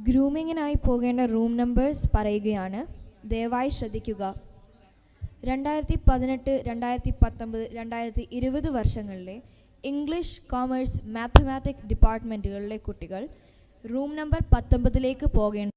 ഗ്രൂമിങ്ങിനായി പോകേണ്ട room numbers പറയുകയാണ്. ദയവായി ശ്രദ്ധിക്കുക. 2018, 2019, 2020 വർഷങ്ങളിലെ ഇംഗ്ലീഷ്, കോമേഴ്സ്, മാത്തമാറ്റിക്സ് ഡിപ്പാർട്ട്മെൻറ്റുകളിലെ കുട്ടികൾ റൂം നമ്പർ 19ലേക്ക് പോകേണ്ട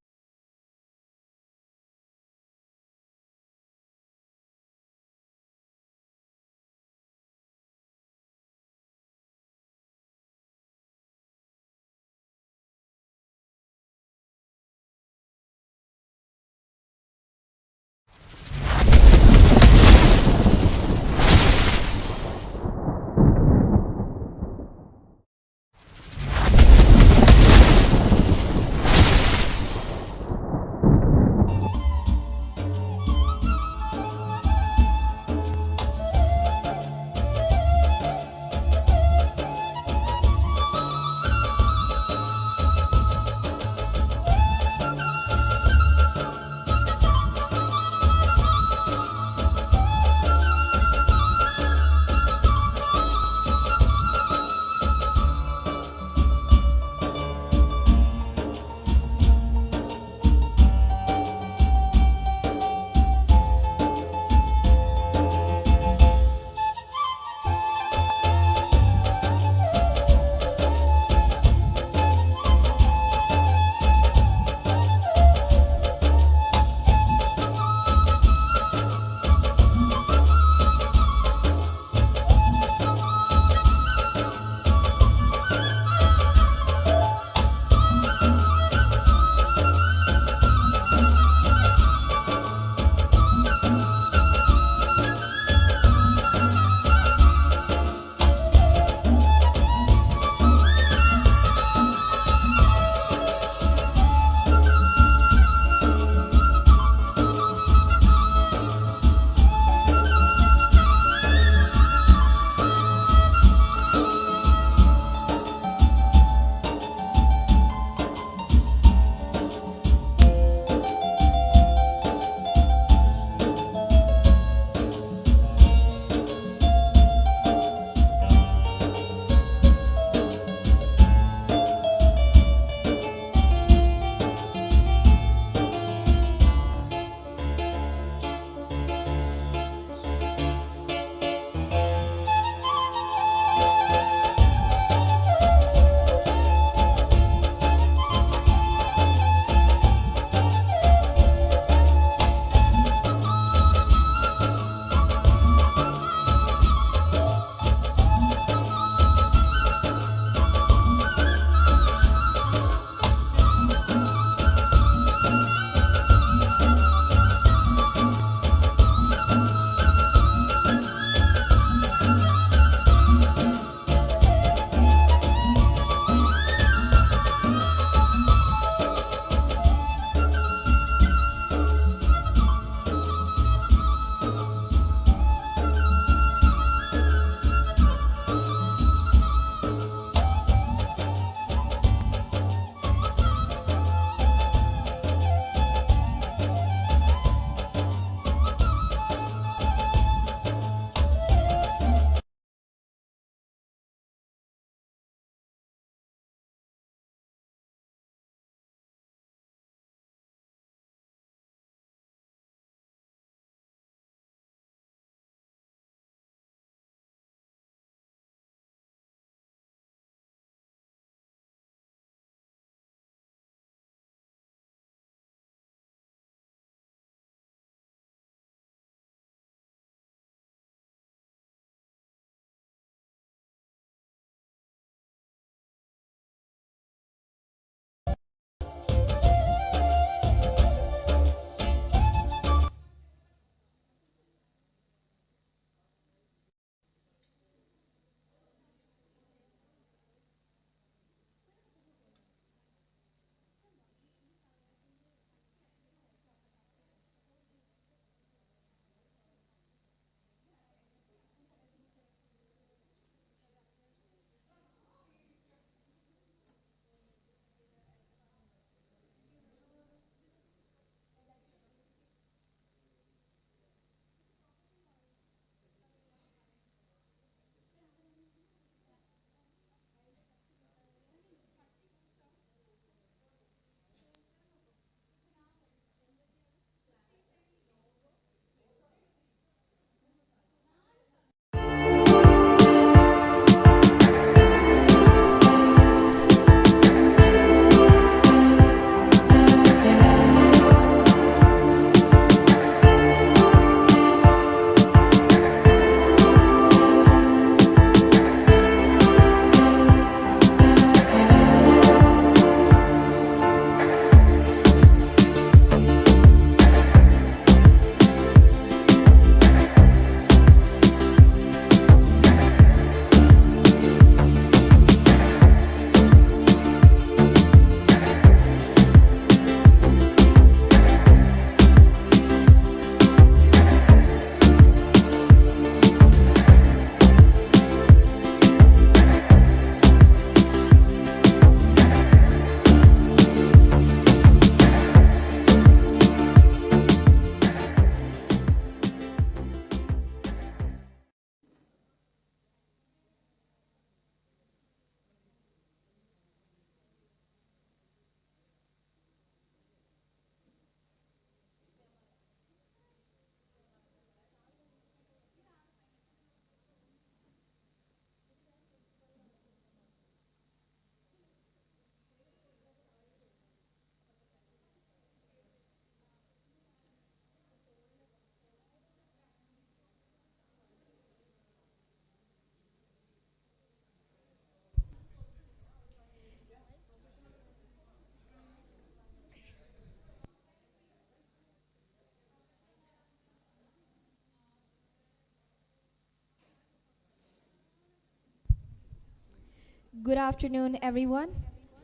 Good afternoon, everyone.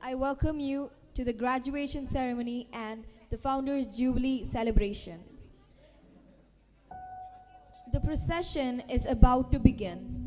I welcome you to the graduation ceremony and the Founders Jubilee celebration. The procession is about to begin.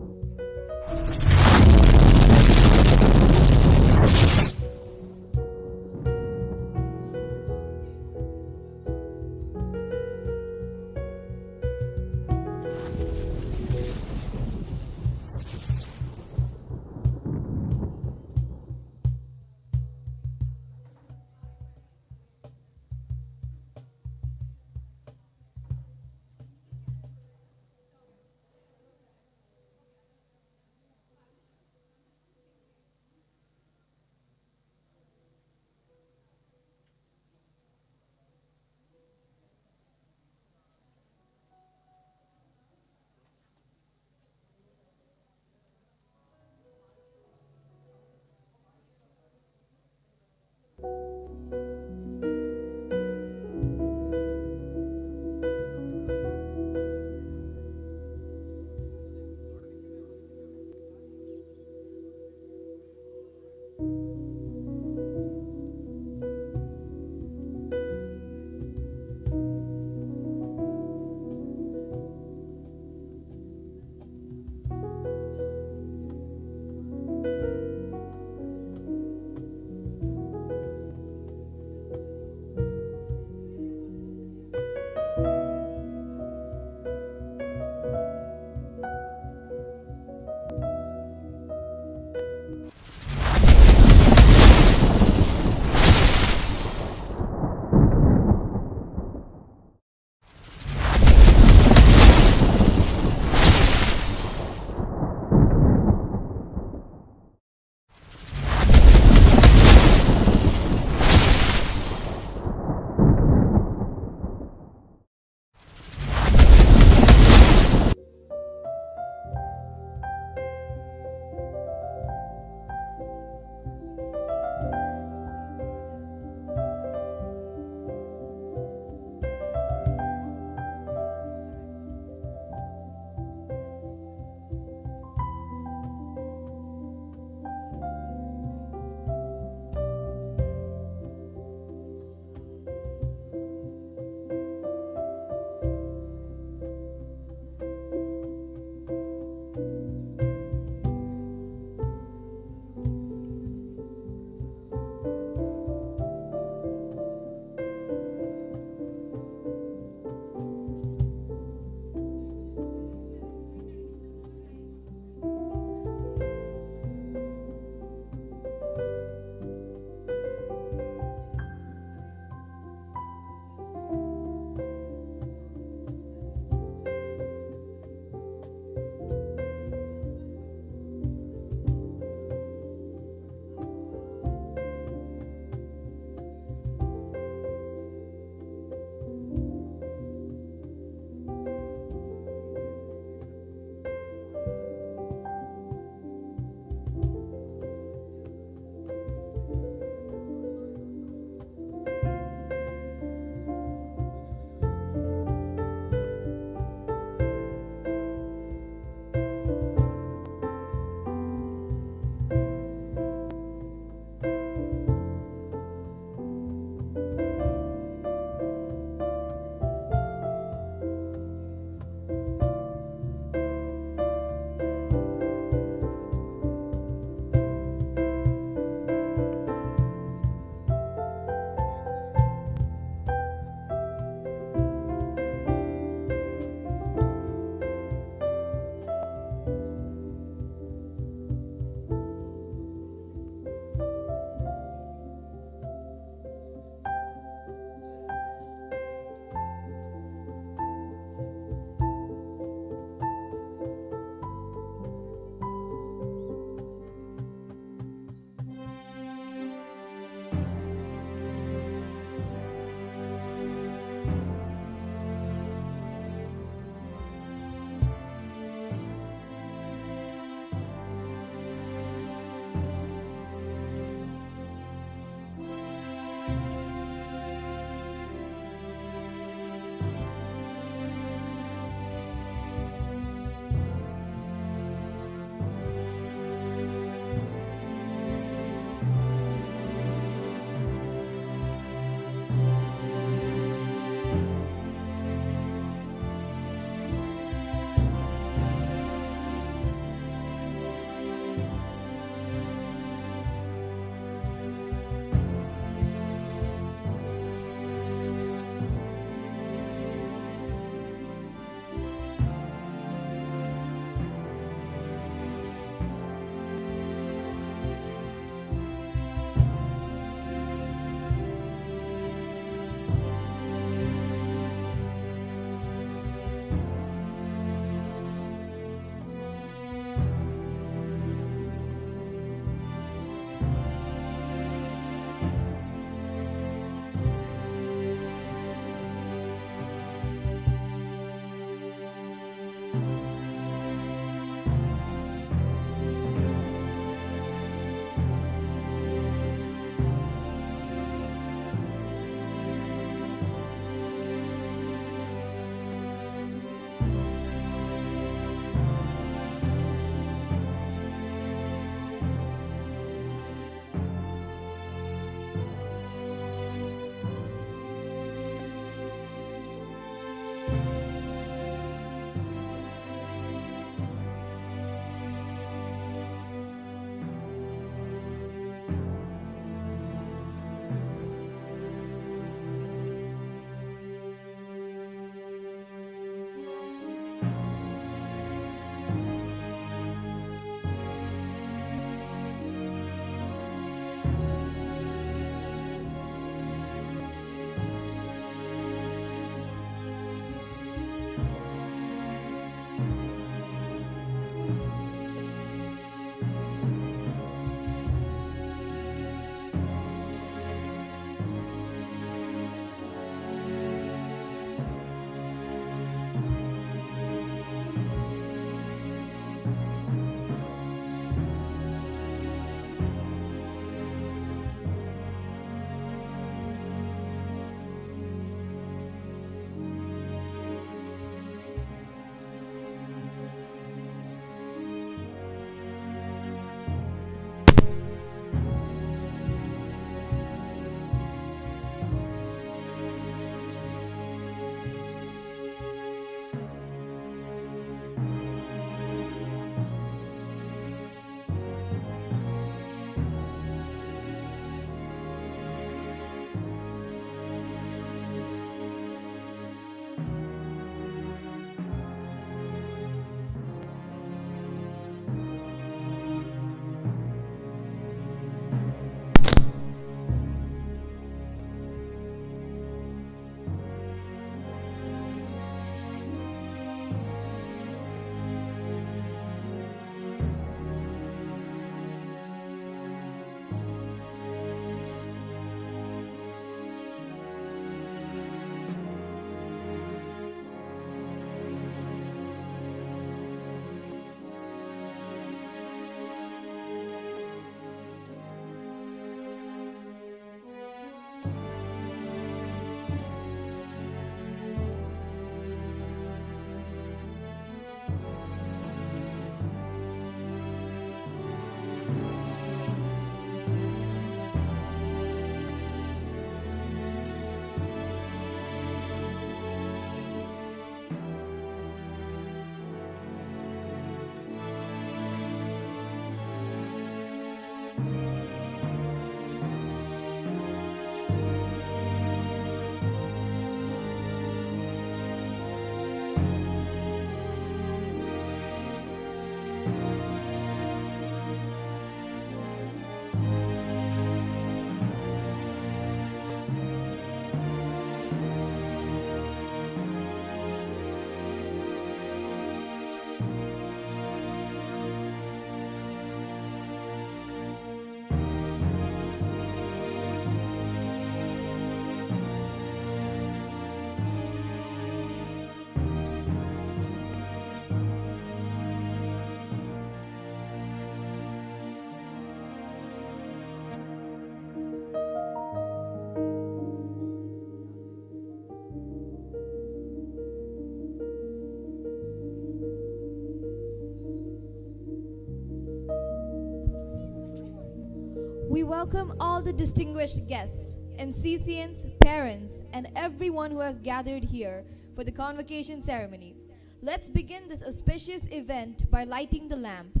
We welcome all the distinguished guests, MCCNs, parents, and everyone who has gathered here for the convocation ceremony. Let's begin this auspicious event by lighting the lamp.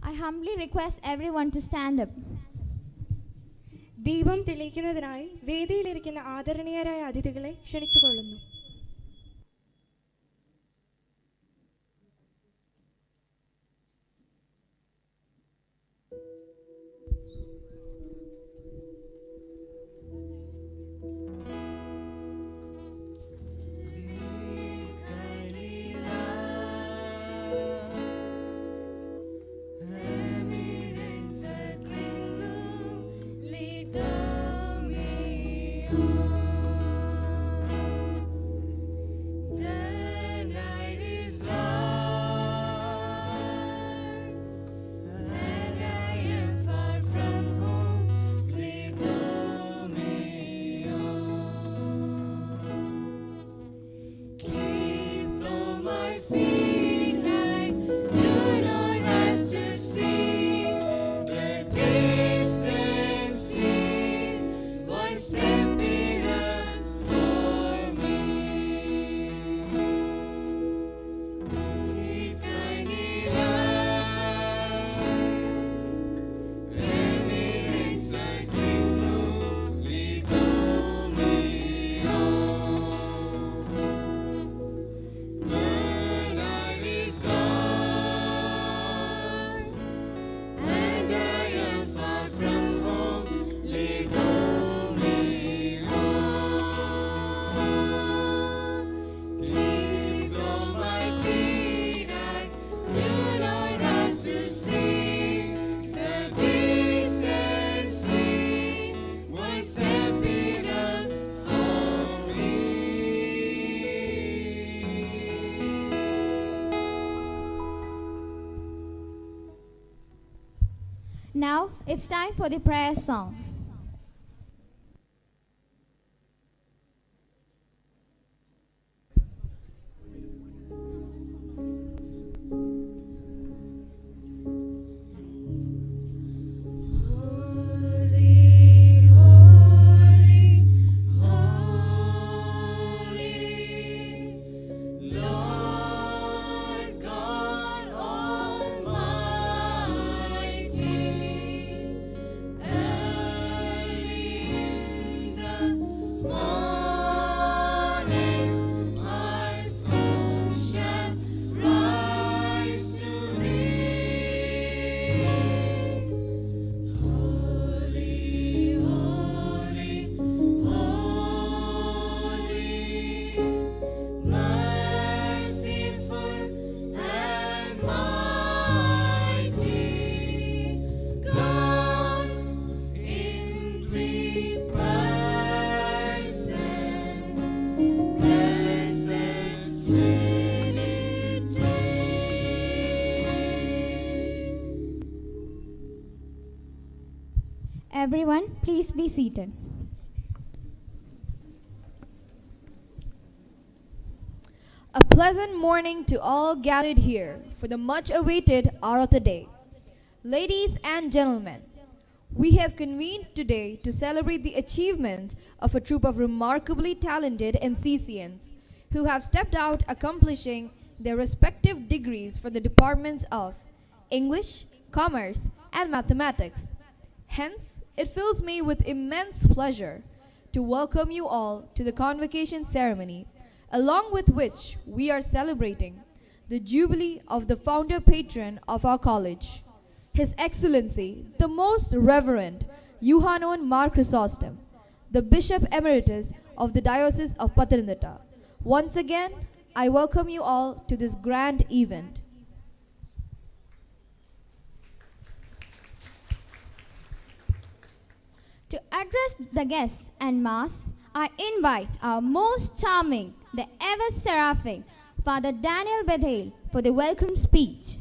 I humbly request everyone to stand up. ദീപം തെളിയിക്കുന്നതിനായി വേദിയിലിരിക്കുന്ന ആദരണീയരായ അതിഥികളെ ക്ഷണിച്ചുകൊള്ളുന്നു. Now it's time for the prayer song. Everyone, please be seated. A pleasant morning to all gathered here for the much awaited hour of the day. Ladies and gentlemen, we have convened today to celebrate the achievements of a troop of remarkably talented MCCNs who have stepped out accomplishing their respective degrees for the departments of English, Commerce, and Mathematics. Hence, it fills me with immense pleasure to welcome you all to the convocation ceremony, along with which we are celebrating the Jubilee of the founder patron of our college, His Excellency, the Most Reverend Yohanan Mar Chrysostom, the Bishop Emeritus of the Diocese of Pathanamthitta. Once again, I welcome you all to this grand event. To address the guests and mass, I invite our most charming, the ever seraphic, Father Daniel Bethel for the welcome speech.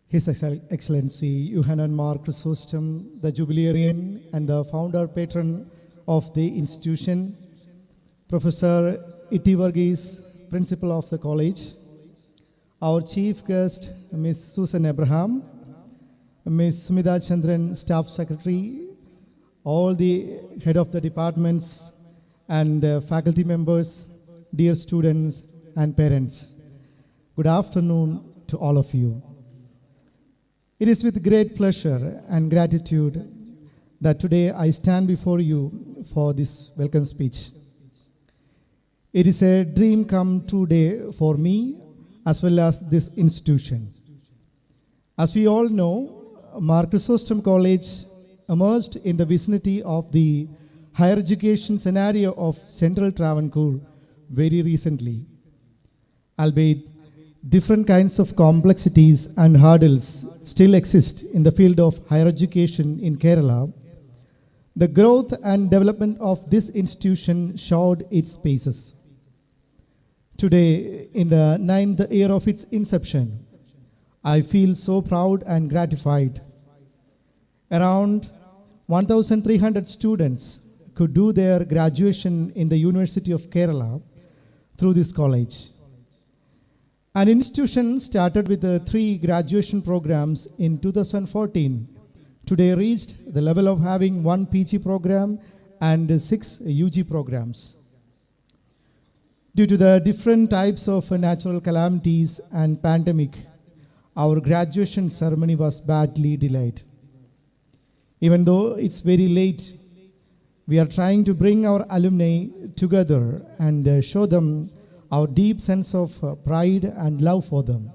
His Excellency Johann Mark Chrysostom, the Jubilearian and the founder patron of the institution, Professor Itti Varghese, Principal of the College, our Chief Guest, Ms. Susan Abraham, Ms. Sumida Chandran, Staff Secretary, all the head of the departments and faculty members, dear students and parents. Good afternoon to all of you. It is with great pleasure and gratitude that today I stand before you for this welcome speech. It is a dream come true day for me as well as this institution. As we all know, Mark Chrysostom College emerged in the vicinity of the higher education scenario of Central Travancore very recently. Albeit different kinds of complexities and hurdles still exist in the field of higher education in Kerala, the growth and development of this institution showed its paces. Today, in the 9th year of its inception, I feel so proud and gratified. Around 1,300 students could do their graduation in the University of Kerala through this college. An institution started with 3 graduation programs in 2014 today reached the level of having 1 PG program and 6 UG programs. Due to the different types of natural calamities and pandemic, our graduation ceremony was badly delayed. Even though it's very late, we are trying to bring our alumni together and show them our deep sense of pride and love for them.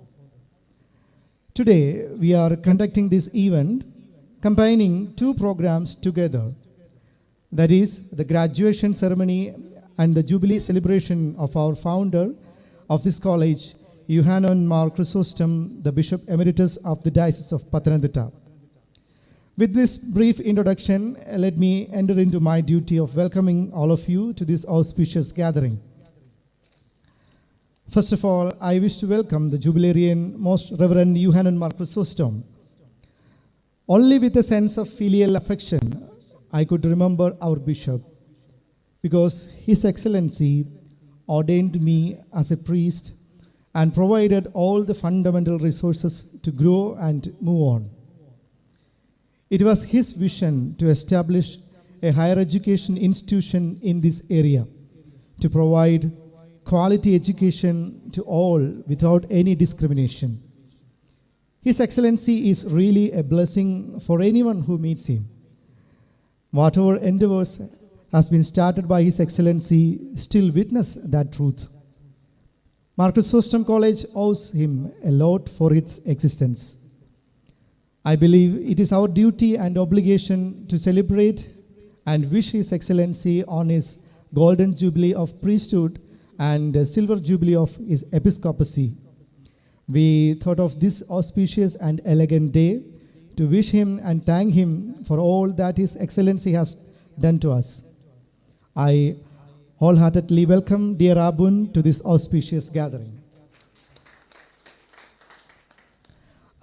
Today, we are conducting this event combining 2 programs together. That is, the graduation ceremony and the Jubilee celebration of our founder of this college, Johann Mark Chrysostom, the Bishop Emeritus of the Diocese of Pathanamthitta. With this brief introduction, let me enter into my duty of welcoming all of you to this auspicious gathering. First of all, I wish to welcome the Jubilearian Most Reverend Johann Mark Chrysostom. Only with a sense of filial affection, I could remember our bishop, because His Excellency ordained me as a priest and provided all the fundamental resources to grow and move on. It was his vision to establish a higher education institution in this area, to provide quality education to all without any discrimination. His Excellency is really a blessing for anyone who meets him. Whatever endeavors has been started by His Excellency still witness that truth. Mark Chrysostom College owes him a lot for its existence. I believe it is our duty and obligation to celebrate and wish His Excellency on his golden jubilee of priesthood and silver jubilee of his episcopacy. We thought of this auspicious and elegant day to wish him and thank him for all that His Excellency has done to us. I wholeheartedly welcome dear Abun to this auspicious gathering.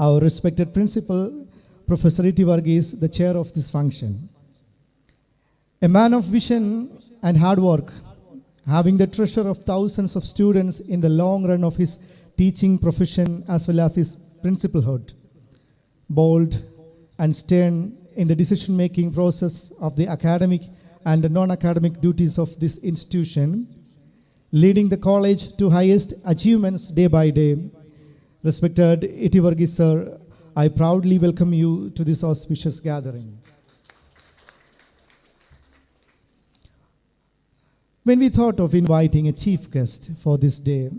Our respected principal, Professor Itti Varghese, the chair of this function. A man of vision and hard work, having the treasure of thousands of students in the long run of his teaching profession as well as his principalhood. Bold and stern in the decision-making process of the academic and non-academic duties of this institution, leading the college to highest achievements day by day. Respected Itti Varghese sir, I proudly welcome you to this auspicious gathering. When we thought of inviting a chief guest for this day,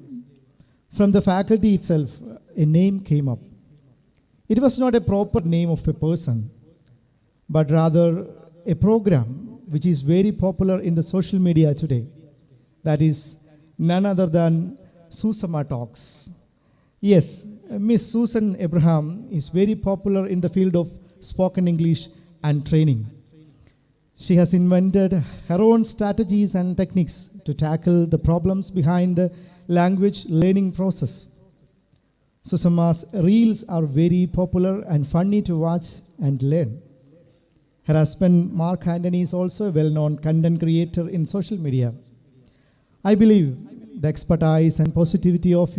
from the faculty itself, a name came up. It was not a proper name of a person, but rather a program which is very popular in the social media today. That is none other than Susama Talks. Yes, Miss Susan Abraham is very popular in the field of spoken English and training. She has invented her own strategies and techniques to tackle the problems behind the language learning process. Susama's reels are very popular and funny to watch and learn. Her husband, Mark Anthony, is also a well-known content creator in social media. I believe the expertise and positivity of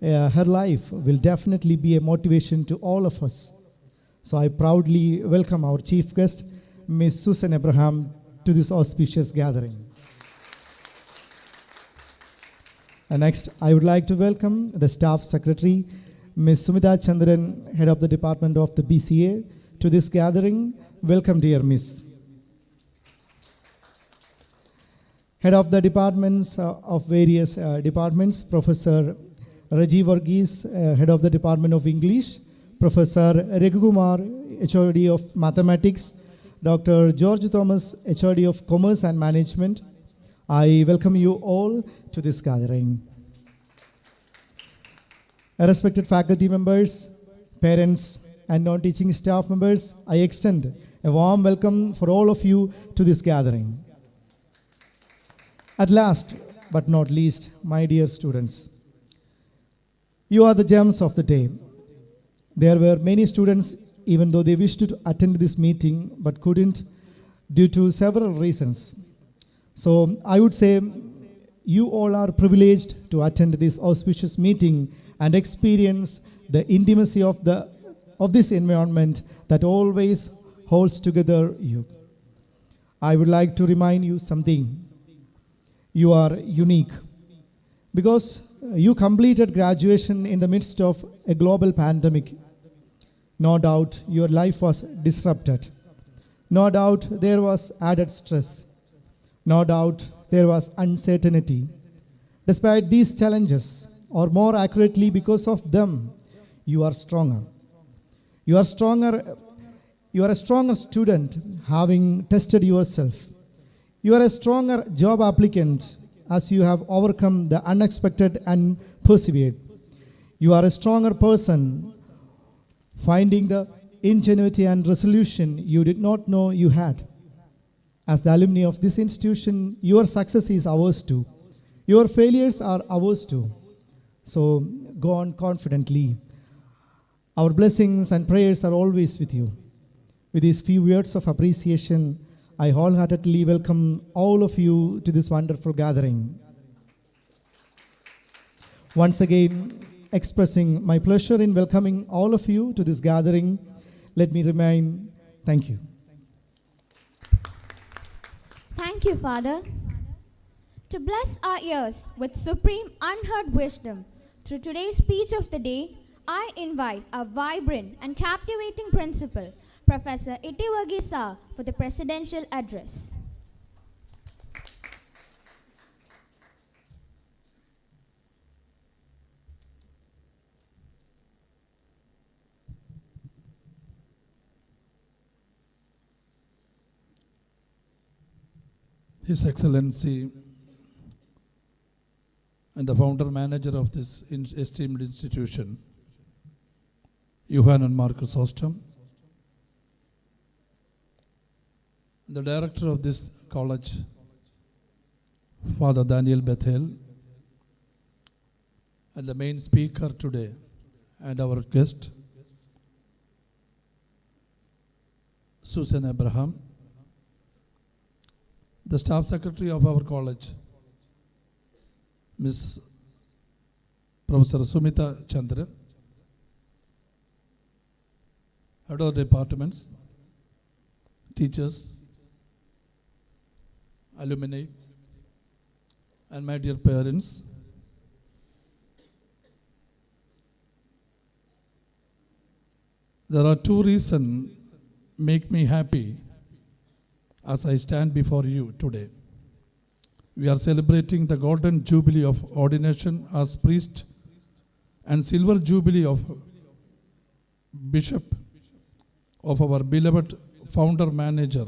her life will definitely be a motivation to all of us. So I proudly welcome our chief guest, Ms. Susan Abraham, to this auspicious gathering. And next, I would like to welcome the staff secretary, Ms. Sumita Chandran, head of the department of the BCA, to this gathering. Welcome, dear Miss. Head of the departments of various departments, Professor Rajiv Varghese, head of the Department of English, Professor Raghukumar, HOD of Mathematics, Dr. George Thomas, HOD of Commerce and Management. I welcome you all to this gathering. Respected faculty members, parents, and non-teaching staff members, I extend a warm welcome for all of you to this gathering. At last, but not least, my dear students, you are the gems of the day. There were many students, even though they wished to attend this meeting, but couldn't due to several reasons. So I would say you all are privileged to attend this auspicious meeting and experience the intimacy of this environment that always holds together you. I would like to remind you something. You are unique because you completed graduation in the midst of a global pandemic. No doubt your life was disrupted. No doubt there was added stress. No doubt there was uncertainty. Despite these challenges, or more accurately because of them, you are stronger. You are stronger. You are a stronger student having tested yourself. You are a stronger job applicant as you have overcome the unexpected and persevered. You are a stronger person finding the ingenuity and resolution you did not know you had. As the alumni of this institution, your success is ours too. Your failures are ours too. So go on confidently. Our blessings and prayers are always with you. With these few words of appreciation, I wholeheartedly welcome all of you to this wonderful gathering. Once again, expressing my pleasure in welcoming all of you to this gathering, let me remain, thank you. Thank you, Father. To bless our ears with supreme unheard wisdom, through today's speech of the day, I invite our vibrant and captivating principal, Professor Itti Varghese, for the presidential address. His Excellency and the founder manager of this esteemed institution, Johann and Marcus Ostrom, the director of this college, Father Daniel Bethel, and the main speaker today, and our guest, Susan Abraham, the staff secretary of our college, Ms. Professor Sumita Chandran, head of departments, teachers, alumni, and my dear parents. There are two reasons make me happy as I stand before you today. We are celebrating the golden jubilee of ordination as priest and silver jubilee of bishop of our beloved founder manager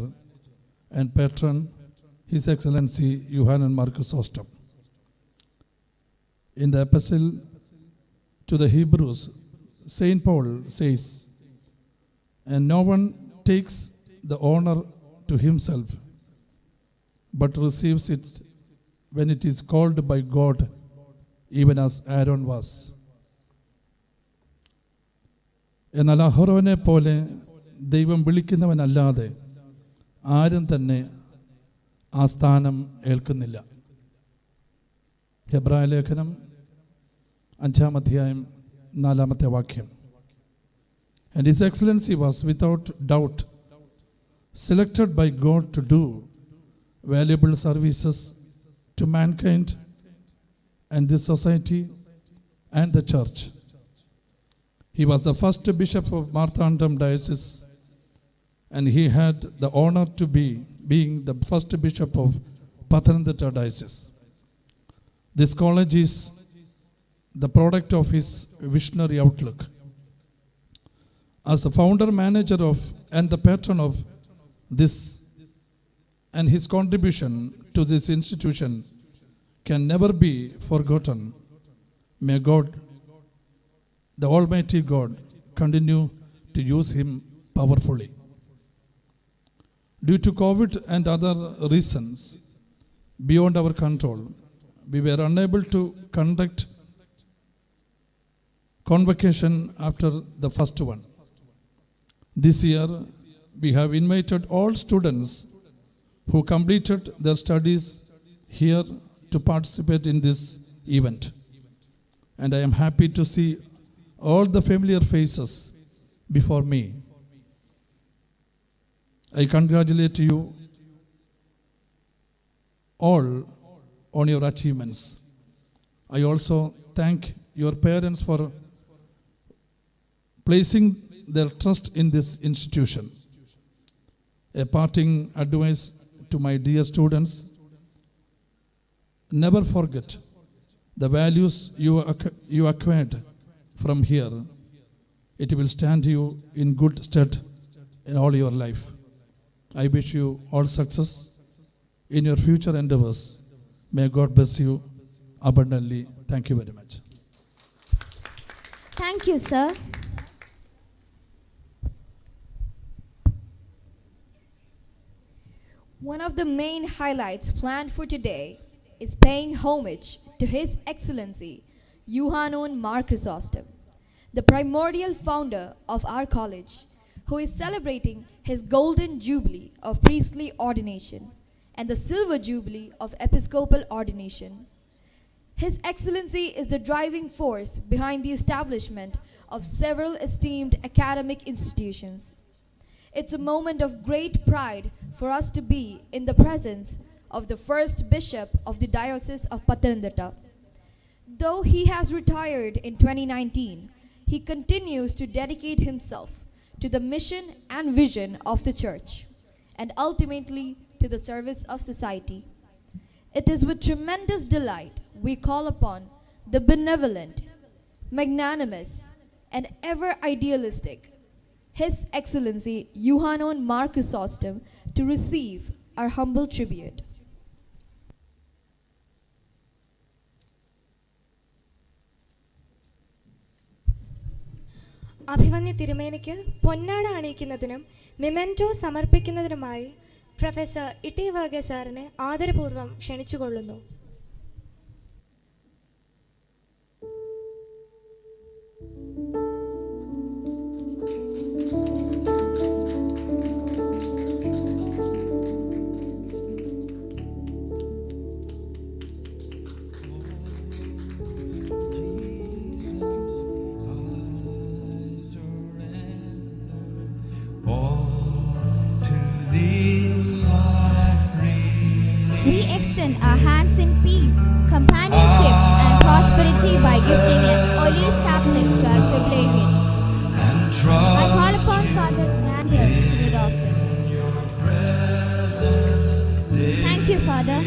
and patron, His Excellency Johann and Marcus Ostrom. In the epistle to the Hebrews, Saint Paul says, "And no one takes the honor to himself, but receives it when it is called by God, even as Aaron was." എന്നാൽ അഹരോനെ പോലെ ദൈവം വിളിക്കുന്നവനല്ലാതെ ആരും തന്നെ ആ സ്ഥാനം ഏൽക്കുന്നില്ല. ഹെബ്രായ ലേഖനം 5-ാം അധ്യായം 4-ാമത്തെ വാക്യം. And His Excellency was without doubt selected by God to do valuable services to mankind and this society and the church. He was the first bishop of Marthandam Diocese, and he had the honor to be being the first bishop of Pathanamthitta Diocese. This college is the product of his visionary outlook. As the founder, manager of and the patron of this, and his contribution to this institution can never be forgotten. May God, the Almighty God, continue to use him powerfully. Due to COVID and other reasons beyond our control, we were unable to conduct convocation after the first one. This year, we have invited all students who completed their studies here to participate in this event. And I am happy to see all the familiar faces before me. I congratulate you all on your achievements. I also thank your parents for placing their trust in this institution. A parting advice to my dear students: never forget the values you acquired from here. It will stand you in good stead in all your life. I wish you all success in your future endeavors. May God bless you abundantly. Thank you very much. Thank you, sir. One of the main highlights planned for today is paying homage to His Excellency Johannes Mar Chrysostom, the primordial founder of our college, who is celebrating his golden jubilee of priestly ordination and the silver jubilee of episcopal ordination. His Excellency is the driving force behind the establishment of several esteemed academic institutions. It's a moment of great pride for us to be in the presence of the first bishop of the Diocese of Pathanamthitta. Though he has retired in 2019, he continues to dedicate himself to the mission and vision of the church, and ultimately to the service of society. It is with tremendous delight we call upon the benevolent, magnanimous, and ever idealistic His Excellency Johannes Mar Chrysostom to receive our humble tribute. അഭിവന്യ തിരുമേനിക്ക് പൊന്നാട അണിയിക്കുന്നതിനും മിമെന്റോ സമർപ്പിക്കുന്നതിനുമായി professor ഇട്ടി വർഗ സാറിനെ ആദരപൂർവ്വം ക്ഷണിച്ചുകൊള്ളുന്നു. We extend our hands in peace, companionship, and prosperity by gifting an olive sapling to our jubilarian. I call upon Father Daniel with offering. Thank you, Father.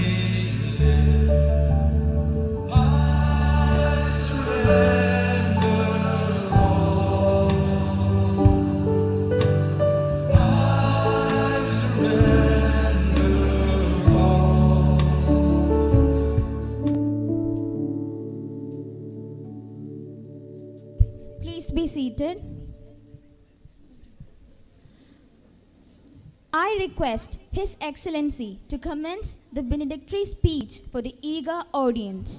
Please be seated. I request His Excellency to commence the benedictory speech for the eager audience.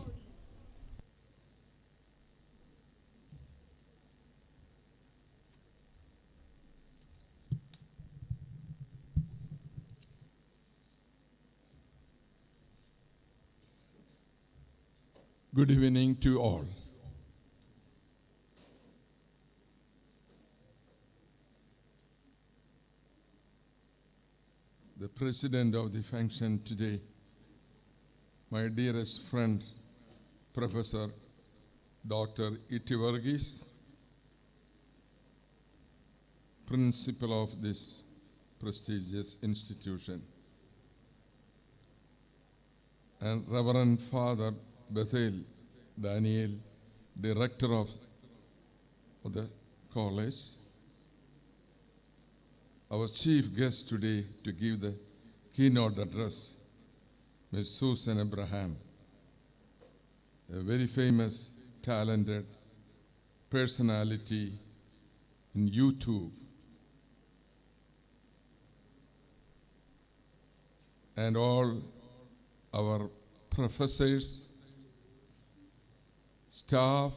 Good evening to all. The president of the function today, my dearest friend, Professor Dr. Iti Varghese, principal of this prestigious institution, and Reverend Father Bethel Daniel, director of the college, our chief guest today to give the keynote address, Ms. Susan Abraham, a very famous, talented personality in YouTube, and all our professors, staff,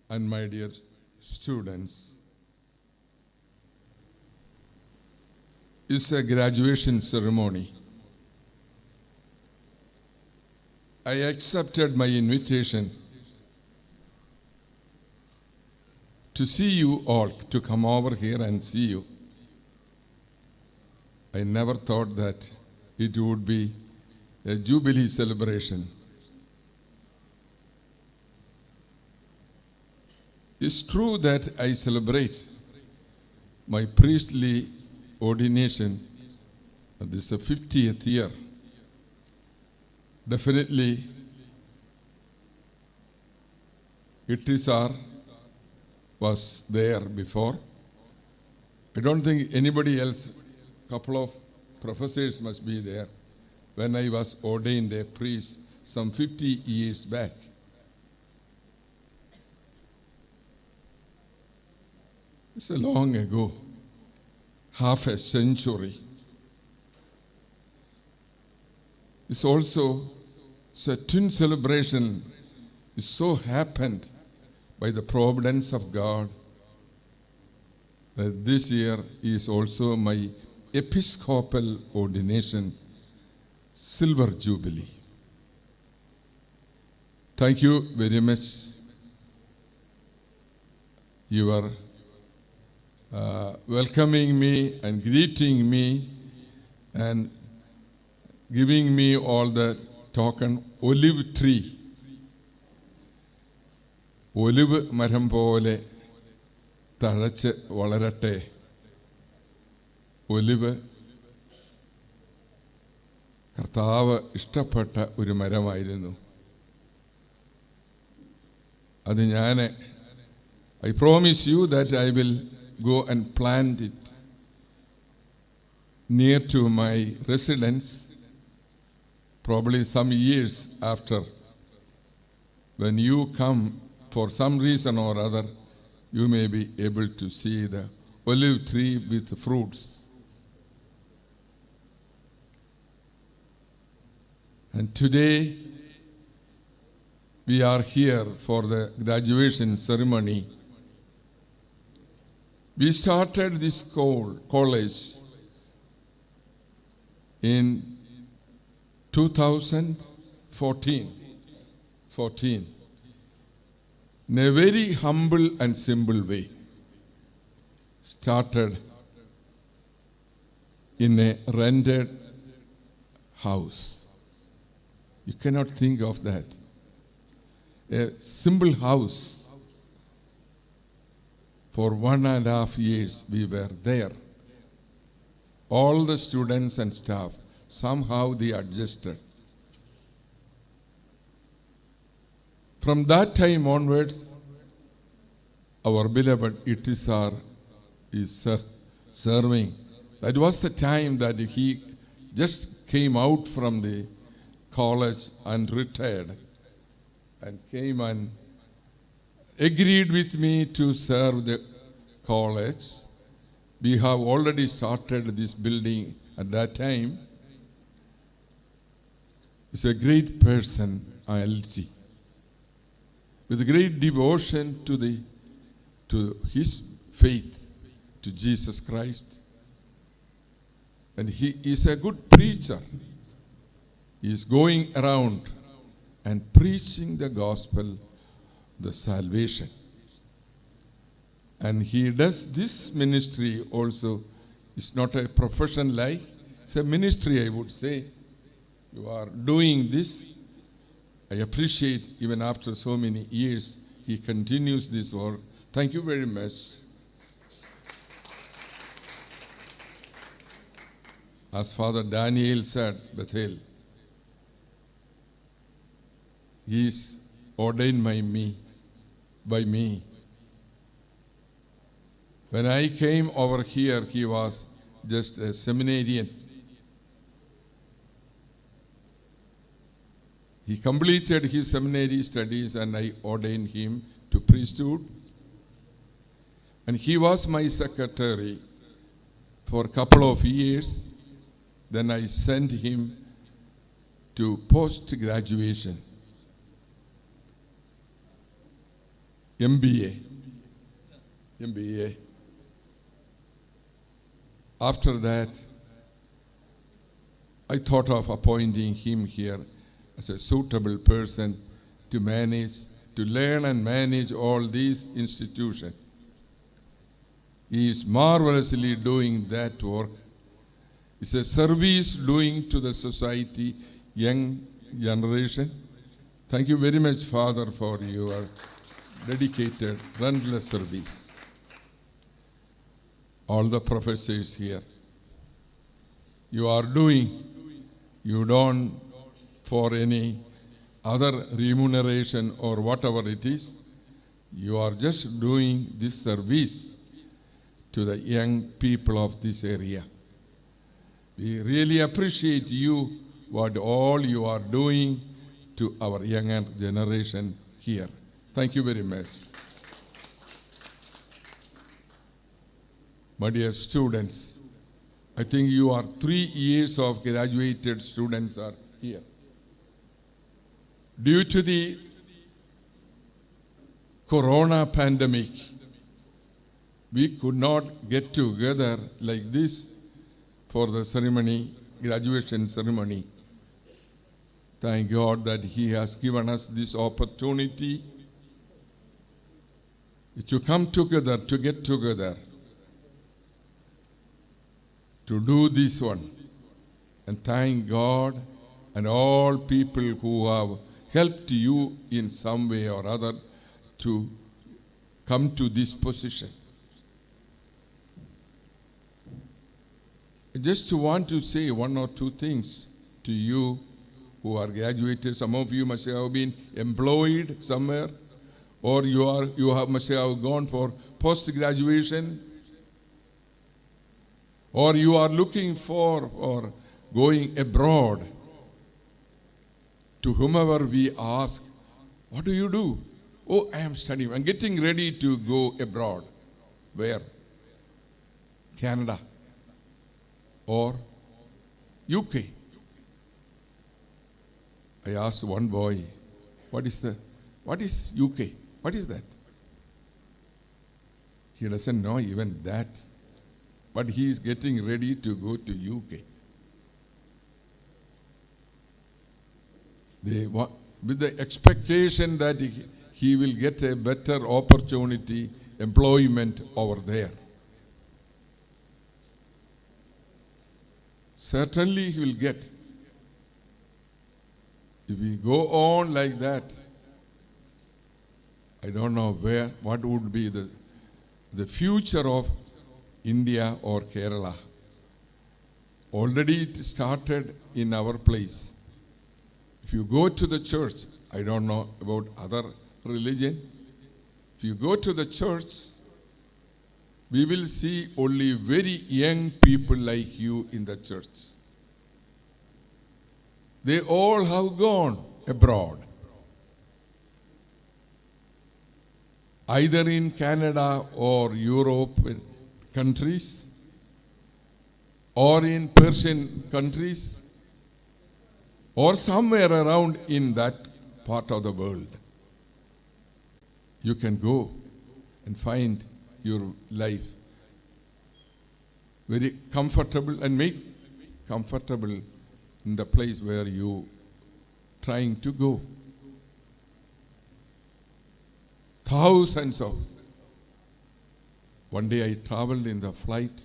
and my dear students. It's a graduation ceremony. I accepted my invitation to see you all, to come over here and see you. I never thought that it would be a Jubilee celebration. It's true that I celebrate my priestly ordination. This is the 50th year. Definitely, Itisar was there before. I don't think anybody else, couple of professors must be there when I was ordained a priest some 50 years back. It's a long ago, half a century. It's also a twin celebration. It so happened by the providence of God that this year is also my Episcopal ordination, Silver Jubilee. Thank you very much. You are welcoming me and greeting me and giving me all the token olive tree. Olive maram pole tazhache valaratte. Olive കർത്താവ് ഇഷ്ടപ്പെട്ട ഒരു മരമായിരുന്നു. അത് I promise you that I will go and plant it near to my residence, probably some years after. When you come for some reason or other, you may be able to see the olive tree with fruits. And today, we are here for the graduation ceremony. We started this college in 2014, in a very humble and simple way. Started in a rented house. You cannot think of that. A simple house. For 1.5 years we were there. All the students and staff, somehow they adjusted. From that time onwards, our beloved Itisar is serving. That was the time that he just came out from the college and retired and came and agreed with me to serve the college. We have already started this building at that time. He's a great personality with great devotion to his faith, to Jesus Christ. And he is a good preacher. He is going around and preaching the gospel, the salvation. And he does this ministry also. It's not a profession like, it's a ministry, I would say. You are doing this. I appreciate even after so many years, he continues this work. Thank you very much. As Father Daniel said, Bethel, he is ordained by me. When I came over here, he was just a seminarian. He completed his seminary studies and I ordained him to priesthood. And he was my secretary for a couple of years. Then I sent him to post-graduation, MBA. After that, I thought of appointing him here as a suitable person to manage, to learn and manage all these institutions. He is marvelously doing that work. It's a service doing to the society, young generation. Thank you very much, Father, for your dedicated, relentless service. All the professors here, you are doing, you don't for any other remuneration or whatever it is, you are just doing this service to the young people of this area. We really appreciate you, what all you are doing to our younger generation here. Thank you very much. My dear students, I think you are 3 years of graduated students are here. Due to the corona pandemic, we could not get together like this for the ceremony, graduation ceremony. Thank God that He has given us this opportunity to come together, to get together, to do this one. And thank God and all people who have helped you in some way or other to come to this position. I just want to say 1 or 2 things to you who are graduated. Some of you must have been employed somewhere, or must have gone for post-graduation, or you are looking for or going abroad. To whomever we ask, what do you do? Oh, I am studying. I'm getting ready to go abroad. Where? Canada or UK. I asked one boy, what is UK? What is that? He doesn't know even that. But he is getting ready to go to UK. With the expectation that he will get a better opportunity, employment over there. Certainly he will get. If we go on like that, I don't know what would be the future of India or Kerala. Already it started in our place. If you go to the church, I don't know about other religion. If you go to the church, we will see only very young people like you in the church. They all have gone abroad. Either in Canada or Europe countries, or in Persian countries, or somewhere around in that part of the world. You can go and find your life very comfortable and make comfortable in the place where you trying to go. thousands of. One day I traveled in the flight.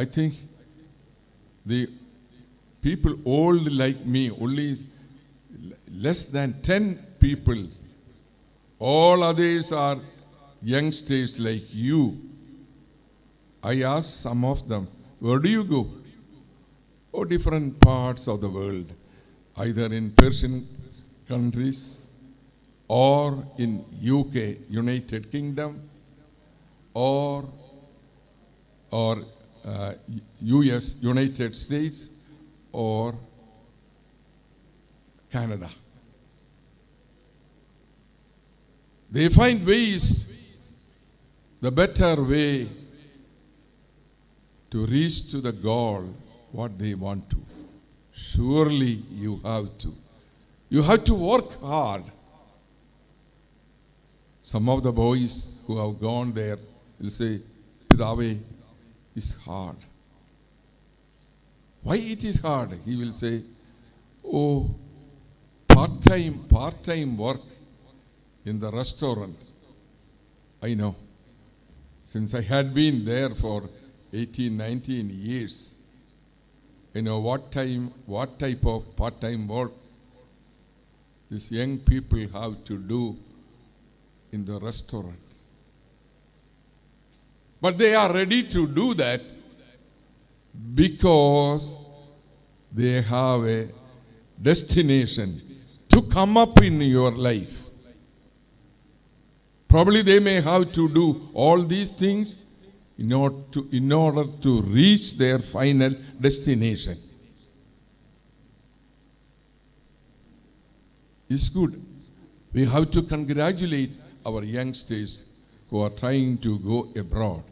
I think the people old like me, only less than 10 people. All others are youngsters like you. I asked some of them, where do you go? Oh, different parts of the world, either in Persian countries or in UK, United Kingdom, or US, United States, or Canada. They find ways, the better way to reach to the goal, what they want to. Surely you have to. You have to work hard. Some of the boys who have gone there will say, Pidave, it's hard. Why it is hard? He will say, oh, part-time work in the restaurant. I know. Since I had been there for 18, 19 years, I know what type of part-time work these young people have to do in the restaurant. But they are ready to do that because they have a destination to come up in your life. Probably they may have to do all these things in order to reach their final destination. It's good. We have to congratulate our youngsters who are trying to go abroad.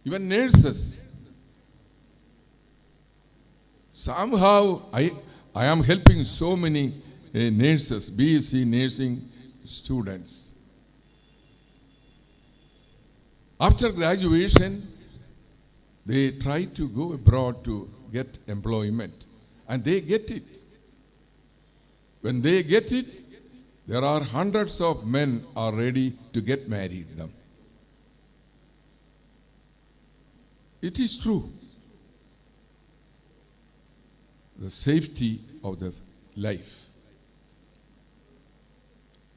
Even nurses. Somehow I am helping so many nurses, BSc nursing students. After graduation, they try to go abroad to get employment, and they get it. When they get it, there are hundreds of men are ready to get married them. It is true. The safety of the life.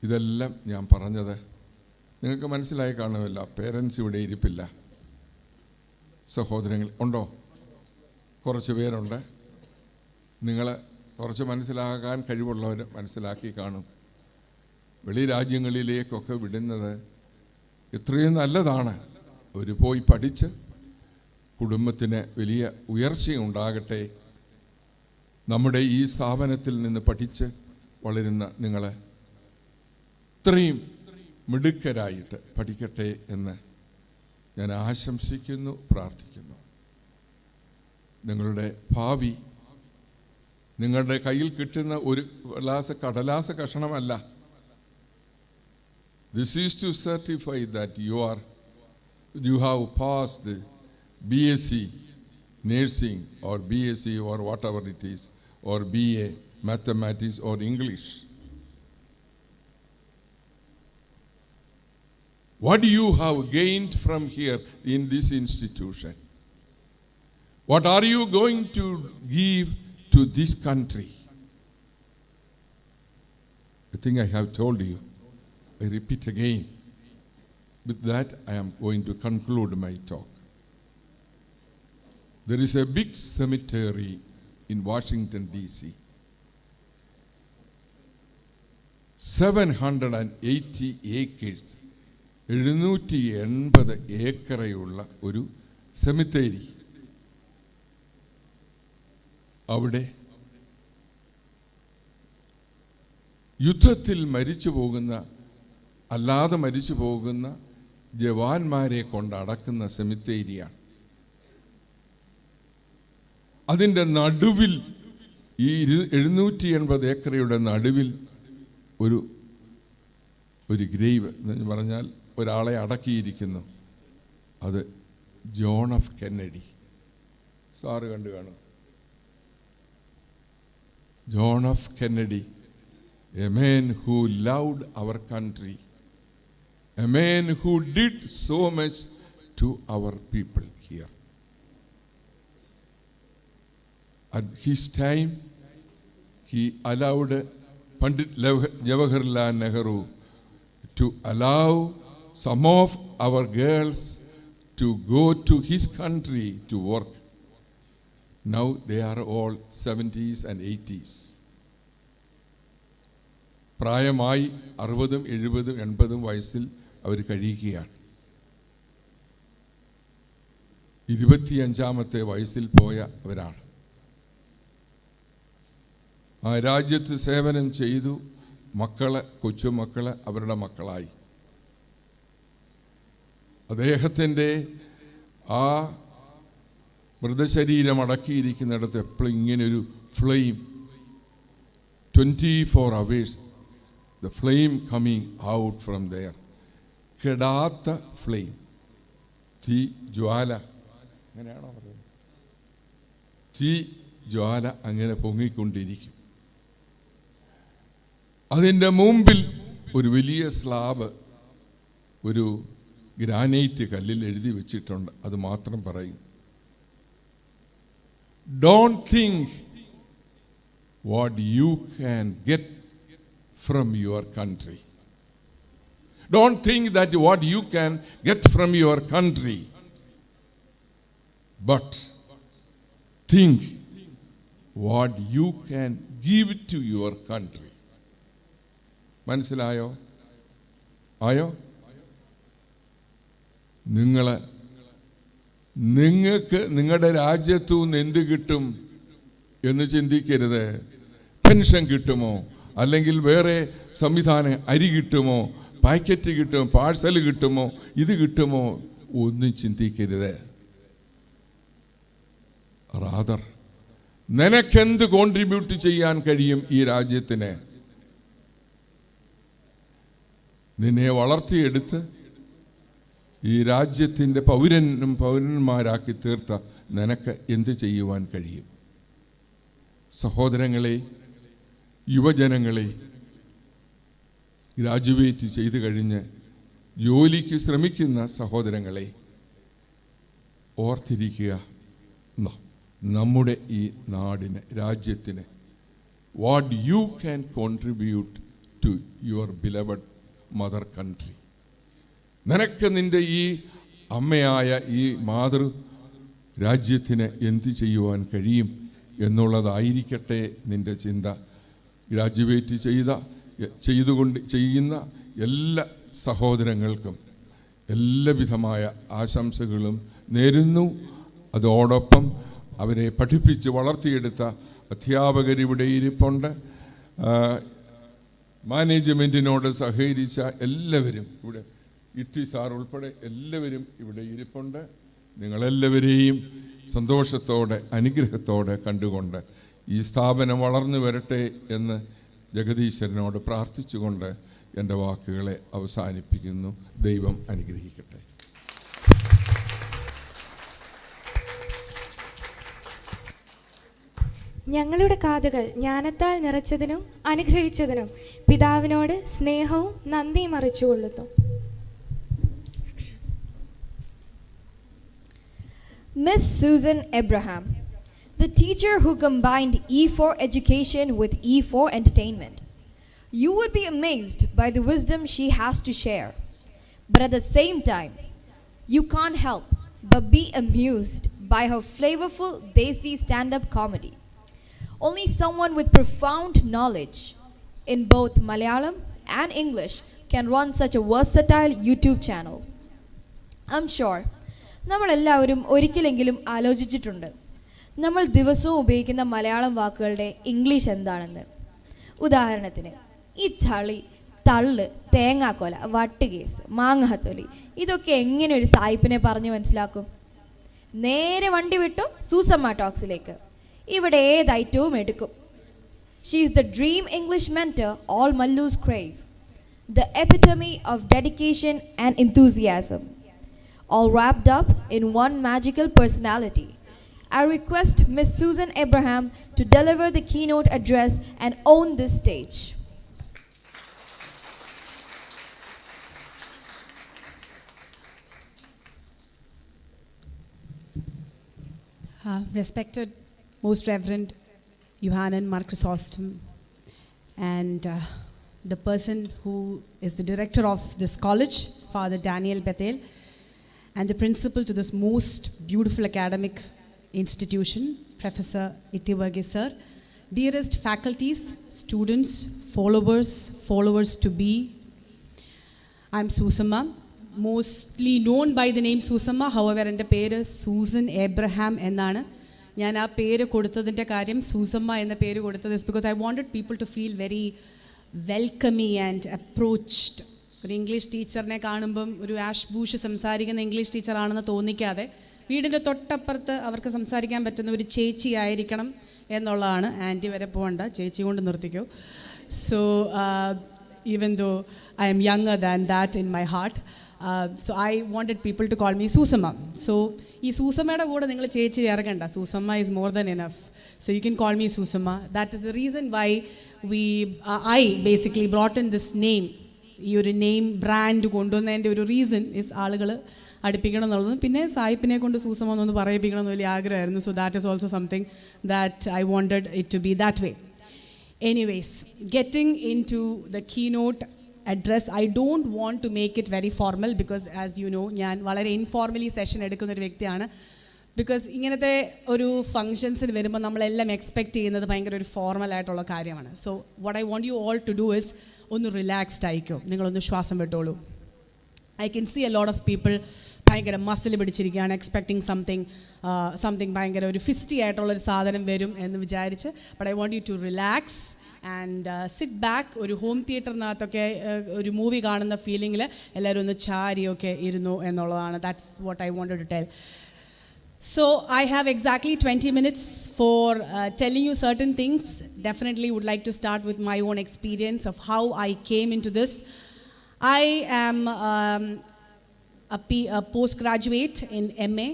ഇതെല്ലാം ഞാൻ പറഞ്ഞത് നിങ്ങൾക്ക് മനസ്സിലായി കാണുമല്ലോ. Parents ഇവിടെ ഇരിപ്പില്ല. സഹോദരങ്ങൾ ഉണ്ടോ? കുറച്ച് പേരുണ്ട്. നിങ്ങൾ കുറച്ച് മനസ്സിലാക്കാൻ കഴിവുള്ളവർ മനസ്സിലാക്കി കാണും. വെളി രാജ്യങ്ങളിലേക്കൊക്കെ വിടുന്നത് ഇത്രയും നല്ലതാണ്. അവർ പോയി പഠിച്ച് കുടുംബത്തിന് വലിയ ഉയർച്ചയുണ്ടാകട്ടെ. നമ്മുടെ ഈ സ്ഥാപനത്തിൽ നിന്ന് പഠിച്ച് വളരുന്ന നിങ്ങൾ ഇത്രയും മിടുക്കരായിട്ട് പഠിക്കട്ടെ എന്ന് ഞാൻ ആശംസിക്കുന്നു, പ്രാർത്ഥിക്കുന്നു. നിങ്ങളുടെ ഭാവി നിങ്ങളുടെ കയ്യിൽ കിട്ടുന്ന ഒരു കടലാസ കഷണമല്ല. This is to certify that you have passed the BSc nursing or BSc or whatever it is, or BA mathematics or English. What do you have gained from here in this institution? What are you going to give to this country? I think I have told you. I repeat again. With that, I am going to conclude my talk. There is a big cemetery in Washington, D.C. 780 acres. 780 ഏക്കറയുള്ള ഒരു സെമിത്തേരി. അവിടെ യുദ്ധത്തിൽ മരിച്ചു പോകുന്ന, അല്ലാതെ മരിച്ചു പോകുന്ന ജവാന്മാരെ കൊണ്ടടക്കുന്ന സെമിത്തേരിയാണ്. അതിൻ്റെ നടുവിൽ, ഈ 780 ഏക്കറയുടെ നടുവിൽ ഒരു ഗ്രേവ് എന്ന് പറഞ്ഞാൽ ഒരാളെ അടക്കിയിരിക്കുന്നു. അത് ജോൺ എഫ് കെന്നഡി. സാറ് കണ്ടു കാണും. John F Kennedy a man who loved our country, a man who did so much to our people here. At his time, he allowed Pandit Jawaharlal Nehru to allow some of our girls to go to his country to work. Now they are all 70s and 80s. പ്രായമായി 60, 70, 80 വയസ്സിൽ അവർ കഴിയുകയാണ്. 25-ാമത്തെ വയസ്സിൽ പോയ അവരാണ്. ആ രാജ്യത്ത് സേവനം ചെയ്തു. മക്കള്, കൊച്ചുമക്കള് അവരുടെ മക്കളായി. അദ്ദേഹത്തിൻ്റെ ആ മൃതശരീരം അടക്കിയിരിക്കുന്നിടത്ത് എപ്പോഴും ഇങ്ങനൊരു flame, 24 hours, the flame coming out from there. കെടാത്ത ഫ്ലെയിം, തീ ജ്വാല, അങ്ങനെയാണോ പറയുന്നത്? തീ ജ്വാല അങ്ങനെ പൊങ്ങിക്കൊണ്ടിരിക്കും. അതിൻ്റെ മുമ്പിൽ ഒരു വലിയ സ്ലാബ്, ഒരു ഗ്രാനൈറ്റ് കല്ലിൽ എഴുതി വെച്ചിട്ടുണ്ട്. അത് മാത്രം പറയും, don't think what you can get from your country. Don't think that what you can get from your country, but think what you can give to your country. മനസ്സിലായോ? ആയോ? നിങ്ങൾക്ക് നിങ്ങളുടെ രാജ്യത്തു നിന്ന് എന്ത് കിട്ടും എന്ന് ചിന്തിക്കരുത്. പെൻഷൻ കിട്ടുമോ, അല്ലെങ്കിൽ വേറെ സംവിധാനം, അരി കിട്ടുമോ, പാക്കറ്റ് കിട്ടുമോ, പാഴ്സൽ കിട്ടുമോ, ഇത് കിട്ടുമോ, ഒന്നും ചിന്തിക്കരുത്. റാദർ നിനക്കെന്ത് കോൺട്രിബ്യൂട്ട് ചെയ്യാൻ കഴിയും ഈ രാജ്യത്തിന്? നിന്നെ വളർത്തിയെടുത്ത് ഈ രാജ്യത്തിൻ്റെ പൗരന്മാരാക്കി തീർത്ത നിനക്ക് എന്ത് ചെയ്യുവാൻ കഴിയും? സഹോദരങ്ങളെ, യുവജനങ്ങളെ, ഗ്രാജുവേറ്റ് ചെയ്തു കഴിഞ്ഞ് ജോലിക്ക് ശ്രമിക്കുന്ന സഹോദരങ്ങളെ, ഓർത്തിരിക്കുക, നമ്മുടെ ഈ നാടിന്, രാജ്യത്തിന്, what you can contribute to your beloved mother country. നിനക്ക് നിൻ്റെ ഈ അമ്മയായ ഈ മാതൃ രാജ്യത്തിന് എന്ത് ചെയ്യുവാൻ കഴിയും എന്നുള്ളതായിരിക്കട്ടെ നിൻ്റെ ചിന്ത. ഗ്രാജുവേറ്റ് ചെയ്യുന്ന എല്ലാ സഹോദരങ്ങൾക്കും എല്ലാവിധമായ ആശംസകളും നേരുന്നു. അതോടൊപ്പം അവരെ പഠിപ്പിച്ച് വളർത്തിയെടുത്ത അധ്യാപകരിവിടെ ഇരിപ്പുണ്ട്. മാനേജ്മെൻറ്റിനോട് സഹകരിച്ച എല്ലാവരും ഇവിടെ, ഇട്ടി സാർ ഉൾപ്പെടെ എല്ലാവരും ഇവിടെ ഇരിപ്പുണ്ട്. നിങ്ങളെല്ലാവരെയും സന്തോഷത്തോടെ അനുഗ്രഹത്തോടെ കണ്ടുകൊണ്ട് ഈ സ്ഥാപനം വളർന്നു വരട്ടെ എന്ന് ജഗദീശ്വരനോട് പ്രാർത്ഥിച്ചുകൊണ്ട് എൻ്റെ വാക്കുകളെ അവസാനിപ്പിക്കുന്നു. ദൈവം അനുഗ്രഹിക്കട്ടെ. ഞങ്ങളുടെ കാതുകൾ ജ്ഞാനത്താൽ നിറച്ചതിനും അനുഗ്രഹിച്ചതിനും പിതാവിനോട് സ്നേഹവും നന്ദിയും അറിയിച്ചുകൊള്ളുന്നു. Miss Susan Abraham, the teacher who combined E4 education with E4 entertainment. You would be amazed by the wisdom she has to share. But at the same time, you can't help but be amused by her flavorful Desi stand-up comedy. Only someone with profound knowledge in both Malayalam and English can run such a versatile YouTube channel. I'm sure നമ്മളെല്ലാവരും ഒരിക്കലെങ്കിലും ആലോചിച്ചിട്ടുണ്ട് നമ്മൾ ദിവസവും ഉപയോഗിക്കുന്ന മലയാളം വാക്കുകളുടെ English എന്താണെന്ന്. ഉദാഹരണത്തിന് ഈ ചളി, തള്ള്, തേങ്ങാക്കൊല, വട്ടുകേസ്, മാങ്ങാത്തൊലി, ഇതൊക്കെ എങ്ങനെ ഒരു സായിപ്പിനെ പറഞ്ഞു മനസ്സിലാക്കും? നേരെ വണ്ടി വിട്ടു സൂസമ്മ ടോക്സിലേക്ക്. ഇവിടെ ഏത് ഐറ്റവും എടുക്കും. She is the dream English mentor all Mallus crave, the epitome of dedication and enthusiasm, all wrapped up in one magical personality. I request Miss Susan Abraham to deliver the keynote address and own this stage. Respected Most Reverend Johannes Mark Chrysostom, and the person who is the director of this college, Father Daniel Bethel, and the principal to this most beautiful academic institution, Professor Ittivarge sir, dearest faculties, students, followers to be. I'm Susamma, mostly known by the name Susamma. However, എൻ്റെ പേര് Susan Abraham എന്നാണ്. ഞാൻ ആ പേര് കൊടുത്തതിൻ്റെ കാര്യം, സൂസമ്മ എന്ന പേര് കൊടുത്തത് is because I wanted people to feel very welcoming and approached. ഒരു ഇംഗ്ലീഷ് ടീച്ചറിനെ കാണുമ്പം ഒരു ആഷ് ബൂഷ് സംസാരിക്കുന്ന ഇംഗ്ലീഷ് ടീച്ചറാണെന്ന് തോന്നിക്കാതെ വീടിൻ്റെ തൊട്ടപ്പുറത്ത് അവർക്ക് സംസാരിക്കാൻ പറ്റുന്ന ഒരു ചേച്ചി ആയിരിക്കണം എന്നുള്ളതാണ്. ആൻറ്റി വരെ പോകണ്ട, ചേച്ചി കൊണ്ട് നിർത്തിക്കോ. So even though I am younger than that in my heart. So I wanted people to call me Susamma. So ഈ സൂസമ്മയുടെ കൂടെ നിങ്ങൾ ചേച്ചി ചേർക്കണ്ട. Susamma is more than enough. So you can call me Susamma. That is the reason why I basically brought in this name. ഈ ഒരു name brand കൊണ്ടുവന്നതിൻ്റെ ഒരു reason is ആളുകൾ അടുപ്പിക്കണം എന്നുള്ളത്. പിന്നെ സായിപ്പിനെ കൊണ്ട് സൂസമ്മ എന്നൊന്ന് പറയിപ്പിക്കണം എന്ന് വലിയ ആഗ്രഹമായിരുന്നു. So that is also something that I wanted it to be that way. Anyways, getting into the keynote address, I don't want to make it very formal because as you know, ഞാൻ വളരെ informally session എടുക്കുന്ന ഒരു വ്യക്തിയാണ്. Because ഇങ്ങനത്തെ ഒരു ഫങ്ഷൻസിന് വരുമ്പോൾ നമ്മളെല്ലാം expect ചെയ്യുന്നത് ഭയങ്കര ഒരു ഫോർമൽ ആയിട്ടുള്ള കാര്യമാണ്. So what I want you all to do is ഒന്ന് റിലാക്സ്ഡ് ആയിക്കോ, നിങ്ങളൊന്ന് ശ്വാസം വിട്ടോളൂ. I can see a lot of people ഭയങ്കര മസിൽ പിടിച്ചിരിക്കുകയാണ്, എക്സ്പെക്ടിങ് സംതിങ് ഭയങ്കര ഒരു ഫിസ്റ്റി ആയിട്ടുള്ളൊരു സാധനം വരും എന്ന് വിചാരിച്ച്. But I want you to relax and sit back. ഒരു ഹോം തിയേറ്ററിനകത്തൊക്കെ ഒരു മൂവി കാണുന്ന ഫീലിങ്ങിൽ എല്ലാവരും ഒന്ന് ചാരിയൊക്കെ ഇരുന്നു എന്നുള്ളതാണ്. That's what I wanted to tell. So I have exactly 20 minutes for telling you certain things. Definitely would like to start with my own experience of how I came into this. I am a postgraduate in MA,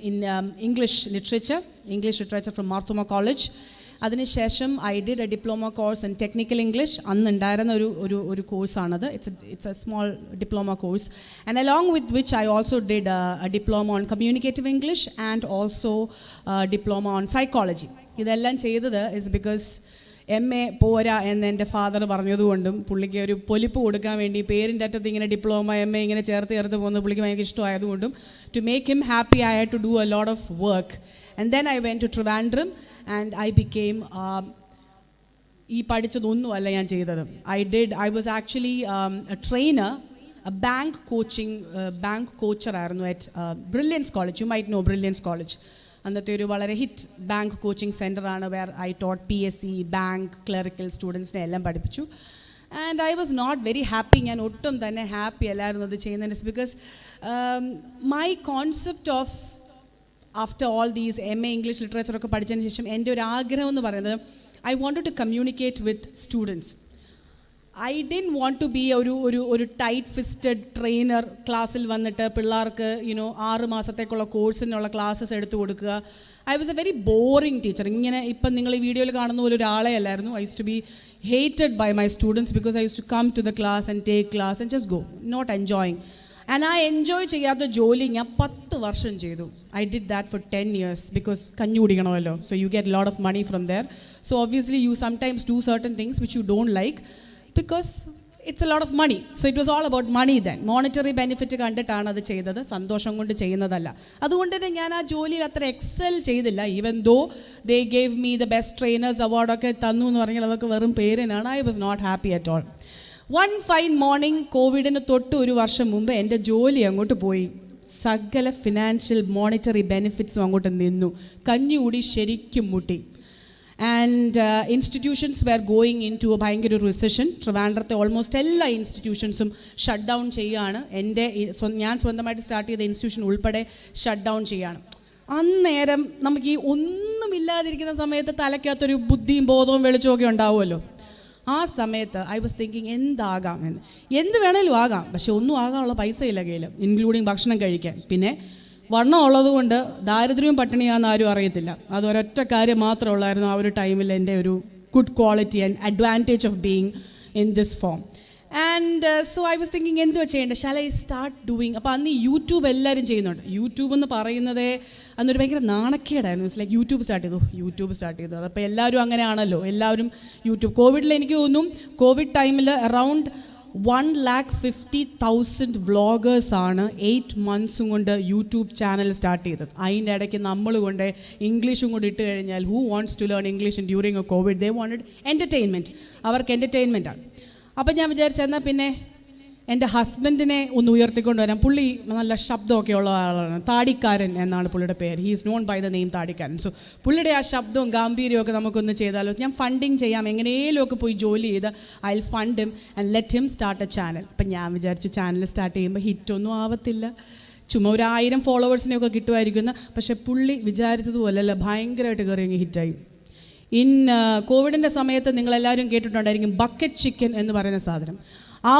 in English literature from Marthoma College. അതിനുശേഷം I did a diploma course in technical English. അന്ന് ഉണ്ടായിരുന്ന ഒരു കോഴ്സാണത്. It's a small diploma course. And along with which I also did a diploma on communicative English and also diploma on psychology. ഇതെല്ലാം ചെയ്തത് is because MA പോരാ എന്ന് എൻ്റെ father പറഞ്ഞതുകൊണ്ടും പുള്ളിക്ക് ഒരു പൊലിപ്പ് കൊടുക്കാൻ വേണ്ടി പേരിൻ്റെ അറ്റത്ത് ഇങ്ങനെ ഡിപ്ലോമ MA ഇങ്ങനെ ചേർത്ത് പോകുന്നത് പുള്ളിക്ക് ഭയങ്കര ഇഷ്ടമായതുകൊണ്ടും to make him happy I had to do a lot of work. And then I went to Trivandrum and I became ഈ പഠിച്ചതൊന്നുമല്ല ഞാൻ ചെയ്തത്. I was actually a trainer, a bank coacher ആയിരുന്നു at Brilliance College. You might know Brilliance College. അന്നത്തെ ഒരു വളരെ hit bank coaching സെൻ്ററാണ്. Where I taught PSC, bank, clerical സ്റ്റുഡൻസിനെ എല്ലാം പഠിപ്പിച്ചു. And I was not very happy. ഞാൻ ഒട്ടും തന്നെ ഹാപ്പി അല്ലായിരുന്നു അത് ചെയ്യുന്നതിന്. Because my concept of after all these MA English ലിറ്ററേച്ചറൊക്കെ പഠിച്ചതിന് ശേഷം എൻ്റെ ഒരു ആഗ്രഹം എന്ന് പറയുന്നത് I wanted to communicate with students. I didn't want to be ഒരു ടൈറ്റ് ഫിസ്റ്റഡ് ട്രെയിനർ, ക്ലാസ്സിൽ വന്നിട്ട് പിള്ളേർക്ക് 6 മാസത്തേക്കുള്ള കോഴ്സിനുള്ള ക്ലാസ്സസ് എടുത്തു കൊടുക്കുക. I was a very boring teacher. ഇങ്ങനെ ഇപ്പം നിങ്ങൾ ഈ വീഡിയോയിൽ കാണുന്ന പോലെ ഒരാളെ അല്ലായിരുന്നു. I use to be hated by my students because I used to come to the class and take class and just go, not enjoying. And I enjoy ചെയ്യാത്ത ജോലി ഞാൻ 10 വർഷം ചെയ്തു. I did that for 10 years because കഞ്ഞി കുടിക്കണമല്ലോ. So you get a lot of money from there. So obviously you sometimes do certain things which you don't like because it's a lot of money. So it was all about money then. Monetary benefit കണ്ടിട്ടാണ് അത് ചെയ്തത്, സന്തോഷം കൊണ്ട് ചെയ്യുന്നതല്ല. അതുകൊണ്ട് തന്നെ ഞാൻ ആ ജോലിയിൽ അത്ര എക്സൽ ചെയ്തില്ല. Even though they gave me the best trainers award ഒക്കെ തന്നു എന്ന് പറഞ്ഞാൽ അതൊക്കെ വെറും പേരിനാണ്. I was not happy at all. One fine morning, കോവിഡിന് തൊട്ട് ഒരു വർഷം മുമ്പ് എൻ്റെ ജോലി അങ്ങോട്ട് പോയി. സകല ഫിനാൻഷ്യൽ മോണിറ്ററി ബെനിഫിറ്റ്സും അങ്ങോട്ട് നിന്നു. കഞ്ഞുകൂടി ശരിക്കും മുട്ടി. And institutions were going into ഭയങ്കര ഒരു റിസഷൻ. ട്രിവാൻഡ്രത്തെ ഓൾമോസ്റ്റ് എല്ലാ ഇൻസ്റ്റിറ്റ്യൂഷൻസും ഷട്ട് ഡൗൺ ചെയ്യുകയാണ്. ഞാൻ സ്വന്തമായിട്ട് സ്റ്റാർട്ട് ചെയ്ത ഇൻസ്റ്റിറ്റ്യൂഷൻ ഉൾപ്പെടെ ഷട്ട് ഡൗൺ ചെയ്യുകയാണ്. അന്നേരം നമുക്ക് ഈ ഒന്നുമില്ലാതിരിക്കുന്ന സമയത്ത് തലയ്ക്കകത്തൊരു ബുദ്ധിയും ബോധവും വെളിച്ചമൊക്കെ ഉണ്ടാവുമല്ലോ. ആ സമയത്ത് ഐ വാസ് തിങ്കിങ് എന്താകാം എന്ന്. എന്ത് വേണേലും ആകാം, പക്ഷെ ഒന്നും ആകാനുള്ള പൈസ ഇല്ല കയ്യിൽ, ഇൻക്ലൂഡിങ് ഭക്ഷണം കഴിക്കാൻ. പിന്നെ വണ്ണം ഉള്ളതുകൊണ്ട് ദാരിദ്ര്യവും പട്ടിണിയാണെന്ന് ആരും അറിയത്തില്ല. അതൊരൊറ്റ കാര്യം മാത്രമേ ഉള്ളായിരുന്നു ആ ഒരു ടൈമിൽ എൻ്റെ ഒരു good quality and advantage of being in this form. And so I was thinking എന്തുവാ ചെയ്യേണ്ടത്, ഷാൽ ഐ സ്റ്റാർട്ട് ഡൂയിങ്. അപ്പോൾ അന്ന് യൂട്യൂബ് എല്ലാവരും ചെയ്യുന്നുണ്ട്. യൂട്യൂബ് എന്ന് പറയുന്നത് അന്നൊരു ഭയങ്കര നാണക്കേടായിരുന്നു. ഇറ്റ്സ് ലൈക്ക് യൂട്യൂബ് സ്റ്റാർട്ട് ചെയ്തു. അപ്പോൾ എല്ലാവരും അങ്ങനെയാണല്ലോ, എല്ലാവരും യൂട്യൂബ്. കോവിഡിൽ എനിക്ക് തോന്നുന്നു കോവിഡ് ടൈമിൽ അറൗണ്ട് 150,000 വ്ളോഗേഴ്സാണ് 8 months കൊണ്ട് യൂട്യൂബ് ചാനൽ സ്റ്റാർട്ട് ചെയ്തത്. അതിൻ്റെ ഇടയ്ക്ക് നമ്മൾ കൊണ്ട് ഇംഗ്ലീഷും കൊണ്ട് ഇട്ട് കഴിഞ്ഞാൽ who wants to learn English during a covid? They wanted entertainment. അവർക്ക് എൻ്റർടൈൻമെൻറ്റാണ്. അപ്പം ഞാൻ വിചാരിച്ചെന്നാൽ പിന്നെ എൻ്റെ ഹസ്ബൻഡിനെ ഒന്ന് ഉയർത്തിക്കൊണ്ട് വരാം. പുള്ളി നല്ല ശബ്ദമൊക്കെ ഉള്ള ആളാണ്. താടിക്കാരൻ എന്നാണ് പുള്ളിയുടെ പേര്. He is known by the name താടിക്കാരൻ. സോ പുള്ളിയുടെ ആ ശബ്ദവും ഗാംഭീര്യവും ഒക്കെ നമുക്കൊന്ന് ചെയ്താലോ. ഞാൻ ഫണ്ടിങ് ചെയ്യാം, എങ്ങനെയൊക്കെ പോയി ജോലി ചെയ്ത് I will fund him and let him start A channel. അപ്പം ഞാൻ വിചാരിച്ചു ചാനൽ സ്റ്റാർട്ട് ചെയ്യുമ്പോൾ ഹിറ്റൊന്നും ആവത്തില്ല, ചുമ്മാ ഒരു 1000 ഫോളോവേഴ്സിനെയൊക്കെ കിട്ടുമായിരിക്കുന്ന. പക്ഷേ പുള്ളി വിചാരിച്ചതുപോലല്ല, ഭയങ്കരമായിട്ട് കയറി ഹിറ്റായി. കോവിഡിൻ്റെ സമയത്ത് നിങ്ങളെല്ലാവരും കേട്ടിട്ടുണ്ടായിരിക്കും ബക്കറ്റ് ചിക്കൻ എന്ന് പറയുന്ന സാധനം. ആ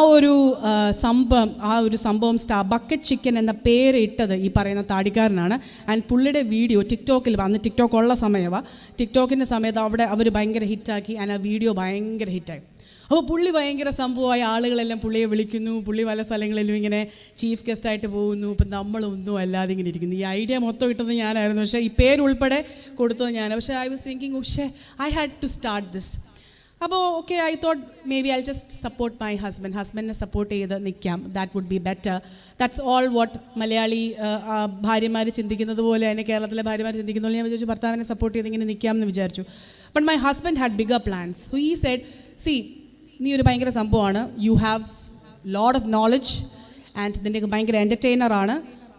ഒരു സംഭവം ബക്കറ്റ് ചിക്കൻ എന്ന പേര് ഇട്ടത് ഈ പറയുന്ന താടിക്കാരനാണ്. ആൻഡ് പുള്ളിയുടെ വീഡിയോ ടിക്ടോക്കിൽ അന്ന് ടിക്ടോക്ക് ഉള്ള സമയമാണ്. ടിക്ടോക്കിൻ്റെ സമയത്ത് അവിടെ അവർ ഭയങ്കര ഹിറ്റാക്കി. ആൻഡ് ആ വീഡിയോ ഭയങ്കര ഹിറ്റായി. അപ്പോൾ പുള്ളി ഭയങ്കര സംഭവമായി. ആളുകളെല്ലാം പുള്ളിയെ വിളിക്കുന്നു. പുള്ളി പല സ്ഥലങ്ങളിലും ഇങ്ങനെ ചീഫ് ഗസ്റ്റായിട്ട് പോകുന്നു. ഇപ്പം നമ്മളൊന്നും അല്ലാതെ ഇങ്ങനെ ഇരിക്കുന്നു. ഈ ഐഡിയ മൊത്തം ഇട്ടത് ഞാനായിരുന്നു, പക്ഷേ ഈ പേരുൾപ്പെടെ കൊടുത്തത് ഞാൻ. പക്ഷേ I was thinking I had to start this. അപ്പോൾ okay, I thought maybe I just support my ഹസ്ബൻഡിനെ സപ്പോർട്ട് ചെയ്ത് നിൽക്കാം. That would be better. That's all what Malayali ഭാര്യമാർ ചിന്തിക്കുന്നത് പോലെ തന്നെ കേരളത്തിലെ ഭാര്യമാർ ചിന്തിക്കുന്ന പോലെ ഞാൻ വിചാരിച്ചു ഭർത്താവിനെ സപ്പോർട്ട് ചെയ്ത് ഇങ്ങനെ നിൽക്കാം എന്ന് വിചാരിച്ചു. But my husband had bigger plans. So he said, see നീ ഒരു ഭയങ്കര സംഭവമാണ്, you have lot of knowledge and നിൻ്റെ ഭയങ്കര എൻ്റർടൈനറാണ്.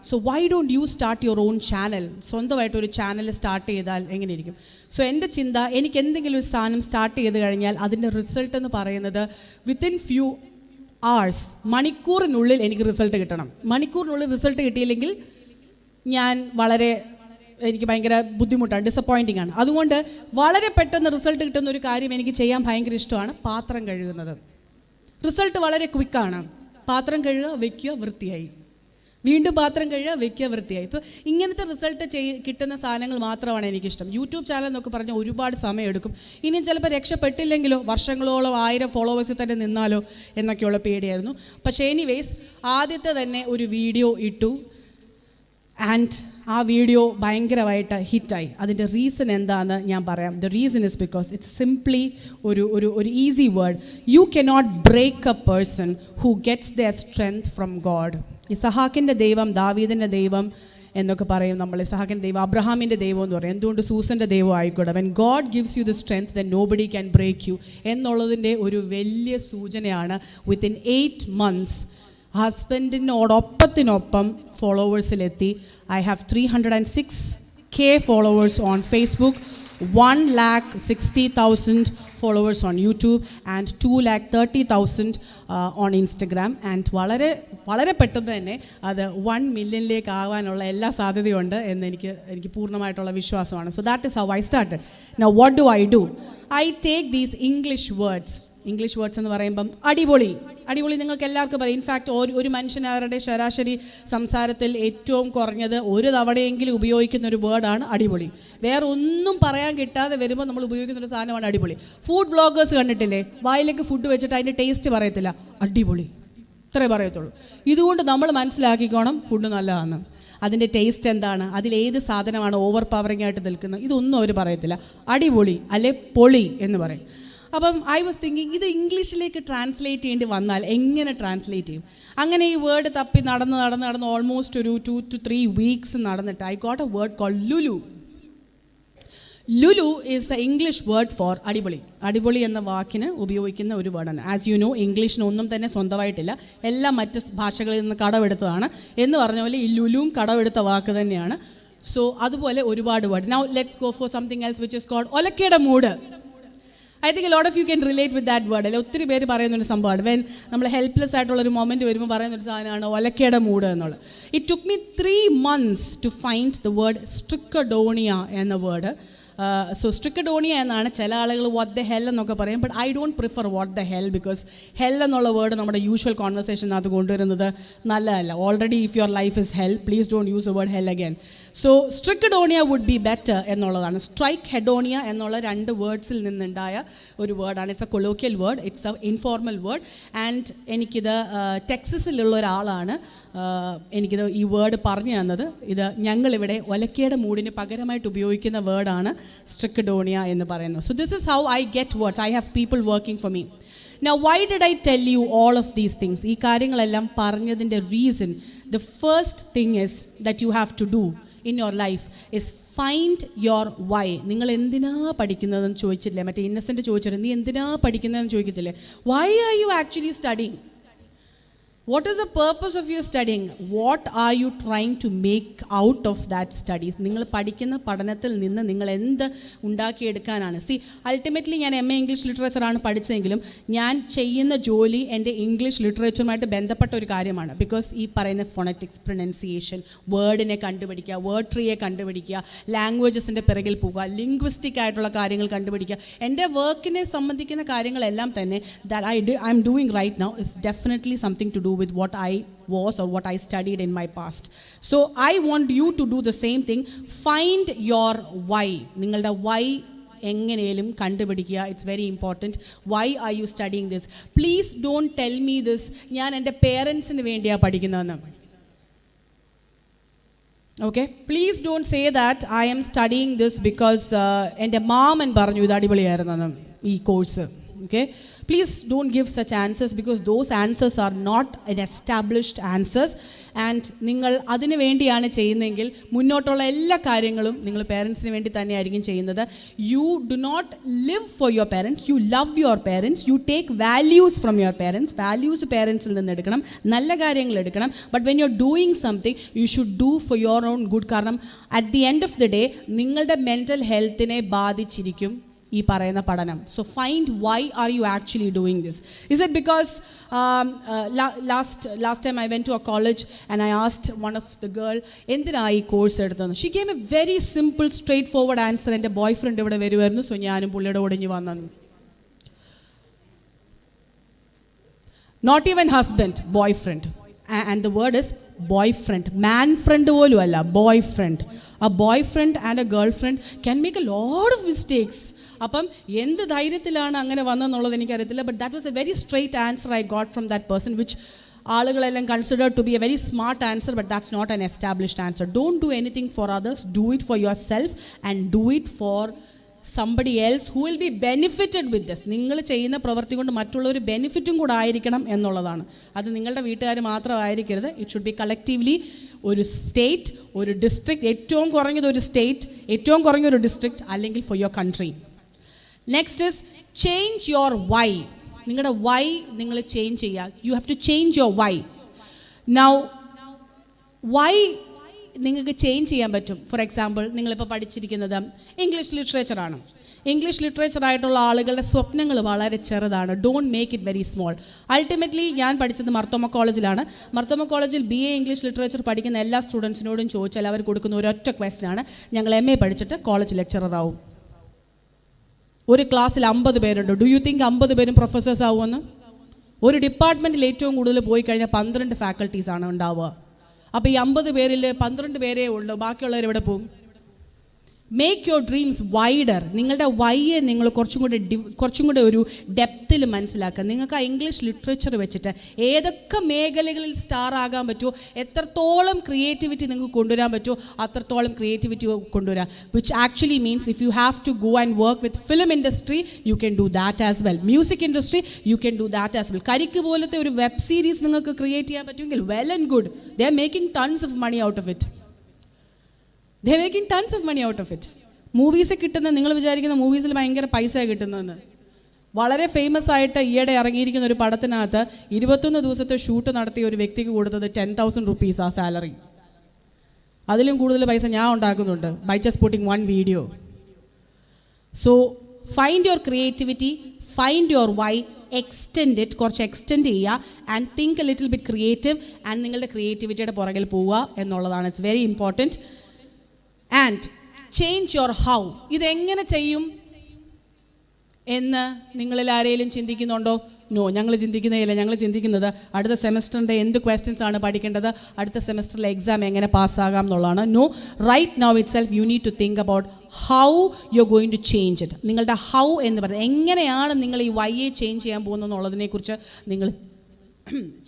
So why don't you start your own channel? സ്വന്തമായിട്ടൊരു ചാനൽ സ്റ്റാർട്ട് ചെയ്താൽ എങ്ങനെയിരിക്കും? സോ എൻ്റെ ചിന്ത, എനിക്ക് എന്തെങ്കിലും ഒരു സാധനം സ്റ്റാർട്ട് ചെയ്ത് കഴിഞ്ഞാൽ അതിൻ്റെ റിസൾട്ട് എന്ന് പറയുന്നത് വിത്തിൻ ഫ്യൂ hours, മണിക്കൂറിനുള്ളിൽ എനിക്ക് റിസൾട്ട് കിട്ടണം. മണിക്കൂറിനുള്ളിൽ റിസൾട്ട് കിട്ടിയില്ലെങ്കിൽ എനിക്ക് ഭയങ്കര ബുദ്ധിമുട്ടാണ്, ഡിസപ്പോയിൻറ്റിംഗ് ആണ്. അതുകൊണ്ട് വളരെ പെട്ടെന്ന് റിസൾട്ട് കിട്ടുന്ന ഒരു കാര്യം എനിക്ക് ചെയ്യാൻ ഭയങ്കര ഇഷ്ടമാണ്, പാത്രം കഴുകുന്നത്. റിസൾട്ട് വളരെ ക്വിക്കാണ്. പാത്രം കഴുകുക, വയ്ക്കുക, വൃത്തിയായി. വീണ്ടും പാത്രം കഴുകുക, വയ്ക്കുക, വൃത്തിയായി. ഇപ്പോൾ ഇങ്ങനത്തെ റിസൾട്ട് കിട്ടുന്ന സാധനങ്ങൾ മാത്രമാണ് എനിക്കിഷ്ടം. യൂട്യൂബ് ചാനൽ എന്നൊക്കെ പറഞ്ഞാൽ ഒരുപാട് സമയം എടുക്കും. ഇനിയും ചിലപ്പോൾ രക്ഷപ്പെട്ടില്ലെങ്കിലോ, വർഷങ്ങളോളം 1000 ഫോളോവേഴ്സിൽ തന്നെ നിന്നാലോ എന്നൊക്കെയുള്ള പേടിയായിരുന്നു. പക്ഷേ എനിവേസ് ആദ്യത്തെ തന്നെ ഒരു വീഡിയോ ഇട്ടു ആൻഡ് ആ വീഡിയോ ഭയങ്കരമായിട്ട് ഹിറ്റായി. അതിൻ്റെ റീസൺ എന്താണെന്ന് ഞാൻ പറയാം. The reason is because it's simply ഒരു easy word. You cannot break a person who gets their strength from God. ഇസഹാക്കിൻ്റെ ദൈവം, ദാവീദിൻ്റെ ദൈവം എന്നൊക്കെ പറയും നമ്മൾ. ഇസഹാക്കിൻ്റെ ദൈവം, അബ്രഹാമിൻ്റെ ദൈവം എന്ന് പറയും. എന്തുകൊണ്ട് സൂസൻ്റെ ദൈവം ആയിക്കോട്ടെ. When God gives you the strength then nobody can break you എന്നുള്ളതിൻ്റെ ഒരു വലിയ സൂചനയാണ്. വിത്തിൻ 8 months ഹസ്ബൻഡിനോടൊപ്പത്തിനൊപ്പം ഫോളോവേഴ്സിലെത്തി. I have 306K followers on Facebook, 1,60,000 followers on YouTube and 2,30,000 on Instagram. And വളരെ പെട്ടെന്ന് തന്നെ അത് 1 million ആവാനുള്ള എല്ലാ സാധ്യതയുണ്ട് എന്ന് എനിക്ക് പൂർണ്ണമായിട്ടുള്ള വിശ്വാസമാണ്. So that is how I started. Now what do? I take these English words എന്ന് പറയുമ്പം അടിപൊളി നിങ്ങൾക്ക് എല്ലാവർക്കും പറയും. ഇൻഫാക്റ്റ് ഒരു മനുഷ്യൻ അവരുടെ ശരാശരി സംസാരത്തിൽ ഏറ്റവും കുറഞ്ഞത് ഒരു തവണയെങ്കിലും ഉപയോഗിക്കുന്ന ഒരു വേർഡാണ് അടിപൊളി. വേറെ ഒന്നും പറയാൻ കിട്ടാതെ വരുമ്പോൾ നമ്മൾ ഉപയോഗിക്കുന്ന ഒരു സാധനമാണ് അടിപൊളി. ഫുഡ് വ്ളോഗേഴ്സ് കണ്ടിട്ടില്ലേ? വായിലേക്ക് ഫുഡ് വെച്ചിട്ട് അതിൻ്റെ ടേസ്റ്റ് പറയത്തില്ല, അടിപൊളി ഇത്രേ പറയത്തുള്ളൂ. ഇതുകൊണ്ട് നമ്മൾ മനസ്സിലാക്കിക്കോണം ഫുഡ് നല്ലതാണ്. അതിൻ്റെ ടേസ്റ്റ് എന്താണ്, അതിലേത് സാധനമാണ് ഓവർ പവറിംഗ് ആയിട്ട് നിൽക്കുന്നത്, ഇതൊന്നും അവർ പറയത്തില്ല. അടിപൊളി അല്ലെ പൊളി എന്ന് പറയും. അപ്പം ഐ വാസ് തിങ്കിങ് ഇത് ഇംഗ്ലീഷിലേക്ക് ട്രാൻസ്ലേറ്റ് ചെയ്യേണ്ടി വന്നാൽ എങ്ങനെ ട്രാൻസ്ലേറ്റ് ചെയ്യും? അങ്ങനെ ഈ വേർഡ് തപ്പി നടന്ന് ഓൾമോസ്റ്റ് ഒരു 2 to 3 weeks നടന്നിട്ട് I got a word called lulu. Lulu is the English word for അടിപൊളി. അടിപൊളി എന്ന വാക്കിന് ഉപയോഗിക്കുന്ന ഒരു വേർഡാണ്. ആസ് യു നോ, ഇംഗ്ലീഷിനൊന്നും തന്നെ സ്വന്തമായിട്ടില്ല, എല്ലാം മറ്റ് ഭാഷകളിൽ നിന്ന് കടമെടുത്തതാണ്. എന്ന് പറഞ്ഞ പോലെ ഈ ലുലുവും കടമെടുത്ത വാക്ക് തന്നെയാണ്. സോ അതുപോലെ ഒരുപാട് word. Now let's go for something else which is called ഒലക്കയുടെ mood. I think a lot of you can relate with that word. അല്ലെ, ഒത്തിരി പേര് പറയുന്നൊരു സംഭവമാണ്. വെൻ നമ്മൾ ഹെൽപ്ലെസ് ആയിട്ടുള്ളൊരു മൊമെൻറ്റ് വരുമ്പോൾ പറയുന്നൊരു സാധനമാണ് ഒലക്കയുടെ മൂഡ് എന്നുള്ളത്. It took me 3 months to find the word strikhedonia എന്ന വേർഡ്. സോ സ്ട്രിക്കഡോണിയ എന്നാണ് ചില ആളുകൾ വാട്ട് ദ ഹെൽ എന്നൊക്കെ പറയും. But I don't prefer what the hell because hell എന്നുള്ള വേർഡ് നമ്മുടെ യൂഷ്വൽ കോൺവെർസേഷനകത്ത് കൊണ്ടുവരുന്നത് നല്ലതല്ല. Already if your life is hell, please don't use the word hell again. So strikhedonia would be better എന്നുള്ളതാണ്. Strike hedonia എന്നുള്ള 2 വേർഡ്സിൽ നിന്നുണ്ടായ ഒരു വേർഡാണ്. It's a colloquial word, it's a informal word. And എനിക്കിത് ടെക്സസിലുള്ള ഒരാളാണ് എനിക്കിത് ഈ വേർഡ് പറഞ്ഞു തന്നത്. ഇത് ഞങ്ങളിവിടെ ഒലക്കയുടെ മൂടിന് പകരമായിട്ട് ഉപയോഗിക്കുന്ന വേർഡാണ് സ്ട്രിക്കഡോണിയ എന്ന് പറയുന്നത്. So this is how I get words. I have people working for me. Now, why did I tell you all of these things? ഈ കാര്യങ്ങളെല്ലാം പറഞ്ഞതിൻ്റെ reason, the first thing is that you have to do in your life is find your why. നിങ്ങൾ എന്തിനാ പഠിക്കുന്നതെന്ന് ചോദിച്ചില്ലേ? മറ്റേ innocent ചോദിച്ചിട്ട് നീ എന്തിനാ പഠിക്കുന്നതെന്ന് ചോദിക്കത്തില്ലേ? Why are you actually studying? What is the purpose of your studying? What are you trying to make out of that studies? നിങ്ങൾ പഠിക്കുന്ന പഠനത്തിൽ നിന്ന് നിങ്ങൾ എന്ത് ഉണ്ടാക്കിയെടുക്കാനാണ്? സി, അൾട്ടിമേറ്റ്ലി ഞാൻ MA ഇംഗ്ലീഷ് ലിറ്ററേച്ചറാണ് പഠിച്ചതെങ്കിലും ഞാൻ ചെയ്യുന്ന ജോലി എൻ്റെ ഇംഗ്ലീഷ് ലിറ്ററേച്ചറുമായിട്ട് ബന്ധപ്പെട്ട ഒരു കാര്യമാണ്. ബിക്കോസ് ഈ പറയുന്ന ഫോണറ്റിക്സ്, പ്രൊനൗൺസിയേഷൻ, വേർഡിനെ കണ്ടുപിടിക്കുക, വേർഡ് ട്രീയെ കണ്ടുപിടിക്കുക, ലാംഗ്വേജസിൻ്റെ പിറകിൽ പോകുക, ലിംഗ്വിസ്റ്റിക് ആയിട്ടുള്ള കാര്യങ്ങൾ കണ്ടുപിടിക്കുക, എൻ്റെ വർക്കിനെ സംബന്ധിക്കുന്ന കാര്യങ്ങളെല്ലാം തന്നെ that I am doing right now is definitely something to do with what I was or what I studied in my past. So I want you to do the same thing. Find your why. നിങ്ങളുടെ why എങ്ങനെയും കണ്ടുപിടിക്കുക. It's very important. Why are you studying this? Please don't tell me this ഞാൻ എൻ്റെ പേരൻസിന് വേണ്ടിയാണ് പഠിക്കുന്നതെന്ന്. Okay, please don't say that I am studying this because എൻ്റെ മാമൻ പറഞ്ഞു ഇത് അടിപൊളിയായിരുന്നെന്ന് ഈ course. Okay, please don't give such answers because those answers are not an established answers. And നിങ്ങൾ അതിനു വേണ്ടിയാണ് ചെയ്യുന്നതെങ്കിൽ മുന്നോട്ടുള്ള എല്ലാ കാര്യങ്ങളും നിങ്ങൾ പേരൻസിന് വേണ്ടി തന്നെയായിരിക്കും ചെയ്യുന്നത്. You do not live for your parents, you love your parents, you take values from your parents. Values പേരൻസിൽ നിന്ന് എടുക്കണം, നല്ല കാര്യങ്ങൾ എടുക്കണം. But when you are doing something you should do for your own good. കാരണം at the end of the day നിങ്ങളുടെ mental ഹെൽത്തിനെ ബാധിച്ചിരിക്കും ഈ പറയുന്ന പഠനം. So find why are you actually doing this. Is it because last time I went to a college and I asked one of the girl എന്തിനാണ് ഈ course എടുത്തതെന്ന്. She gave a very simple straight forward answer. എൻ്റെ boy friend ഇവിടെ വരുമായിരുന്നു, so ഞാനും പുള്ളിയുടെ ഒടിഞ്ഞു വന്നു. Not even husband, boy friend. And the word is boy friend. Man friend പോലും അല്ല, boy friend. A boyfriend and a girlfriend can make a lot of mistakes. അപ്പം എന്ത് ധൈര്യത്തിലാണ് അങ്ങനെ വന്നതെന്നുള്ളത് എനിക്കറിയത്തില്ല. But that was a very straight answer I got from that person which ആളുകളെല്ലാം consider to be a very smart answer. But that's not an established answer. Don't do anything for others, do it for yourself and do it for somebody else who will be benefited with this. നിങ്ങൾ ചെയ്യുന്ന പ്രവൃത്തി കൊണ്ട് മറ്റുള്ളവർ ബെനിഫിറ്റും കൂടെ ആയിരിക്കണം എന്നുള്ളതാണ്. അത് നിങ്ങളുടെ വീട്ടുകാർ മാത്രമായിരിക്കരുത്. It should be collectively. ഒരു സ്റ്റേറ്റ്, ഒരു ഡിസ്ട്രിക്ട്, ഏറ്റവും കുറഞ്ഞത് ഒരു സ്റ്റേറ്റ്, ഏറ്റവും കുറഞ്ഞൊരു ഡിസ്ട്രിക്ട്, അല്ലെങ്കിൽ for your country. Next is change your why. നിങ്ങളുടെ വൈ നിങ്ങൾ ചേഞ്ച് ചെയ്യുക. You have to change your why. Now why നിങ്ങൾക്ക് ചേഞ്ച് ചെയ്യാൻ പറ്റും. ഫോർ എക്സാമ്പിൾ, നിങ്ങളിപ്പോൾ പഠിച്ചിരിക്കുന്നത് ഇംഗ്ലീഷ് ലിറ്ററേച്ചറാണ്. ഇംഗ്ലീഷ് ലിറ്ററേച്ചറായിട്ടുള്ള ആളുകളുടെ സ്വപ്നങ്ങൾ വളരെ ചെറുതാണ്. Don't make it very small. Ultimately ഞാൻ പഠിച്ചത് മർത്തോമ കോളേജിലാണ്. മർത്തോമ കോളേജിൽ BA ഇംഗ്ലീഷ് ലിറ്ററേച്ചർ പഠിക്കുന്ന എല്ലാ സ്റ്റുഡൻസിനോടും ചോദിച്ചാൽ അവർ കൊടുക്കുന്ന ഒരൊറ്റ ക്വസ്റ്റനാണ്, ഞങ്ങൾ MA പഠിച്ചിട്ട് കോളേജ് ലെക്ചറർ ആവും. ഒരു ക്ലാസ്സിൽ 50 പേരുണ്ട്. ഡു യു തിങ്ക് 50 പേരും പ്രൊഫസേഴ്സ് ആവുമെന്ന്? ഒരു ഡിപ്പാർട്ട്മെൻറ്റിൽ ഏറ്റവും കൂടുതൽ പോയി കഴിഞ്ഞാൽ 12 ഫാക്കൽറ്റീസാണ് ഉണ്ടാവുക. അപ്പോൾ ഈ 50 പേരിൽ 12 പേരേ ഉള്ളൂ, ബാക്കിയുള്ളവർ എവിടെ പോകും? Make your dreams wider. നിങ്ങളുടെ വൈയെ നിങ്ങൾ കുറച്ചും കൂടെ ഒരു ഡെപ്തിൽ മനസ്സിലാക്കുക. നിങ്ങൾക്ക് ആ ഇംഗ്ലീഷ് ലിറ്ററേച്ചർ വെച്ചിട്ട് ഏതൊക്കെ മേഖലകളിൽ സ്റ്റാർ ആകാൻ പറ്റുമോ, എത്രത്തോളം ക്രിയേറ്റിവിറ്റി നിങ്ങൾക്ക് കൊണ്ടുവരാൻ പറ്റുമോ അത്രത്തോളം ക്രിയേറ്റിവിറ്റി കൊണ്ടുവരാം. Which actually means if you have to go and work with film industry you can do that as well. Music industry you can do that as well. കരിക്ക് പോലത്തെ ഒരു വെബ് സീരീസ് നിങ്ങൾക്ക് create ചെയ്യാൻ പറ്റുമെങ്കിൽ well and good. They are making tons of money out of it. They are making tons of money out of it. Movies കിട്ടുന്ന, നിങ്ങൾ വിചാരിക്കുന്ന മൂവീസിൽ ഭയങ്കര പൈസ കിട്ടുന്നതെന്ന്. വളരെ ഫേമസ് ആയിട്ട് ഈയിടെ ഇറങ്ങിയിരിക്കുന്ന ഒരു പടത്തിനകത്ത് 21 ദിവസത്തെ ഷൂട്ട് നടത്തിയ ഒരു വ്യക്തിക്ക് കൊടുത്തത് 10,000 rupees ആ സാലറി. അതിലും കൂടുതൽ പൈസ ഞാൻ ഉണ്ടാക്കുന്നുണ്ട് by just putting one video. So find your creativity, find your why, extend it, കുറച്ച് എക്സ്റ്റെൻഡ് ചെയ്യുക and think a little bit creative and നിങ്ങളുടെ ക്രിയേറ്റിവിറ്റിയുടെ പുറകിൽ പോവുക എന്നുള്ളതാണ്. It's very important. And change your how. ഇതെങ്ങനെ ചെയ്യും എന്ന് നിങ്ങളിൽ ആരെങ്കിലും ചിന്തിക്കുന്നുണ്ടോ? നോ, ഞങ്ങൾ ചിന്തിക്കുന്നതില്ല. ഞങ്ങൾ ചിന്തിക്കുന്നത് അടുത്ത സെമസ്റ്ററിൻ്റെ എന്ത് ക്വസ്റ്റ്യൻസ് ആണ് പഠിക്കേണ്ടത്, അടുത്ത സെമസ്റ്ററിലെ എക്സാം എങ്ങനെ പാസ്സാകാം എന്നുള്ളതാണ്. No, right now itself you need to think about how you are going to change it. നിങ്ങളുടെ ഹൗ എന്ന് പറയുന്നത് എങ്ങനെയാണ് നിങ്ങൾ ഈ വൈയെ ചേഞ്ച് ചെയ്യാൻ പോകുന്നത് എന്നുള്ളതിനെക്കുറിച്ച് നിങ്ങൾ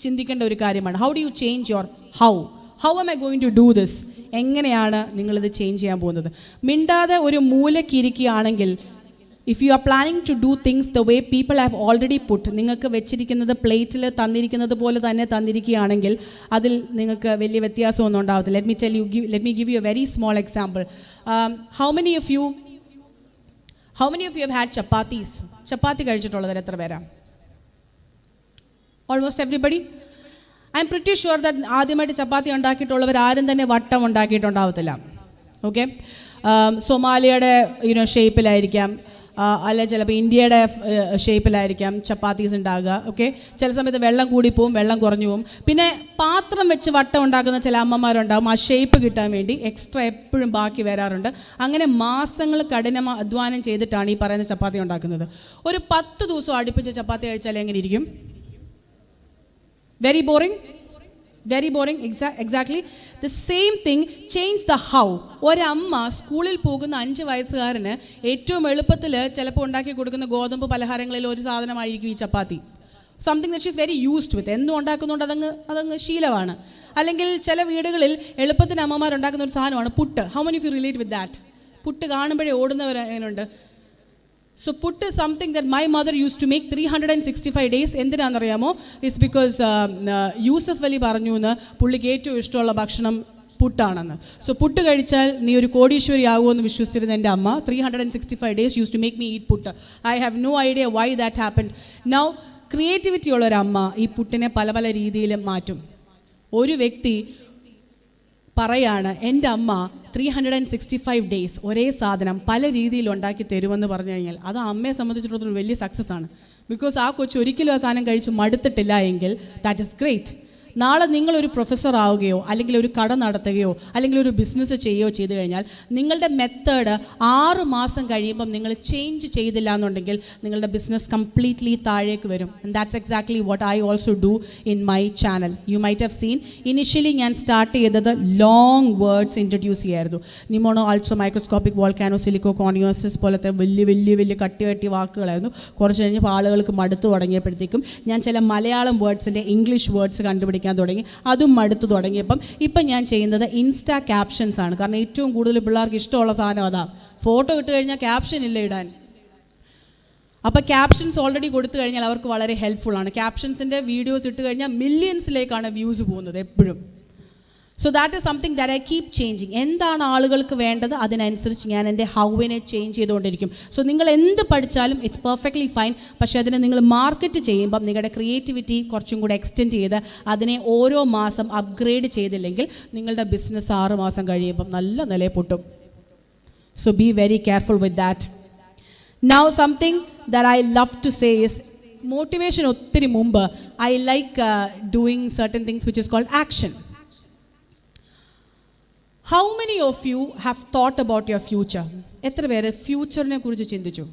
ചിന്തിക്കേണ്ട ഒരു കാര്യമാണ്. How do you change your how am I going to do this? എങ്ങനെയാണ് നിങ്ങളിത് ചേഞ്ച് ചെയ്യാൻ പോകുന്നത്? മിണ്ടാതെ ഒരു മൂലക്കിരിക്കുകയാണെങ്കിൽ, if you are planning to do things the way people have already put, നിങ്ങൾക്ക് വെച്ചിരിക്കുന്നത് പ്ലേറ്റിൽ തന്നിരിക്കുന്നത് പോലെ തന്നെ തന്നിരിക്കുകയാണെങ്കിൽ അതിൽ നിങ്ങൾക്ക് വലിയ വ്യത്യാസമൊന്നും ഉണ്ടാവത്തില്ല. Let me give you a very small example. How many of you have had chapatis? Chapati കഴിച്ചിട്ടുള്ളവർ എത്ര പേരാ? Almost everybody. I am pretty sure that ആദ്യമായിട്ട് ചപ്പാത്തി ഉണ്ടാക്കിയിട്ടുള്ളവർ ആരും തന്നെ വട്ടം ഉണ്ടാക്കിയിട്ടുണ്ടാവത്തില്ല. ഓക്കെ, സൊമാലിയയുടെ ഷേപ്പിലായിരിക്കാം, അല്ലെ ചിലപ്പോൾ ഇന്ത്യയുടെ ഷേപ്പിലായിരിക്കാം ചപ്പാത്തീസ് ഉണ്ടാകുക. ഓക്കെ, ചില സമയത്ത് വെള്ളം കൂടിപ്പോവും, വെള്ളം കുറഞ്ഞു പോവും. പിന്നെ പാത്രം വെച്ച് വട്ടം ഉണ്ടാക്കുന്ന ചില അമ്മമാരുണ്ടാകും, ആ ഷേപ്പ് കിട്ടാൻ വേണ്ടി എക്സ്ട്രാ എപ്പോഴും ബാക്കി വരാറുണ്ട്. അങ്ങനെ മാസങ്ങൾ കഠിന അധ്വാനം ചെയ്തിട്ടാണ് ഈ പറയുന്ന ചപ്പാത്തി ഉണ്ടാക്കുന്നത്. ഒരു 10 ദിവസം അടുപ്പിച്ച് ചപ്പാത്തി കഴിച്ചാൽ എങ്ങനെ ഇരിക്കും? Very boring? Very boring, exactly. The same thing, change the how. ഒരമ്മ സ്കൂളിൽ പോകുന്ന 5 വയസ്സുകാരന് ഏറ്റവും എളുപ്പത്തിൽ ചിലപ്പോൾ ഉണ്ടാക്കി കൊടുക്കുന്ന ഗോതമ്പ് പലഹാരങ്ങളിൽ ഒരു സാധനമായിരിക്കും ഈ chapati. Something that she is very used with. എന്നും ഉണ്ടാക്കുന്നുണ്ട്, അതങ്ങ് ശീലമാണ്. അല്ലെങ്കിൽ ചില വീടുകളിൽ എളുപ്പത്തിന് അമ്മമാരുണ്ടാക്കുന്ന ഒരു സാധനമാണ് puttu. How many of you relate with that? Puttu കാണുമ്പോഴേ ഓടുന്നവർ എങ്ങനെയുണ്ട്? So put is something that my mother used to make 365 days. എന്തിനാണെന്നറിയാമോ? ഇറ്റ്സ് ബിക്കോസ് യൂസഫ് അലി പറഞ്ഞു എന്ന് പുള്ളിക്ക് ഏറ്റവും ഇഷ്ടമുള്ള ഭക്ഷണം പുട്ടാണെന്ന്. സോ പുട്ട് കഴിച്ചാൽ നീ ഒരു കോടീശ്വരി ആകുമെന്ന് വിശ്വസിച്ചിരുന്ന എൻ്റെ അമ്മ 365 days used to make me eat puttu. I have no idea why that happened. Now creativity ഉള്ളൊരമ്മ ഈ പുട്ടിനെ പല പല രീതിയിൽ മാറ്റും. ഒരു വ്യക്തി പറയാണ്, എൻ്റെ അമ്മ 365 days ഒരേ സാധനം പല രീതിയിൽ ഉണ്ടാക്കി തരുമെന്ന് പറഞ്ഞു കഴിഞ്ഞാൽ അത് അമ്മയെ സംബന്ധിച്ചിടത്തോളം വലിയ സക്സസ് ആണ്. ബിക്കോസ് ആ കൊച്ചു ഒരിക്കലും ആ സാധനം കഴിച്ച് മടുത്തിട്ടില്ല എങ്കിൽ ദാറ്റ് ഈസ് ഗ്രേറ്റ്. നാളെ നിങ്ങളൊരു പ്രൊഫസർ ആവുകയോ അല്ലെങ്കിൽ ഒരു കട നടത്തുകയോ അല്ലെങ്കിൽ ഒരു ബിസിനസ് ചെയ്യുകയോ ചെയ്തു കഴിഞ്ഞാൽ നിങ്ങളുടെ മെത്തേഡ് 6 മാസം കഴിയുമ്പം നിങ്ങൾ ചേഞ്ച് ചെയ്തില്ല എന്നുണ്ടെങ്കിൽ നിങ്ങളുടെ ബിസിനസ് കംപ്ലീറ്റ്ലി താഴേക്ക് വരും. And that's exactly what I also do in my channel. You might have seen initially ഞാൻ സ്റ്റാർട്ട് ചെയ്തത് ലോങ് വേർഡ്സ് ഇൻട്രൊഡ്യൂസ് ചെയ്യായിരുന്നു. നിമോണോ അൾട്രോ മൈക്രോസ്കോപ്പിക് വോൾക്കാനോ സിലിക്കോ കോണിയോസിസ് പോലത്തെ വലിയ കട്ടി വാക്കുകളായിരുന്നു. കുറച്ച് കഴിഞ്ഞപ്പോൾ ആളുകൾക്ക് മടുത്തു തുടങ്ങിയപ്പോഴത്തേക്കും ഞാൻ ചില മലയാളം വേർഡ്സിൻ്റെ ഇംഗ്ലീഷ് വേർഡ്സ് കണ്ടുപിടിക്കാൻ തുടങ്ങി. അതും മടുത്തു തുടങ്ങിയപ്പം ഇപ്പം ഞാൻ ചെയ്യുന്നത് ഇൻസ്റ്റാ ക്യാപ്ഷൻസ് ആണ്. കാരണം ഏറ്റവും കൂടുതൽ പിള്ളേർക്ക് ഇഷ്ടമുള്ള സാധനം അതാ. ഫോട്ടോ ഇട്ട് കഴിഞ്ഞാൽ ക്യാപ്ഷൻ ഇല്ല ഇടാൻ. അപ്പോൾ ക്യാപ്ഷൻസ് ഓൾറെഡി കൊടുത്തു കഴിഞ്ഞാൽ അവർക്ക് വളരെ ഹെൽപ്ഫുൾ ആണ്. ക്യാപ്ഷൻസിൻ്റെ വീഡിയോസ് ഇട്ട് കഴിഞ്ഞാൽ മില്യൺസിലേക്കാണ് വ്യൂസ് പോകുന്നത് എപ്പോഴും. So that is something that I keep changing. എന്താണ് ആളുകൾക്ക് വേണ്ടത് അതിനനുസരിച്ച് ഞാൻ എൻ്റെ ഹൗവിനെ ചേഞ്ച് ചെയ്തുകൊണ്ടിരിക്കും. സോ നിങ്ങൾ എന്ത് പഠിച്ചാലും ഇറ്റ്സ് പെർഫെക്റ്റ്ലി ഫൈൻ. പക്ഷേ അതിനെ നിങ്ങൾ മാർക്കറ്റ് ചെയ്യുമ്പം നിങ്ങളുടെ ക്രിയേറ്റിവിറ്റി കുറച്ചും കൂടെ എക്സ്റ്റെൻഡ് ചെയ്ത് അതിനെ ഓരോ മാസം അപ്ഗ്രേഡ് ചെയ്തില്ലെങ്കിൽ നിങ്ങളുടെ ബിസിനസ് 6 മാസം കഴിയുമ്പം നല്ല നിലയിൽ പൊട്ടും. So be very careful with that. Now something that I love to say is motivation ഒത്തിരി മുമ്പ് I like doing certain things which is called action. How many of you have thought about your future? എത്ര പേര് ഫ്യൂച്ചറിനെ കുറിച്ച് ചിന്തിച്ചു?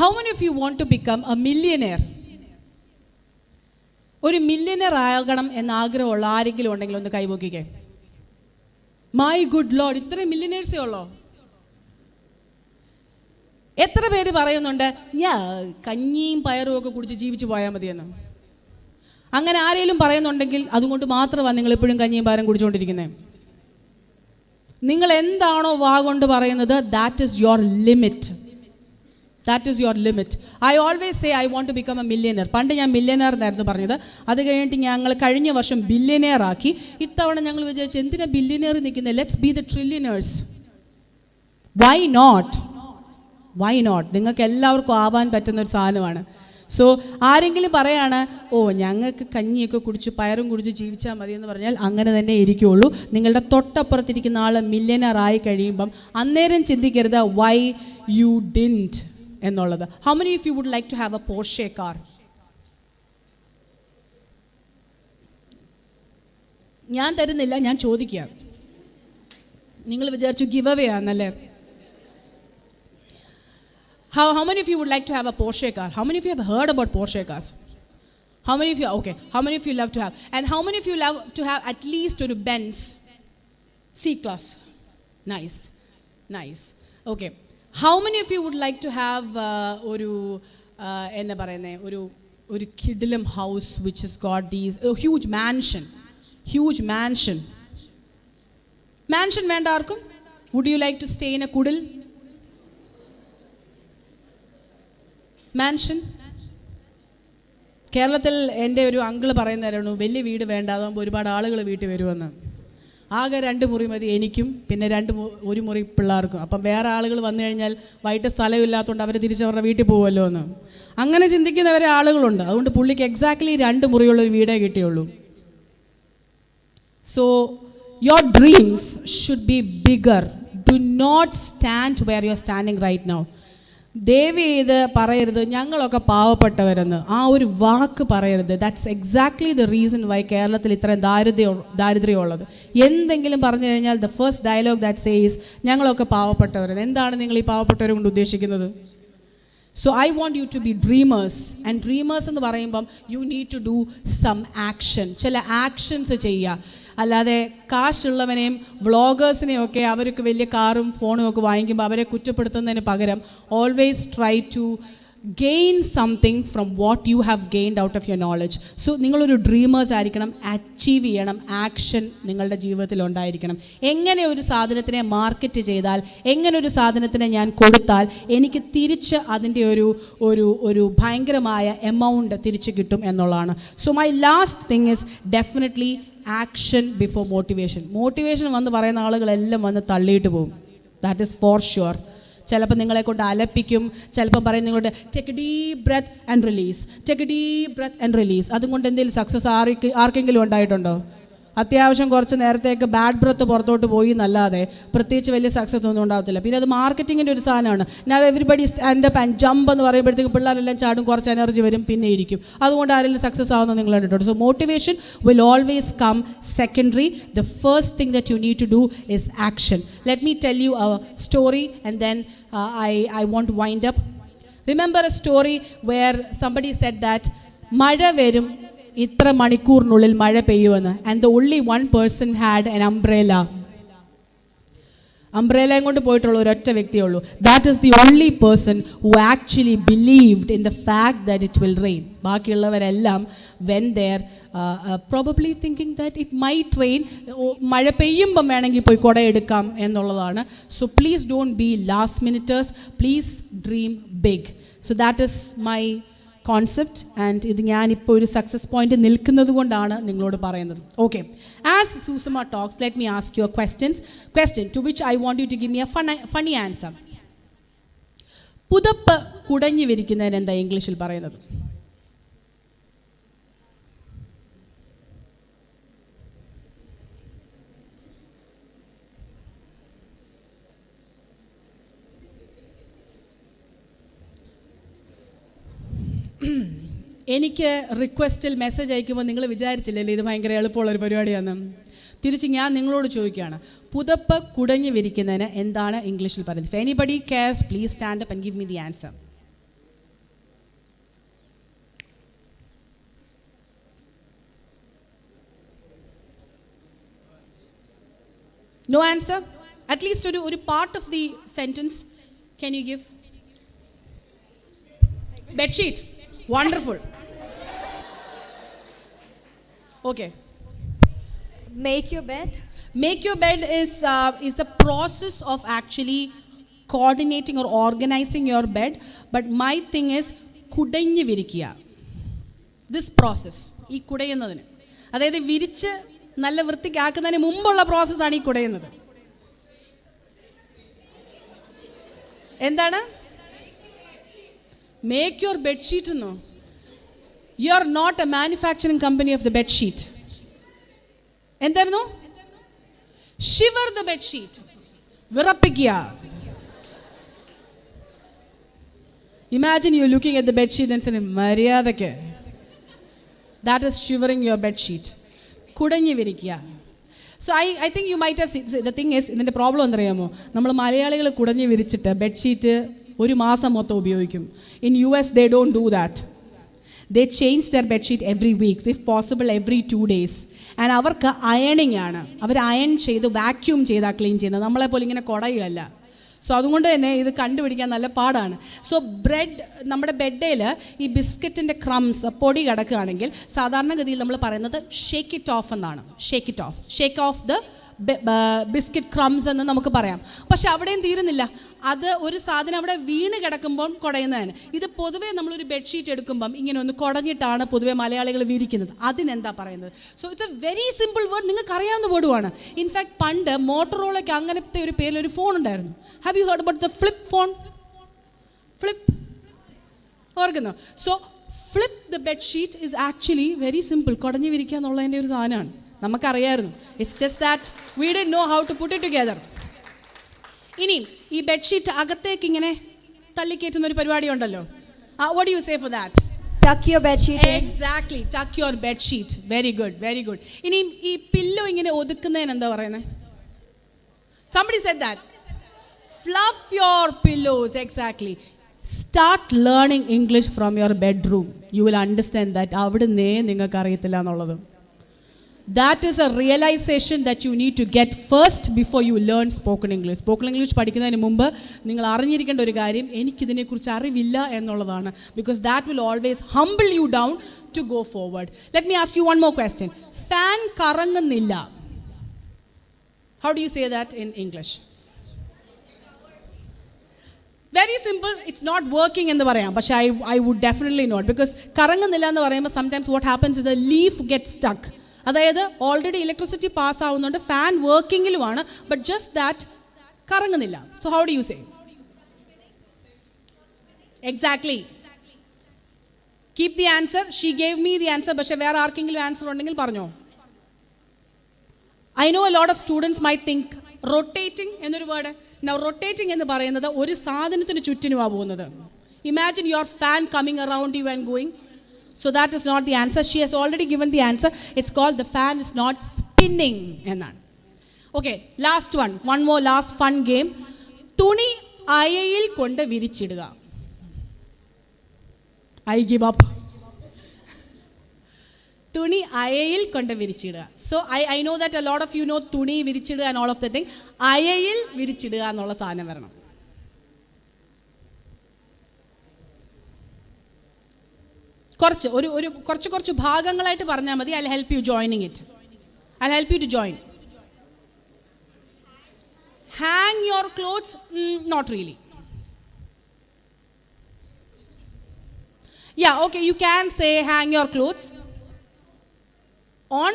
How many of you want to become a millionaire? ഒരു millionaire ആകണം എന്ന ആഗ്രഹമുള്ള ആരെങ്കിലും ഉണ്ടെങ്കിൽ ഒന്ന് കൈപൊക്കിക്കേ. മൈ ഗുഡ് ലോർഡ്, ഇത്രയും മില്യനേഴ്സേ ഉള്ളോ? എത്ര പേര് പറയുന്നുണ്ട് ഞാൻ കഞ്ഞിയും പയറും ഒക്കെ കുടിച്ച് ജീവിച്ചു പോയാൽ മതിയെന്ന്? അങ്ങനെ ആരെങ്കിലും പറയുന്നുണ്ടെങ്കിൽ അതുകൊണ്ട് മാത്രമാണ് നിങ്ങൾ എപ്പോഴും കഞ്ഞിയും പയറും കുടിച്ചുകൊണ്ടിരിക്കുന്നത്. നിങ്ങൾ എന്താണോ വാ കൊണ്ട് പറയുന്നത് that is your limit. That is your limit. I always say I want to become a millionaire. പണ്ട് ഞാൻ മില്യനെയർ എന്നായിരുന്നു പറഞ്ഞത്. അത് കഴിഞ്ഞിട്ട് ഞങ്ങൾ കഴിഞ്ഞ വർഷം ബില്യനെയർ ആക്കി. ഇത്തവണ ഞങ്ങൾ വിചാരിച്ചു എന്തിനാ ബില്യനെയർ നിൽക്കുന്നത്? Let's be the trillionaires. Why not? നിങ്ങൾക്ക് എല്ലാവർക്കും ആവാൻ പറ്റുന്ന ഒരു സാധനമാണ്. സോ ആരെങ്കിലും പറയാണ് ഓ ഞങ്ങൾക്ക് കഞ്ഞിയൊക്കെ കുടിച്ച് പയറും കുടിച്ച് ജീവിച്ചാൽ മതി എന്ന് പറഞ്ഞാൽ അങ്ങനെ തന്നെ ഇരിക്കുകയുള്ളൂ. നിങ്ങളുടെ തൊട്ടപ്പുറത്തിരിക്കുന്ന ആൾ മില്യനെയർ ആയി കഴിയുമ്പം അന്നേരം ചിന്തിക്കരുത് വൈ യു ഡിൻറ്റ് എന്നുള്ളത്. How many of you would like to have a Porsche car? ഞാൻ തരുന്നില്ല, ഞാൻ ചോദിക്കുക. നിങ്ങൾ വിചാരിച്ചു ഗിവ് അവേ ആണെന്നല്ലേ? How many of you would like to have a Porsche car? How many of you have heard about Porsche cars? How many of you, okay, how many of you love to have? And how many of you love to have at least ഒരു Benz C-Class? Nice, nice. Okay. How many of you would like to have ഒരു എന്നാ പറയുന്നേ ഒരു കിഡിലം house which has got these a huge mansion? Mansion വേണ്ട ആർക്കും? Would you like to stay in a kudil? Mansion? കേരളത്തിൽ എൻ്റെ ഒരു uncle പറയുന്നതായിരുന്നു വലിയ വീട് വേണ്ട അതാകുമ്പോൾ ഒരുപാട് ആളുകൾ വീട്ടിൽ വരുമെന്ന്. ആകെ 2 മുറി മതി എനിക്കും പിന്നെ 1 മുറി പിള്ളേർക്കും. അപ്പം വേറെ ആളുകൾ വന്നു കഴിഞ്ഞാൽ വൈകിട്ട് സ്ഥലമില്ലാത്തതുകൊണ്ട് അവർ തിരിച്ചവരുടെ വീട്ടിൽ പോകുമല്ലോ എന്ന് അങ്ങനെ ചിന്തിക്കുന്നവരെ ആളുകളുണ്ട്. അതുകൊണ്ട് പുള്ളിക്ക് എക്സാക്ട്ലി 2 മുറിയുള്ള ഒരു വീടേ കിട്ടിയുള്ളൂ. So your dreams should be bigger. Do not stand where you are standing right now. ദയവ് ചെയ്ത് പറയരുത് ഞങ്ങളൊക്കെ പാവപ്പെട്ടവരെന്ന്. ആ ഒരു വാക്ക് പറയരുത്. That's exactly the reason why കേരളത്തിൽ ഇത്രയും ദാരിദ്ര്യമുള്ളത്. എന്തെങ്കിലും പറഞ്ഞു കഴിഞ്ഞാൽ the first dialogue that says ഞങ്ങളൊക്കെ പാവപ്പെട്ടവരെന്ന്. എന്താണ് നിങ്ങൾ ഈ പാവപ്പെട്ടവരെ കൊണ്ട് ഉദ്ദേശിക്കുന്നത്? So I want you to be dreamers. And dreamers എന്ന് പറയുമ്പം you need to do some action. ചില ആക്ഷൻസ് ചെയ്യുക. അല്ലാതെ കാശുള്ളവനെയും വ്ളോഗേഴ്സിനെയും ഒക്കെ അവർക്ക് വലിയ കാറും ഫോണും ഒക്കെ വാങ്ങിക്കുമ്പോൾ അവരെ കുറ്റപ്പെടുത്തുന്നതിന് പകരം always try to gain something from what you have gained out of your knowledge. So നിങ്ങളൊരു ഡ്രീമേഴ്സ് ആയിരിക്കണം. അച്ചീവ് ചെയ്യണം. ആക്ഷൻ നിങ്ങളുടെ ജീവിതത്തിൽ ഉണ്ടായിരിക്കണം. എങ്ങനെ ഒരു സാധനത്തിനെ മാർക്കറ്റ് ചെയ്താൽ, എങ്ങനെ ഒരു സാധനത്തിനെ ഞാൻ കൊടുത്താൽ എനിക്ക് തിരിച്ച് അതിൻ്റെ ഒരു ഭയങ്കരമായ എമൗണ്ട് തിരിച്ച് കിട്ടും എന്നുള്ളതാണ്. So my last thing is definitely action before motivation. Motivation വന്ന് പറയുന്ന ആളുകളെല്ലാം വന്ന് തള്ളിയിട്ട് പോകും. That is for sure. ചിലപ്പോൾ നിങ്ങളെ കൊണ്ട് അലപ്പിക്കും. ചിലപ്പം പറയും നിങ്ങളോട് take a deep breath and release, take a deep breath and release. അതുകൊണ്ട് എന്തെങ്കിലും സക്സസ് ആർക്കെങ്കിലും ഉണ്ടായിട്ടുണ്ടോ? അത്യാവശ്യം കുറച്ച് നേരത്തേക്ക് ബാഡ് ബ്രത്ത് പുറത്തോട്ട് പോയി എന്നല്ലാതെ പ്രത്യേകിച്ച് വലിയ സക്സസ് ഒന്നും ഉണ്ടാകത്തില്ല. പിന്നെ അത് മാർക്കറ്റിങ്ങിൻ്റെ ഒരു സാധനമാണ്. Now everybody stand up and jump എന്ന് പറയുമ്പോഴത്തേക്ക് പിള്ളേരെല്ലാം ചാടും, കുറച്ച് എനർജി വരും, പിന്നെ ഇരിക്കും. അതുകൊണ്ട് ആരെങ്കിലും സക്സസ് ആവുന്നത് നിങ്ങൾ കണ്ടിട്ടുണ്ട്. So motivation will always come secondary. The first thing that you need to do is action. Let me tell you a story and then I want to wind up. Remember a story where somebody said that മഴ വരും, ഇത്ര മണിക്കൂറിനുള്ളിൽ മഴ പെയ്യുമെന്ന്. And the only one person had an umbrella. അംബ്രേലയും കൊണ്ട് പോയിട്ടുള്ള ഒരൊറ്റ വ്യക്തിയേ ഉള്ളൂ. That is the only person who actually believed in the fact that it will rain. ബാക്കിയുള്ളവരെല്ലാം when they're probably thinking that it might rain. മഴ പെയ്യുമ്പം വേണമെങ്കിൽ പോയി കുട എടുക്കാം എന്നുള്ളതാണ്. So please don't be last minuters. Please dream big. So that is my concept. And ഇത് ഞാനിപ്പോൾ ഒരു സക്സസ് പോയിന്റ് നിൽക്കുന്നത് കൊണ്ടാണ് നിങ്ങളോട് പറയുന്നത്. Okay, as Susamma talks, let me ask you a question to which I want you to give me a funny answer. പുതപ്പ് കുടഞ്ഞു വിരിക്കുന്നതിന് എന്താ ഇംഗ്ലീഷിൽ പറയുന്നത്? എനിക്ക് റിക്വസ്റ്റിൽ മെസ്സേജ് അയക്കുമ്പോൾ നിങ്ങൾ വിചാരിച്ചില്ലല്ലേ ഇത് ഭയങ്കര എളുപ്പമുള്ളൊരു പരിപാടിയാണ്. തിരിച്ച് ഞാൻ നിങ്ങളോട് ചോദിക്കുകയാണ്, പുതപ്പ് കുടഞ്ഞു വിരിക്കുന്നതിന് എന്താണ് ഇംഗ്ലീഷിൽ പറയുന്നത്? If anybody CARES please stand up and give me the answer. No answer? At least ഒരു part of the sentence can you give? Bedsheet. Wonderful. Okay. Make your bed. Make your bed is a process of actually coordinating or organizing your bed. But my thing is കുടഞ്ഞു വിരിക്കുക. This process, ഈ കുടയുന്നതിന്, അതായത് വിരിച്ച് നല്ല വൃത്തിക്കാക്കുന്നതിന് മുമ്പുള്ള പ്രോസസ്സാണ് ഈ കുടയുന്നത്. എന്താണ്? Make your bed sheet. No, you are not a manufacturing company of the bed sheet. എന്തായിരുന്നു? Shiver the bed sheet. വിറപ്പിക്കുക. Imagine you looking at the bed sheet and saying മര്യാദയ്ക്ക്. That is shivering your bed sheet. കുടഞ്ഞു വിരിക്കുക. So I think you might have seen, the thing is, ഇതിൻ്റെ problem എന്തറിയാമോ? നമ്മൾ മലയാളികൾ കുടഞ്ഞു വിരിച്ചിട്ട് bedsheet ഒരു മാസം മൊത്തം ഉപയോഗിക്കും. In US they don't do that. they change their bedsheet every week, if possible every 2 days. And അവർക്ക് അയണിങ് ആണ്, അവർ അയൺ ചെയ്ത് വാക്യൂം ചെയ്താൽ ക്ലീൻ ചെയ്യുന്നത്, നമ്മളെപ്പോലെ ഇങ്ങനെ കുടയുകയല്ല. സോ അതുകൊണ്ട് തന്നെ ഇത് കണ്ടുപിടിക്കാൻ നല്ല പാടാണ്. സോ ബ്രെഡ്, നമ്മുടെ ബെഡേൽ ഈ ബിസ്ക്കറ്റിൻ്റെ ക്രംസ് പൊടി കിടക്കുകയാണെങ്കിൽ സാധാരണഗതിയിൽ നമ്മൾ പറയുന്നത് ഷേക്ക് ഇറ്റ് ഓഫ് എന്നാണ്. Shake of the biscuit crumbs എന്ന് നമുക്ക് പറയാം. പക്ഷെ അവിടെയും തീരുന്നില്ല, അത് ഒരു സാധനം അവിടെ വീണ് കിടക്കുമ്പം കുടയുന്നതാണ്. ഇത് പൊതുവേ നമ്മളൊരു ബെഡ്ഷീറ്റ് എടുക്കുമ്പം ഇങ്ങനെ ഒന്ന് കുടഞ്ഞിട്ടാണ് പൊതുവേ മലയാളികൾ വിരിക്കുന്നത്. അതിനെന്താ പറയുന്നത്? So it's a very simple word, നിങ്ങൾക്ക് അറിയാവുന്ന വേർഡുമാണ്. ഇൻഫാക്ട് പണ്ട് മോട്ടറോളയ്ക്ക് അങ്ങനത്തെ ഒരു പേരിലൊരു ഫോൺ ഉണ്ടായിരുന്നു. Have you heard about the flip phone? Flip ഓർക്കുന്നോ? So flip the bedsheet is actually very simple. കുടഞ്ഞു വിരിക്കുക എന്നുള്ളതിൻ്റെ ഒരു സാധനമാണ്, നമുക്കറിയായിരുന്നു. It's just that we didn't know how to put it together. ഇനിയും ഈ ബെഡ്ഷീറ്റ് അകത്തേക്ക് ഇങ്ങനെ തള്ളിക്കയറ്റുന്ന ഒരു പരിപാടി ഉണ്ടല്ലോ. What do you say for that? Tuck your bedsheet in. Exactly, tuck your bedsheet. Very good, very good. ഇനിയും ഈ പില്ലോ ഇങ്ങനെ ഒതുക്കുന്നതിന് എന്താ പറയുന്നത്? Somebody said that. Fluff your pillows. Exactly. Start learning English from your bedroom. You will understand that അവിടുന്നേ നിങ്ങൾക്ക് അറിയത്തില്ല എന്നുള്ളത്. That is a realization that you need to get first before you learn spoken English. Spoken English പഠിക്കുന്നതിന് മുമ്പ് നിങ്ങൾ അറിഞ്ഞിരിക്കേണ്ട ഒരു കാര്യം, എനിക്കിതിനെക്കുറിച്ച് അറിവില്ല എന്നുള്ളതാണ്. Because that will always humble you down to go forward. Let me ask you one more question. Fan കറങ്ങുന്നില്ല. How do you say that in English? Very simple. It's not working എന്ന് പറയാം, പക്ഷേ I would definitely not. Because കറങ്ങുന്നില്ല എന്ന് പറയുമ്പോൾ sometimes what happens is the leaf gets stuck. അതായത് already electricity pass ആവുന്നുണ്ട്, fan വർക്കിങ്ങിലുമാണ്, but just that കറങ്ങുന്നില്ല. So how do you say? Exactly. Keep the answer. She gave me the answer. പക്ഷേ വേറെ ആർക്കെങ്കിലും answer ഉണ്ടെങ്കിൽ പറഞ്ഞോ. I know a lot of students my think rotating എന്നൊരു word. Now rotating എന്ന് പറയുന്നത് ഒരു സാധനത്തിന് ചുറ്റിനുമാണ് പോകുന്നത്. Imagine your fan coming around you and going. So that is not the answer. She has already given the answer. It's called the fan is not spinning. Okay, last one. One more last fun game. തുണി അയയിൽ കൊണ്ട് വിരിച്ചിടുക. I give up. തുണി അയയിൽ കൊണ്ട് വിരിച്ചിടുക. So I know that a lot of you know തുണി വിരിച്ചിടുക and all of the thing. അയയിൽ വിരിച്ചിടുക എന്നുള്ള സാധനം വരണം. കുറച്ച് ഭാഗങ്ങളായിട്ട് പറഞ്ഞാൽ മതി. I'll help you joining it. I'll help you to join. Hang your clothes? Not really. Yeah, okay, you can say hang your clothes. On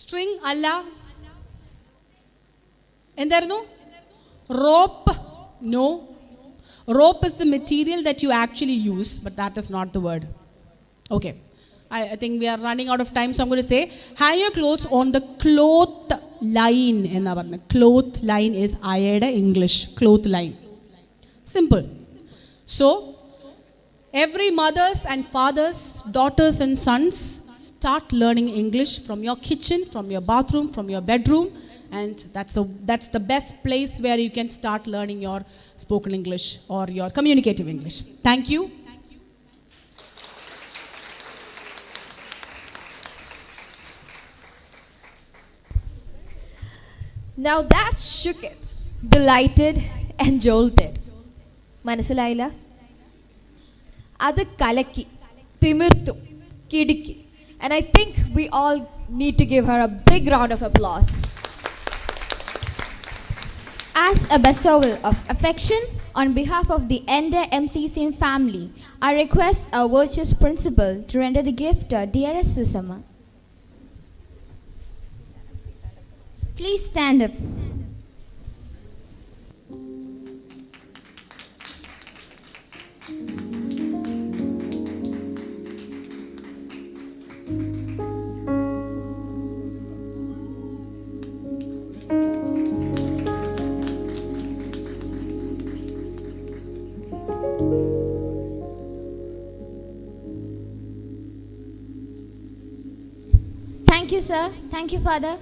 string അല്ല. എന്തായിരുന്നു? Rope? No. Rope is the material that you actually use, but that is not the word. Okay, I think we are running out of time, so I'm going to say hang your clothes on the cloth line. enna parna cloth line is ayada English. Cloth line. Simple. So every mothers and fathers, daughters and sons, start learning English from your kitchen, from your bathroom, from your bedroom. And that's the best place where you can start learning your spoken English or your communicative English. Thank you. Now that shook it, delighted and jolted. മനസ്സിലായില്ല? അത് കലക്കി, തിമിർത്തു, കിടുക്കി. And I think we all need to give her a big round of applause. As a bestowal of affection on behalf of the entire MCCM family, I request our virtuous principal to render the gift to our dearest Susama. Please stand up. Thank you, sir. Thank you, Father.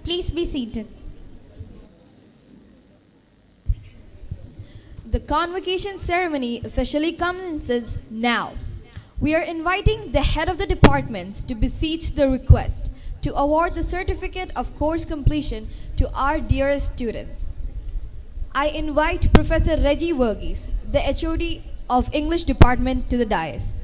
Please be seated. The convocation ceremony officially commences now. We are inviting the head of the departments to beseech the request to award the certificate of course completion to our dearest students. I invite Professor Reggie Verghese, the HOD of English Department, to the dais.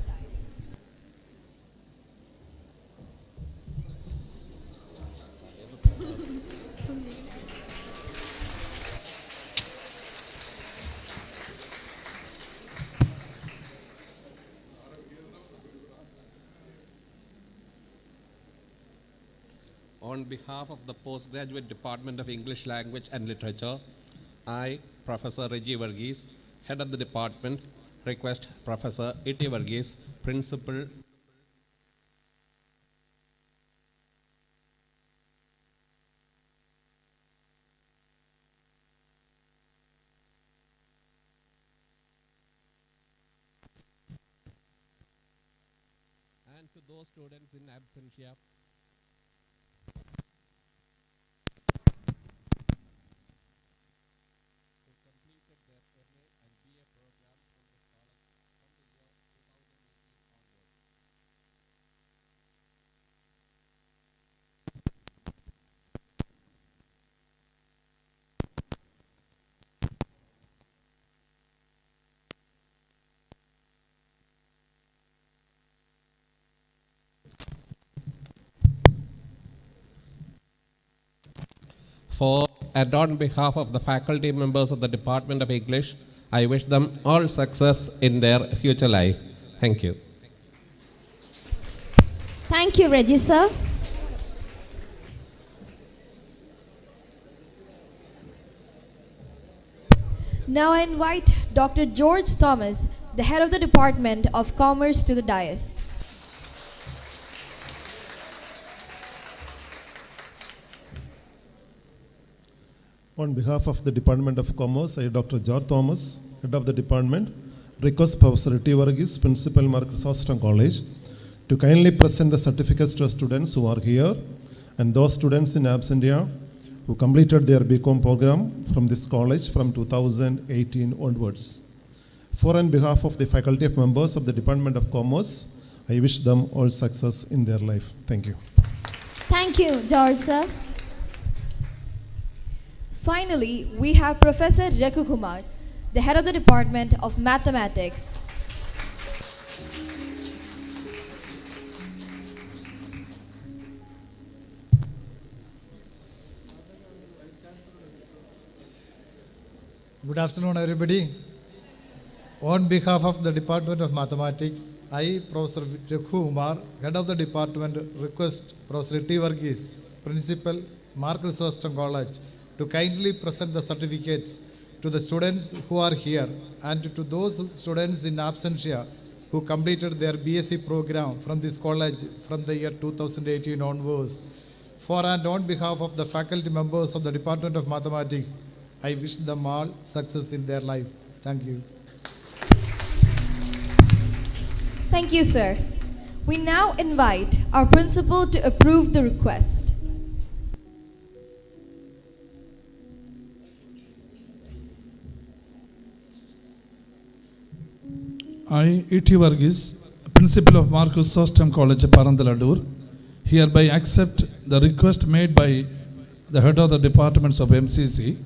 On behalf of the Postgraduate Department of English Language and Literature, I, Professor Reggie Verghese, Head of the Department, request Professor Iti Verghese, Principal. And to those students in absentia, for and on behalf of the faculty members of the Department of English, I wish them all success in their future life. Thank you. Thank you, Reggie sir. Now I invite Dr. George Thomas, the head of the Department of Commerce, to the dais. On behalf of the Department of Commerce, I, Dr. George Thomas, Head of the Department, request Professor Iti Verghese, Principal, Chrysostom College, to kindly present the certificates to students who are here and those students in absentia who completed their BCom program from this college from 2018 onwards. For on behalf of the faculty of members of the Department of Commerce, I wish them all success in their life. Thank you. Thank you, George sir. Finally, we have Professor Reku Kumar, the head of the Department of Mathematics. Good afternoon, everybody. On behalf of the Department of Mathematics, I, Professor Reku Kumar, Head of the Department, request Professor Iti Verghese, Principal, Chrysostom College, to kindly present the certificates to the students who are here and to those students in absentia who completed their BSc program from this college from the year 2018 onwards. For and on behalf of the faculty members of the Department of Mathematics, I wish them all success in their life. Thank you. Thank you, sir. We now invite our principal to approve the request. I, Iti Verghese, Principal of Chrysostom College, Parandaladur, hereby accept the request made by the head of the departments of MCC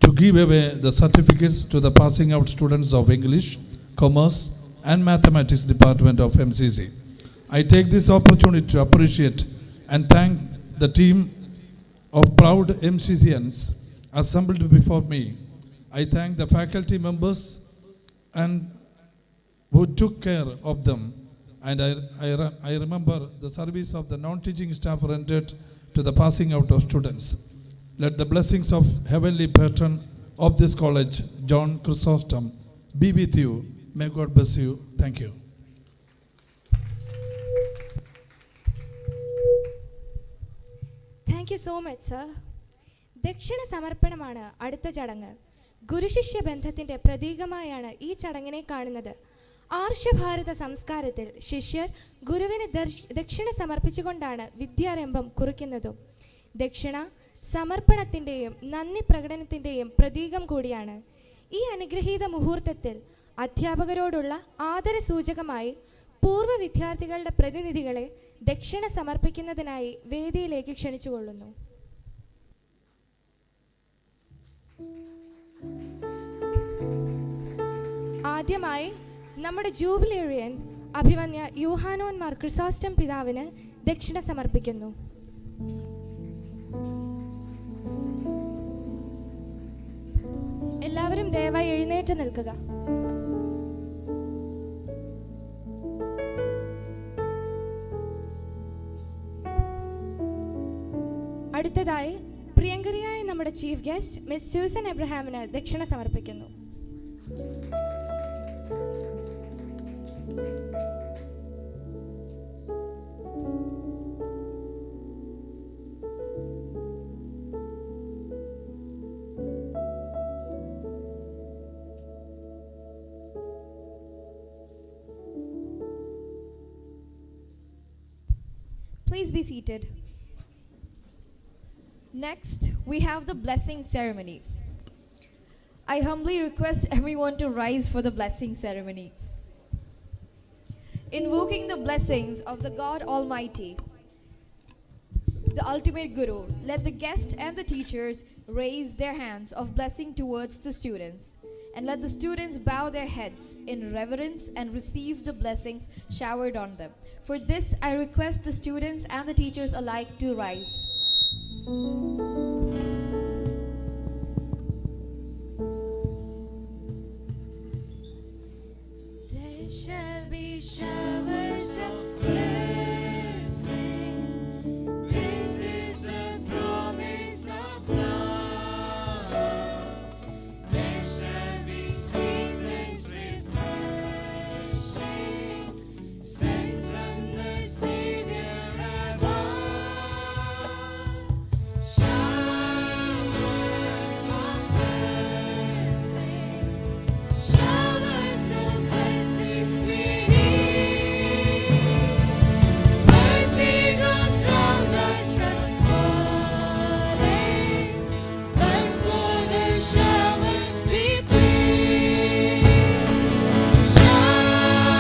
to give away the certificates to the passing out students of English, Commerce and Mathematics Department of MCC. I take this opportunity to appreciate and thank the team of proud MCCians assembled before me. I thank the faculty members and who took care of them, and I remember the service of the non-teaching staff rendered to the passing out of students. Let the blessings of Heavenly Patron of this college, John Chrysostom, be with you. May God bless you. Thank you. Thank you so much sir. ദക്ഷിണ സമർപ്പണമാണ് അടുത്ത ചടങ്ങ്. ഗുരുശിഷ്യ ബന്ധത്തിൻ്റെ പ്രതീകമായാണ് ഈ ചടങ്ങിനെ കാണുന്നത്. ആർഷഭാരത സംസ്കാരത്തിൽ ശിഷ്യർ ഗുരുവിന് ദക്ഷിണ സമർപ്പിച്ചുകൊണ്ടാണ് വിദ്യാരംഭം കുറിക്കുന്നതും. ദക്ഷിണ സമർപ്പണത്തിൻ്റെയും നന്ദി പ്രകടനത്തിൻ്റെയും പ്രതീകം കൂടിയാണ്. ഈ അനുഗ്രഹീത മുഹൂർത്തത്തിൽ അധ്യാപകരോടുള്ള ആദരസൂചകമായി പൂർവ്വ വിദ്യാർത്ഥികളുടെ പ്രതിനിധികളെ ദക്ഷിണ സമർപ്പിക്കുന്നതിനായി വേദിയിലേക്ക് ക്ഷണിച്ചുകൊള്ളുന്നു. ആദ്യമായി നമ്മുടെ ജൂബിലേറിയൻ അഭിമന്യ യൂഹാനോൻ മാർ ക്രിസോസ്റ്റം പിതാവിന് ദക്ഷിണ സമർപ്പിക്കുന്നു. എല്ലാവരും ദയവായി എഴുന്നേറ്റ് നിൽക്കുക. അടുത്തതായി പ്രിയങ്കരിയായ നമ്മുടെ ചീഫ് ഗസ്റ്റ് മിസ് സൂസൻ എബ്രഹാമിന് ദക്ഷിണ സമർപ്പിക്കുന്നു. Please be seated. Next, we have the blessing ceremony. I humbly request everyone to rise for the blessing ceremony. Invoking the blessings of the God Almighty, the ultimate Guru, let the guests and the teachers raise their hands of blessing towards the students, and let the students bow their heads in reverence and receive the blessings showered on them. For this, I request the students and the teachers alike to rise. There shall be showers of blessing. This is the promise of God. There shall be seasons refreshing, sent from the Savior above. Showers of blessing, showers of blessings we need. Mercy drops round us are falling, but for the showers we plead. Showers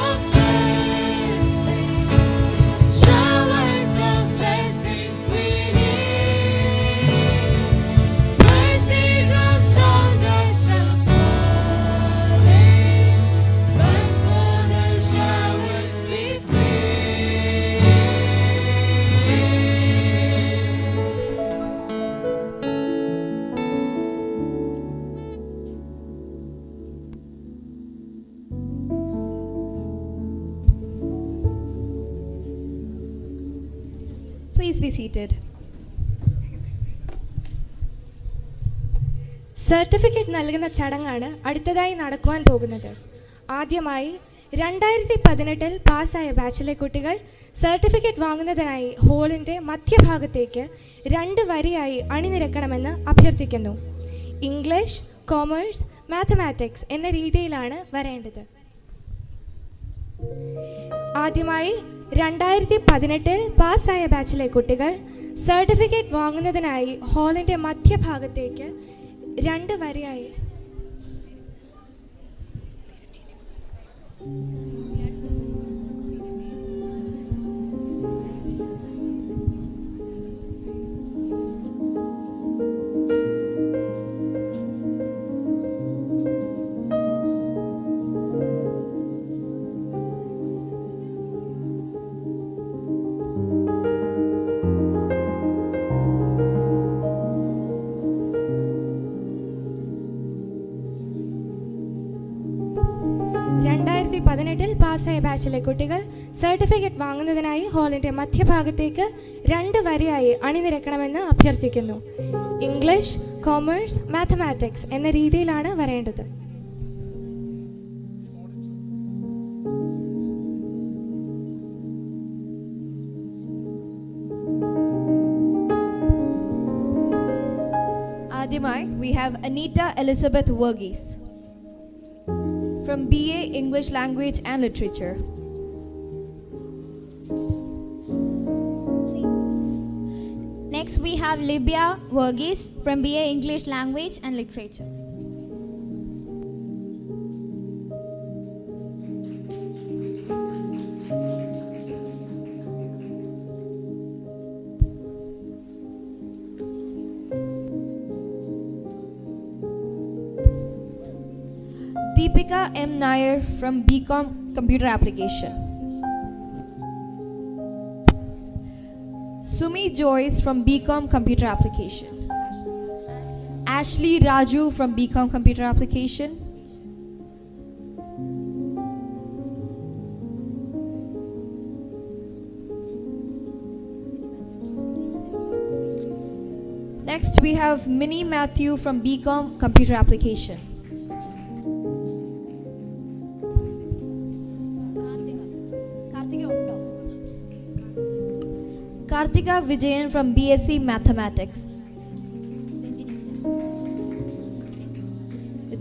of blessing, showers of blessings we need. Mercy drops round us are falling, but for the showers we plead. Please be seated. Certificate നൽകുന്ന ചടങ്ങാണ് അടുത്തതായി നടക്കുവാൻ പോകുന്നത്. ആദ്യമായി 2018 പാസ്സായ ബാച്ചിലെ കുട്ടികൾ certificate വാങ്ങുന്നതിനായി ഹാളിൻ്റെ മധ്യഭാഗത്തേക്ക് 2 വരിയായി അണിനിരക്കണമെന്ന് അഭ്യർത്ഥിക്കുന്നു. ഇംഗ്ലീഷ്, കൊമേഴ്സ്, മാത്തമാറ്റിക്സ് എന്ന രീതിയിലാണ് വരേണ്ടത്. ആദ്യമായി 2018 പാസ്സായ ബാച്ചിലെ കുട്ടികൾ സർട്ടിഫിക്കറ്റ് വാങ്ങുന്നതിനായി ഹാളിൻ്റെ മധ്യഭാഗത്തേക്ക് 2 വരിയായി പാസ്സായ ബാച്ചിലെ കുട്ടികൾ സർട്ടിഫിക്കറ്റ് വാങ്ങുന്നതിനായി ഹാളിൻ്റെ മധ്യഭാഗത്തേക്ക് 2 വരിയായി അണിനിരക്കണമെന്ന് അഭ്യർത്ഥിക്കുന്നു. ഇംഗ്ലീഷ്, കൊമേഴ്സ്, മാത്തമാറ്റിക്സ് എന്ന രീതിയിലാണ് വരേണ്ടത്. ആദ്യമായി we have Anita Elizabeth Verghese from BA English Language and Literature. Next, we have Libya Verghese from BA English Language and Literature. Pravalika M. Nair from BCom Computer Application. Sumi Joyce from BCom Computer Application. Ashley Raju from BCom Computer Application. Next we have Minnie Matthew from BCom Computer Application. Kartika Vijayan from BSc Mathematics.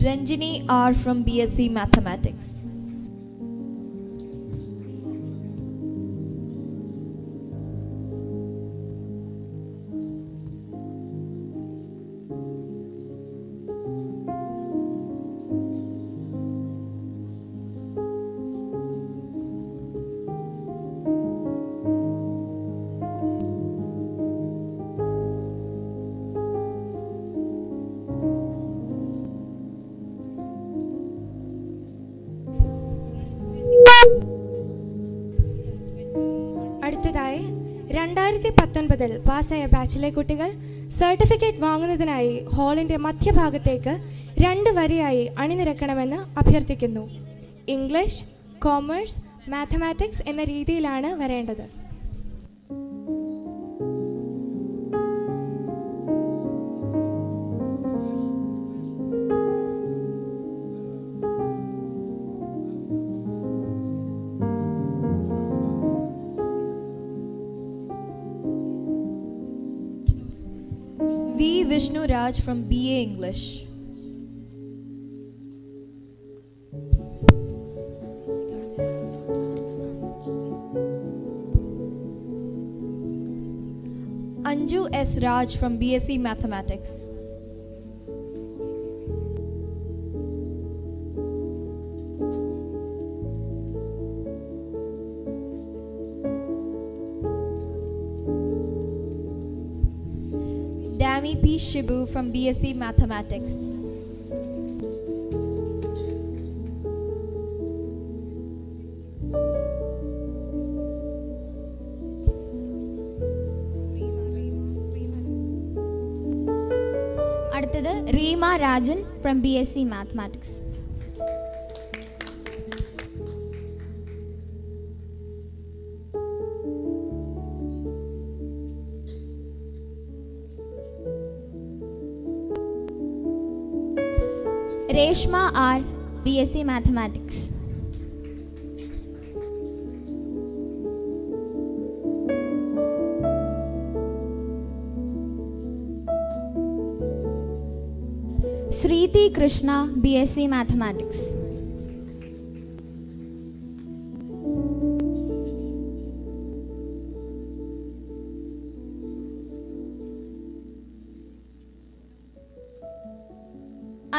Ranjini R from BSc Mathematics. അടുത്തതായി 2019 പാസ്സായ ബാച്ചിലെ കുട്ടികൾ certificate വാങ്ങുന്നതിനായി ഹാളിൻ്റെ മധ്യഭാഗത്തേക്ക് 2 വരിയായി അണിനിരക്കണമെന്ന് അഭ്യർത്ഥിക്കുന്നു. English, commerce, mathematics എന്ന രീതിയിലാണ് വരേണ്ടത്. V. Vishnu Raj from BA English. Anju S. Raj from BSc Mathematics. Dami P. Shibu from BSc Mathematics. അടുത്തത് Reema Rajan from BSc Mathematics. Reshma R BSc Mathematics. Sreethi Krishna BSc Mathematics.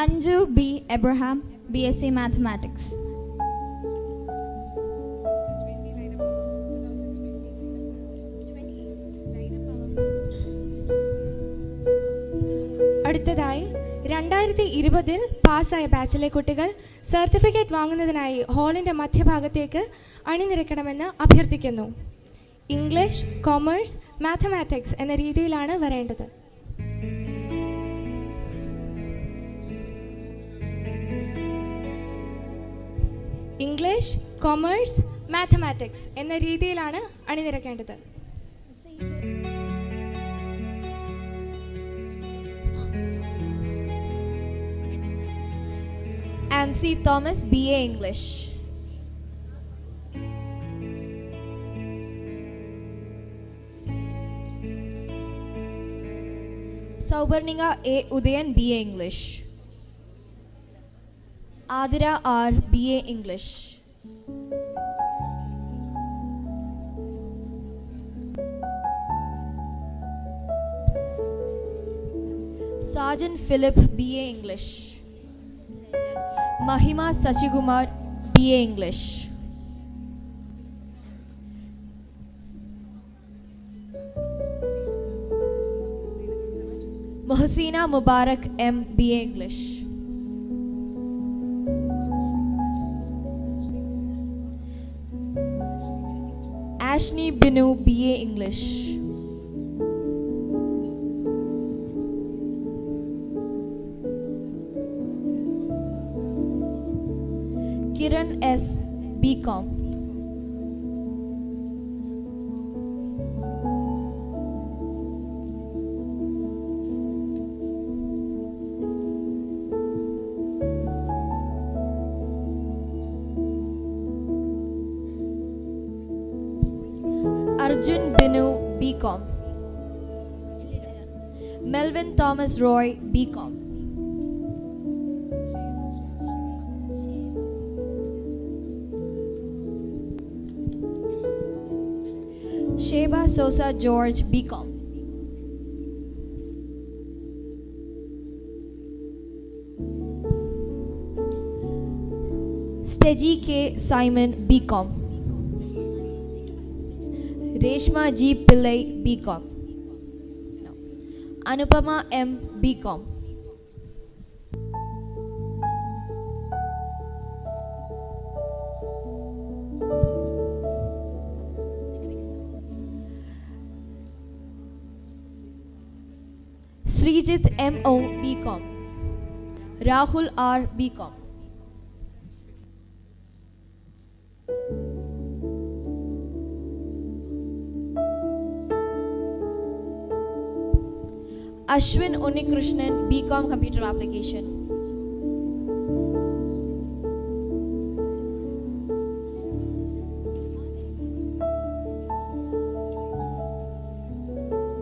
Anju B. Abraham BSc Mathematics. അടുത്തതായി 2020 പാസ്സായ ബാച്ചിലെ കുട്ടികൾ certificate വാങ്ങുന്നതിനായി ഹാളിൻ്റെ മധ്യഭാഗത്തേക്ക് അണിനിരക്കണമെന്ന് അഭ്യർത്ഥിക്കുന്നു. English, commerce, mathematics എന്ന രീതിയിലാണ് വരേണ്ടത്. English, commerce, mathematics എന്ന രീതിയിലാണ് അണിനിരക്കേണ്ടത്. Ansi Thomas BA English. Saubarninga A. Udayan BA English. Adira R BA English. Sergeant Philip BA English. Mahima Sachigumar BA English. Mohsina Mubarak M BA English. Ashni Binu, BA English. Kiran S, BCom. Arjun Binu, BCom. Melvin Thomas Roy, BCom. Sheba Sosa George, BCom. Steji K. Simon, BCom. Reshma G. Pillai, BCom. Anupama M, BCom. Srijit M.O. BCom. Rahul R. BCom. Ashwin Unikrishnan, BCom Computer Application.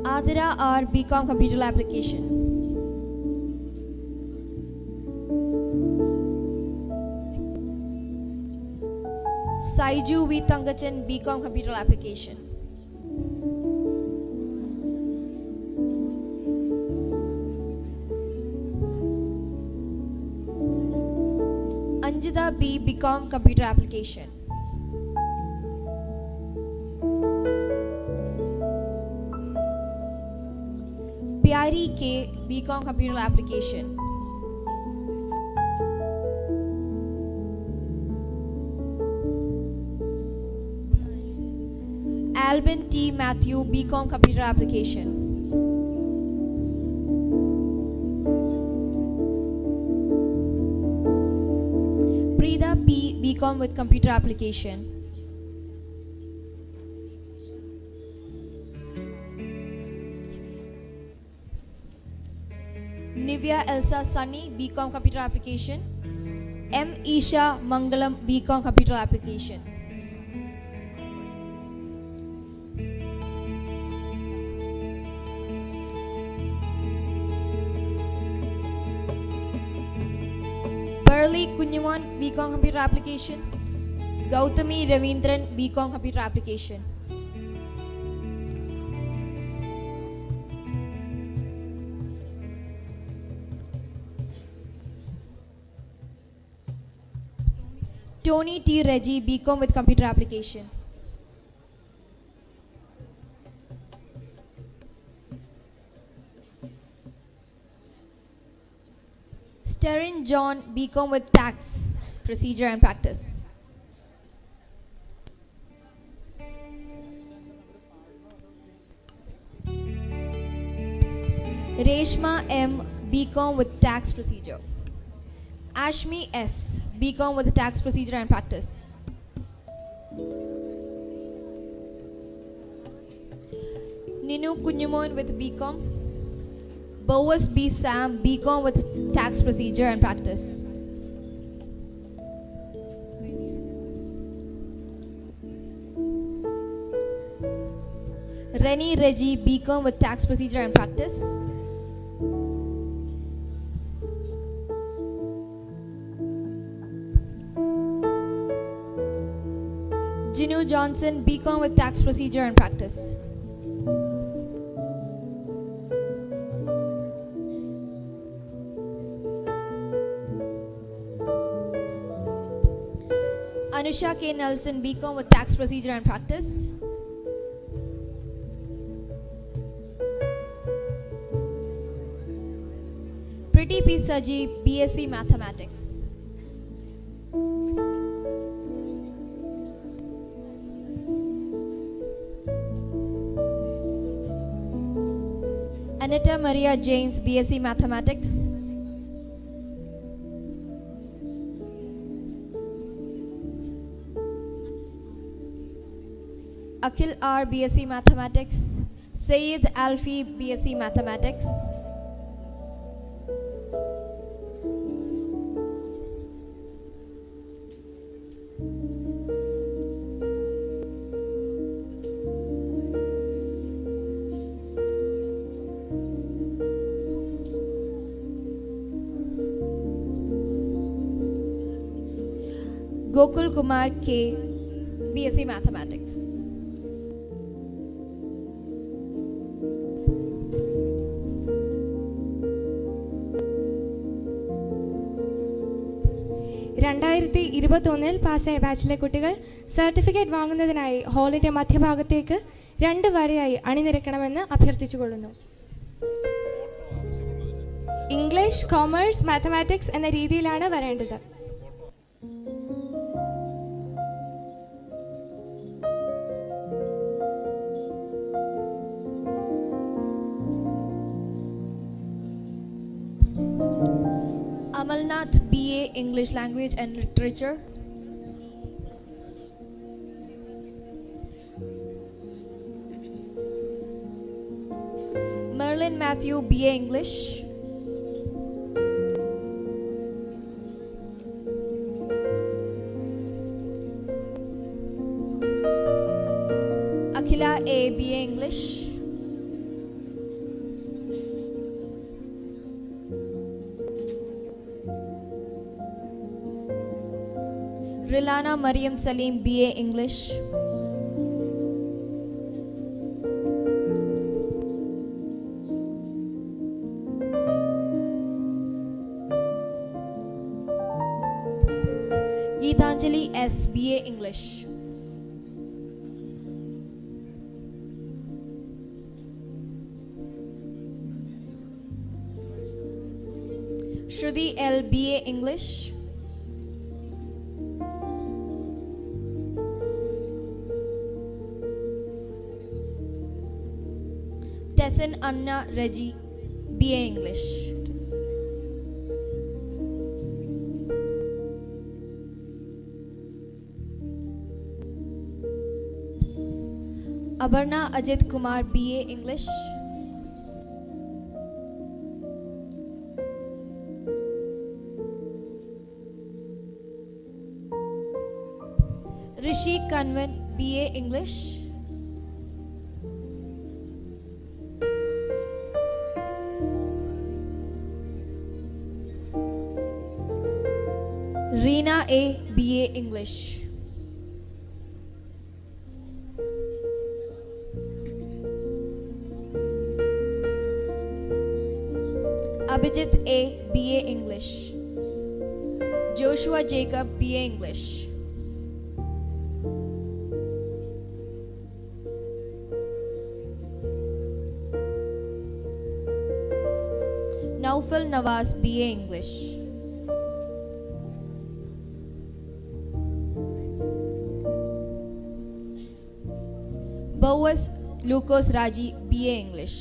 Adira R, BCom Computer Application. Saiju V. Tangachan, BCom Computer Application. Anjita B, BCom Computer Application. Pyari K, BCom Computer Application. Albin T. Matthew, BCom Computer Application. Prida P, BCom with Computer Application. Nivya Elsa Sunny, BCom Computer Application. M. Isha Mangalam, BCom Computer Application. Burley Kunyaman, BCom Computer Application. Gautami Ravindran, BCom Computer Application. Tony T. Reggie, BCom with Computer Application. Sterin John, BCom with Tax, Procedure and Practice. Reshma M, BCom with Tax Procedure. Ashmi S, BCom with Tax Procedure and Practice. Ninu Kunyamon with BCom. Boas B. Sam, BCom with Tax Procedure and Practice. Rennie Reggie, BCom with Tax Procedure and Practice. Jinu Johnson, BCom with Tax Procedure and Practice. Anusha K. Nelson, BCom with Tax Procedure and Practice. Pretty P. Saji, BSc Mathematics. Anita Maria James, BSc Mathematics. Akhil R, BSc Mathematics. Sayed Alfi, BSc Mathematics. Gokul Kumar K, BSc Mathematics. രണ്ടായിരത്തി 21 പാസ്സായ ബാച്ചിലെ കുട്ടികൾ certificate വാങ്ങുന്നതിനായി ഹാളിൻ്റെ മധ്യഭാഗത്തേക്ക് 2 വരയായി അണിനിരക്കണമെന്ന് അഭ്യർത്ഥിച്ചുകൊള്ളുന്നു. English, commerce, mathematics എന്ന രീതിയിലാണ് വരേണ്ടത്. Amalnath, BA English Language and Literature. Merlin Matthew, BA English. Akhila A, BA English. Rilana Mariam Salim, BA English. Geetanjali S, BA English. Shruti L, BA English. Tessin Anna Reggie, BA English. Abarna Ajit Kumar, BA English. Rishi Kanwan, BA English. Reena A, BA English. Abhijit A, BA English. Joshua Jacob, BA English. Naufal Nawaz, BA English. Boas Lucas Raji, BA English.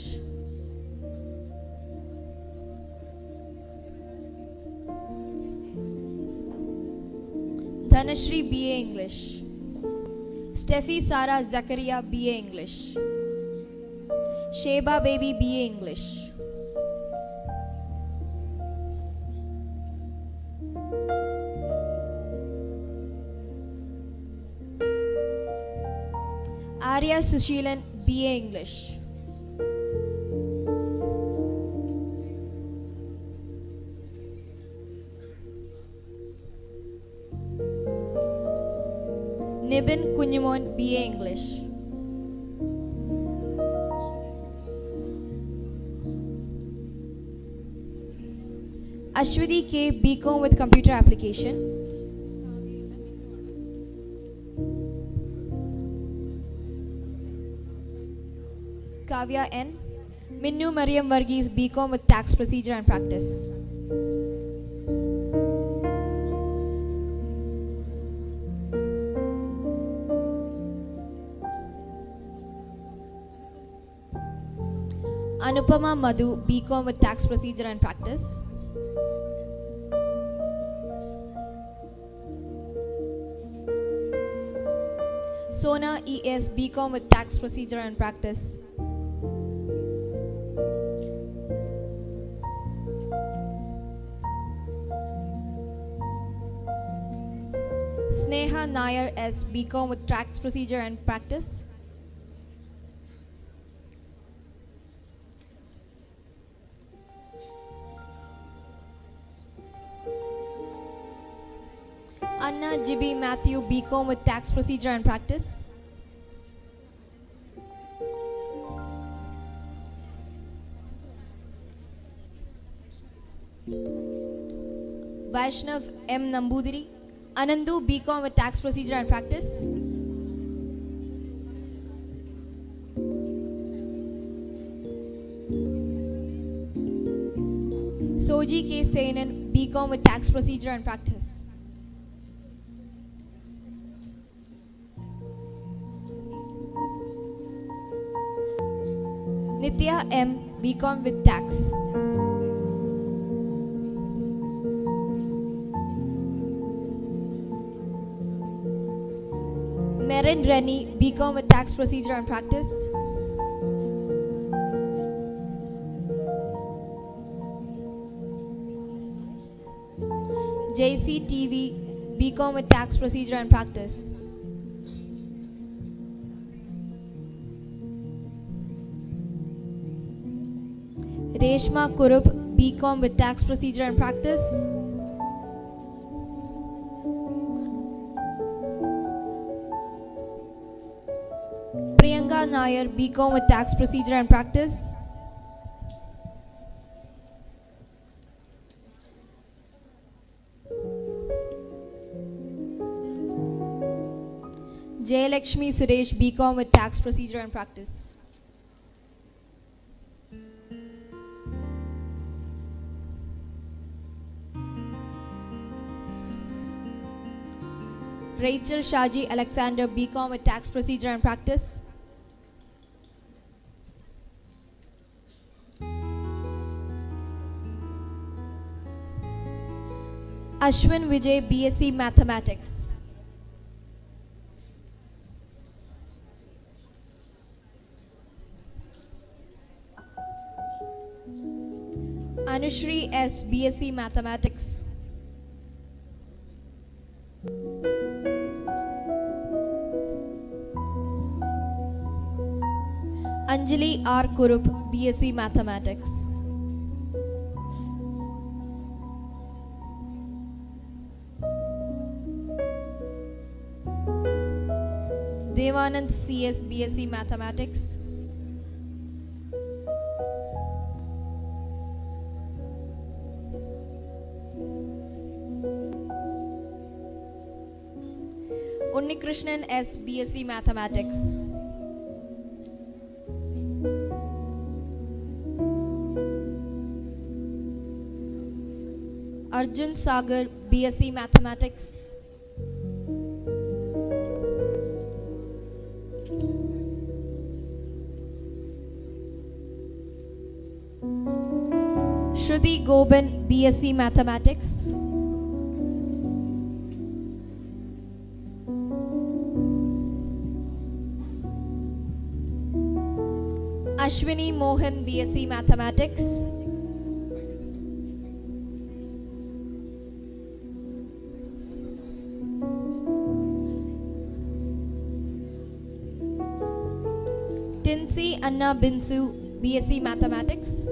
Dhanashri, BA English. Steffi Sara Zakaria, BA English. Sheba Baby, BA English. Arya Sushilan, BA English. Nibin Kunyamon, BA English. Ashwati K, BCom with Computer Application. Kavya N. Minnu Mariam Varghese, BCom with Tax Procedure and Practice. Anupama Madhu, BCom with Tax Procedure and Practice. Sona ES, BCom with Tax Procedure and Practice. Sneha Nair S, BCom with Tax Procedure and Practice. Anna Jibi Matthew, BCom with Tax Procedure and Practice. Vaishnav M. Nambudiri, Anandu, BCom with Tax Procedure and Practice. Soji K. Sainin, BCom with Tax Procedure and Practice. Nitya M, BCom with Tax. Merin Rennie, BCom with Tax Procedure and Practice. JC TV, BCom with Tax Procedure and Practice. Reshma Kurup, BCom with Tax Procedure and Practice. Priyanka Nair, BCom with Tax Procedure and Practice. Jayalakshmi Suresh, BCom with Tax Procedure and Practice. Rachel Shaji Alexander, BCom with Tax Procedure and Practice. Ashwin Vijay, BSc Mathematics. Anushri S, BSc Mathematics. Anjali R. Kurup, BSc Mathematics. Devanand CS, BSc Mathematics. Unnikrishnan S, BSc Mathematics. Arjun Sagar, BSc Mathematics. Shruti Goban, BSc Mathematics. Ashwini Mohan, BSc Mathematics. Tinsi Anna Binsu, BSc Mathematics.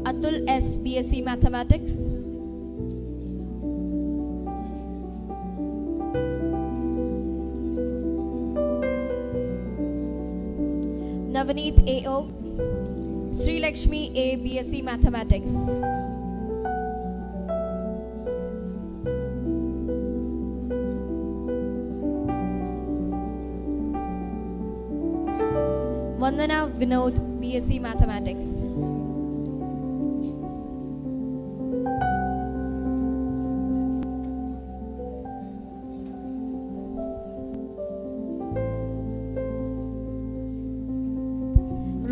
Atul S, BSc Mathematics. Navaneet A.O. Sri Lakshmi A, BSc Mathematics. Vandana Vinod, BSc Mathematics.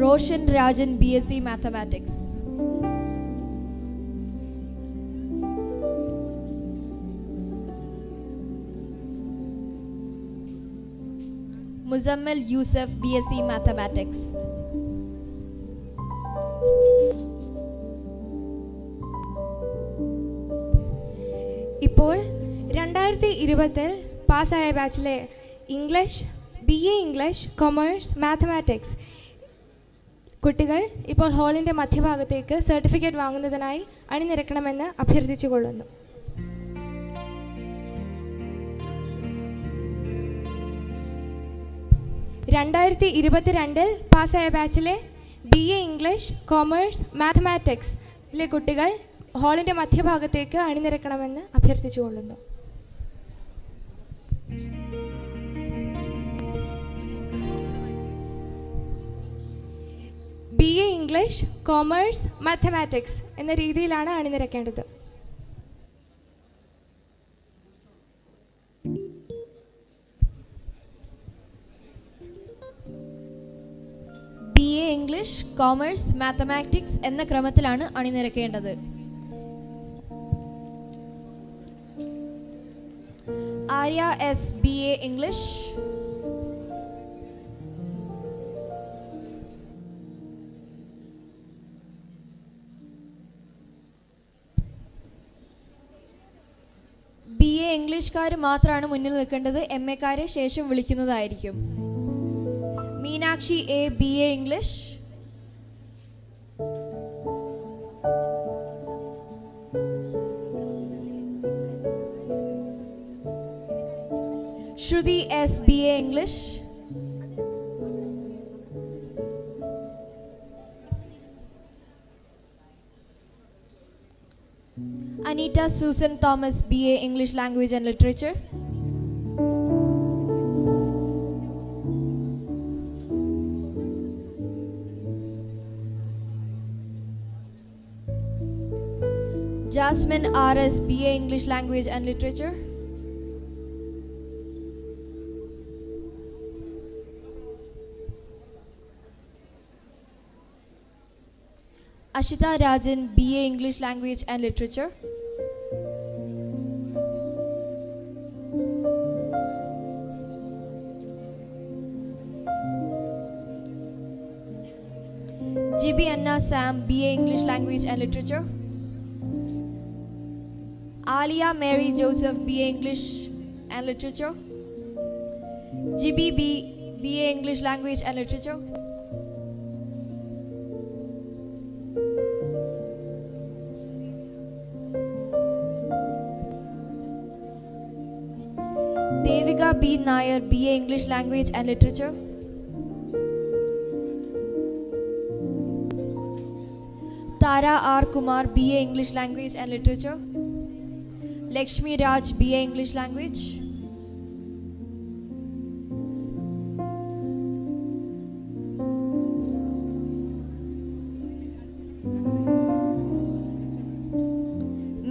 Roshan Rajan, BSc Mathematics. Muzammil Yusuf, BSc Mathematics. ഇപ്പോൾ 2020 പാസ്സായ ബാച്ചിലെ English BA English commerce mathematics കുട്ടികൾ ഇപ്പോൾ ഹാളിൻ്റെ മധ്യഭാഗത്തേക്ക് certificate വാങ്ങുന്നതിനായി അണിനിരക്കണമെന്ന് അഭ്യർത്ഥിച്ചുകൊള്ളുന്നു. ിൽ പാസ്സായ ബാച്ചിലെ BA English commerce മാത്തമാറ്റിക്സിലെ കുട്ടികൾ ഹാളിൻ്റെ മധ്യഭാഗത്തേക്ക് അണിനിരക്കണമെന്ന് അഭ്യർത്ഥിച്ചുകൊള്ളുന്നു. BA ഇംഗ്ലീഷ് കൊമേഴ്സ് മാത്തമാറ്റിക്സ് എന്ന രീതിയിലാണ് അണിനിരക്കേണ്ടത്. BA ഇംഗ്ലീഷ് കോമേഴ്സ് മാത്തമാറ്റിക്സ് എന്ന ക്രമത്തിലാണ് അണിനിരക്കേണ്ടത്. Arya S, BA English. BA ഇംഗ്ലീഷുകാർ മാത്രമാണ് മുന്നിൽ നിൽക്കേണ്ടത്. MA-ക്കാരെ ശേഷം വിളിക്കുന്നതായിരിക്കും. Meenakshi A, BA English. Shruthi S, BA English. Aneeta Susan Thomas, BA English language and literature. Jasmine RS, BA English language and literature. Ashitha Rajan, BA English language and literature. GB Anna Sam, BA English language and literature. Aliya Mary Joseph, BA English and literature. Jibi B, BA English language and literature. Devika B Nair, BA English language and literature. Tara R Kumar, BA English language and literature. Lakshmi Raj, BA English language.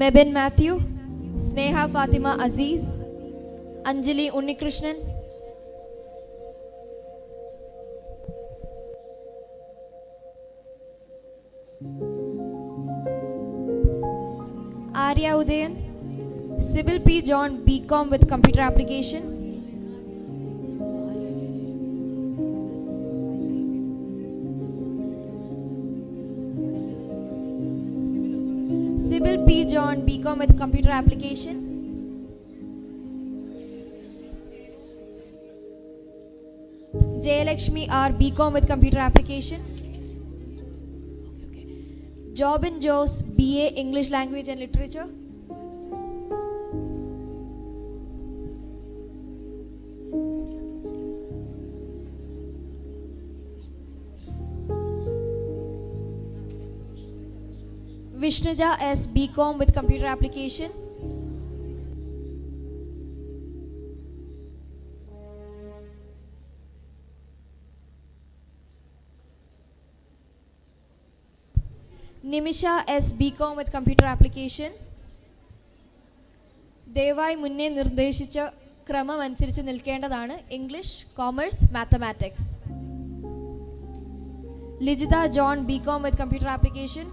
Mebin Mathew, Sneha Fathima Azeez, Anjali Unnikrishnan. Arya Udayan, Sibil P John, BCom with computer application. Sibyl P John, BCom with computer application. Jayalakshmi R, BCom with computer application. Jobin Jose, BA English language and literature. Vishnuja S, BCom with computer application. Nimisha S, BCom with computer application. ദയവായി മുന്നേ നിർദ്ദേശിച്ച ക്രമം അനുസരിച്ച് നിൽക്കേണ്ടതാണ്. English, commerce, mathematics. Lijita John, BCom with Computer Application.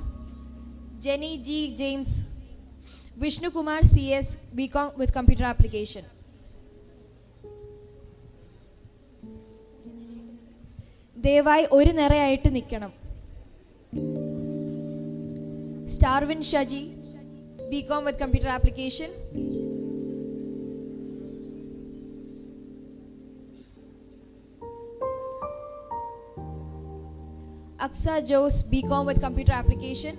Jenny G. James. Vishnu Kumar, CS, BCom with Computer Application. ദയവായി ഒരു നിരയായിട്ട് നിൽക്കണം. സ്റ്റാർവിൻ Shaji, BCom with Computer Application. Aksa Jose, BCom with Computer Application.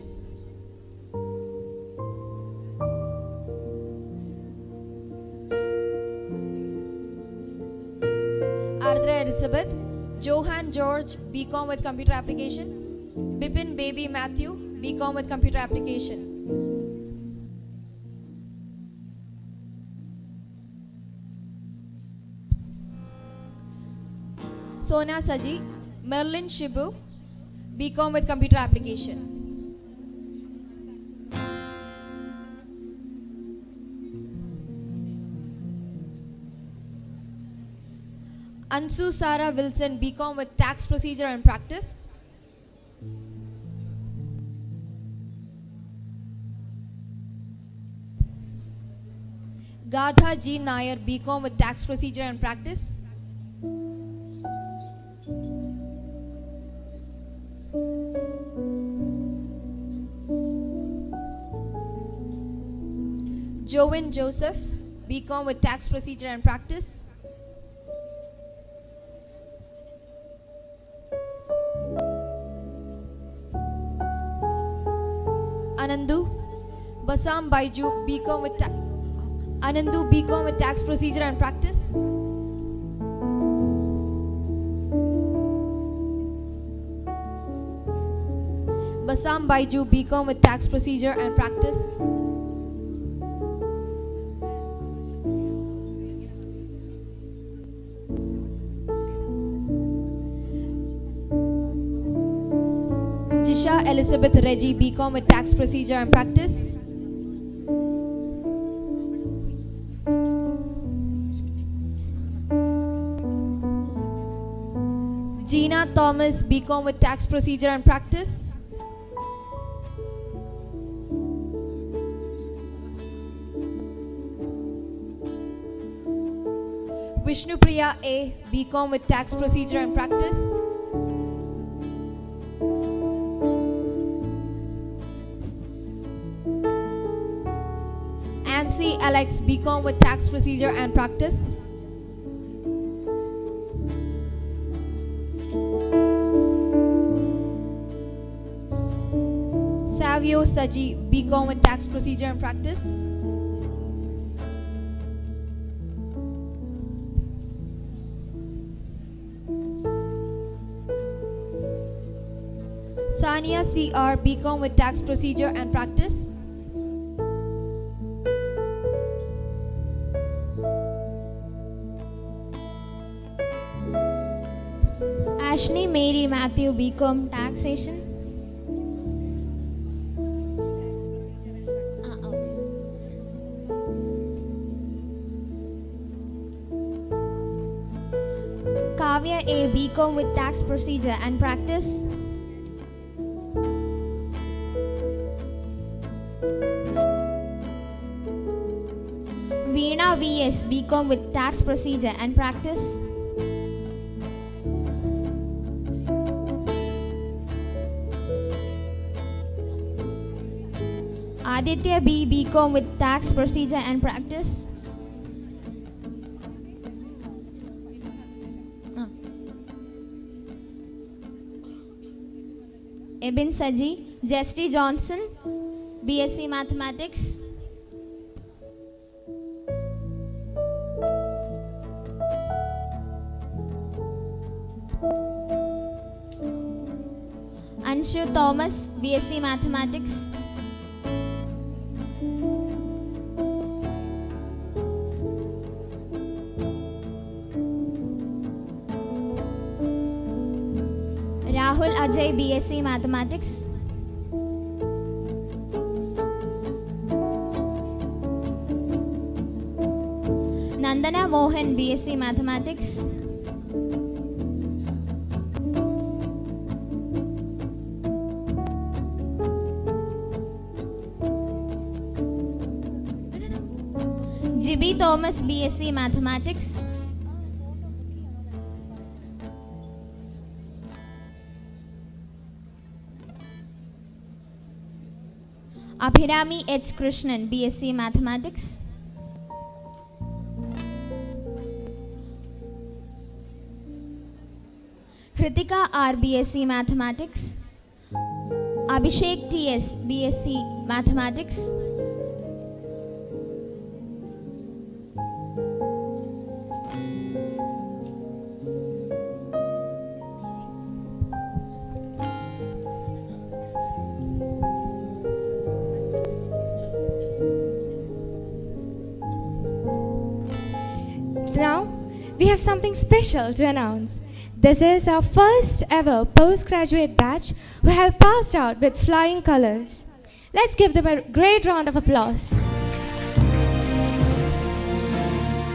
Ardra Elizabeth, Johan George, BCom with Computer Application. Bipin Baby Matthew, BCom with Computer Application. Sona Saji, Merlin Shibu, BCom with Computer Application. Ansu Sarah Wilson, BCom with Tax Procedure and Practice. Gadha G. Nair, BCom with Tax Procedure and Practice. Joan Joseph, BCom with Tax Procedure and Practice. Anandu Basam Baiju, BCom with Anandu, BCom with Tax Procedure and Practice. Basam Baiju, BCom with Tax Procedure and Practice. Jisha Elizabeth Reggie, BCom with Tax Procedure and Practice. Gina Thomas, BCom with Tax Procedure and Practice. Vishnu Priya A, BCom with Tax Procedure and Practice. Nancy Alex, BCom with Tax Procedure and Practice. Savio Saji, BCom with Tax Procedure and Practice. Sania CR, BCom with Tax Procedure and Practice. Ashley Mary Matthew, BCom Taxation. Okay. Kavya A, BCom with Tax Procedure and Practice. Veena VS, BCom with Tax Procedure and Practice. Aditya B, BCom with Tax Procedure and Practice. Ebin Saji, Jesty Johnson, BSc Mathematics. Anshu Thomas, BSc Mathematics. Rahul Ajay, BSc Mathematics. Nandana Mohan, BSc Mathematics. J.B. Thomas, BSc Mathematics. Abhirami H. Krishnan, BSc Mathematics. Hritika R, BSc Mathematics. Abhishek T.S, BSc Mathematics. Now, we have something special to announce. This is our first ever postgraduate batch who have passed out with flying colors. Let's give them a great round of applause.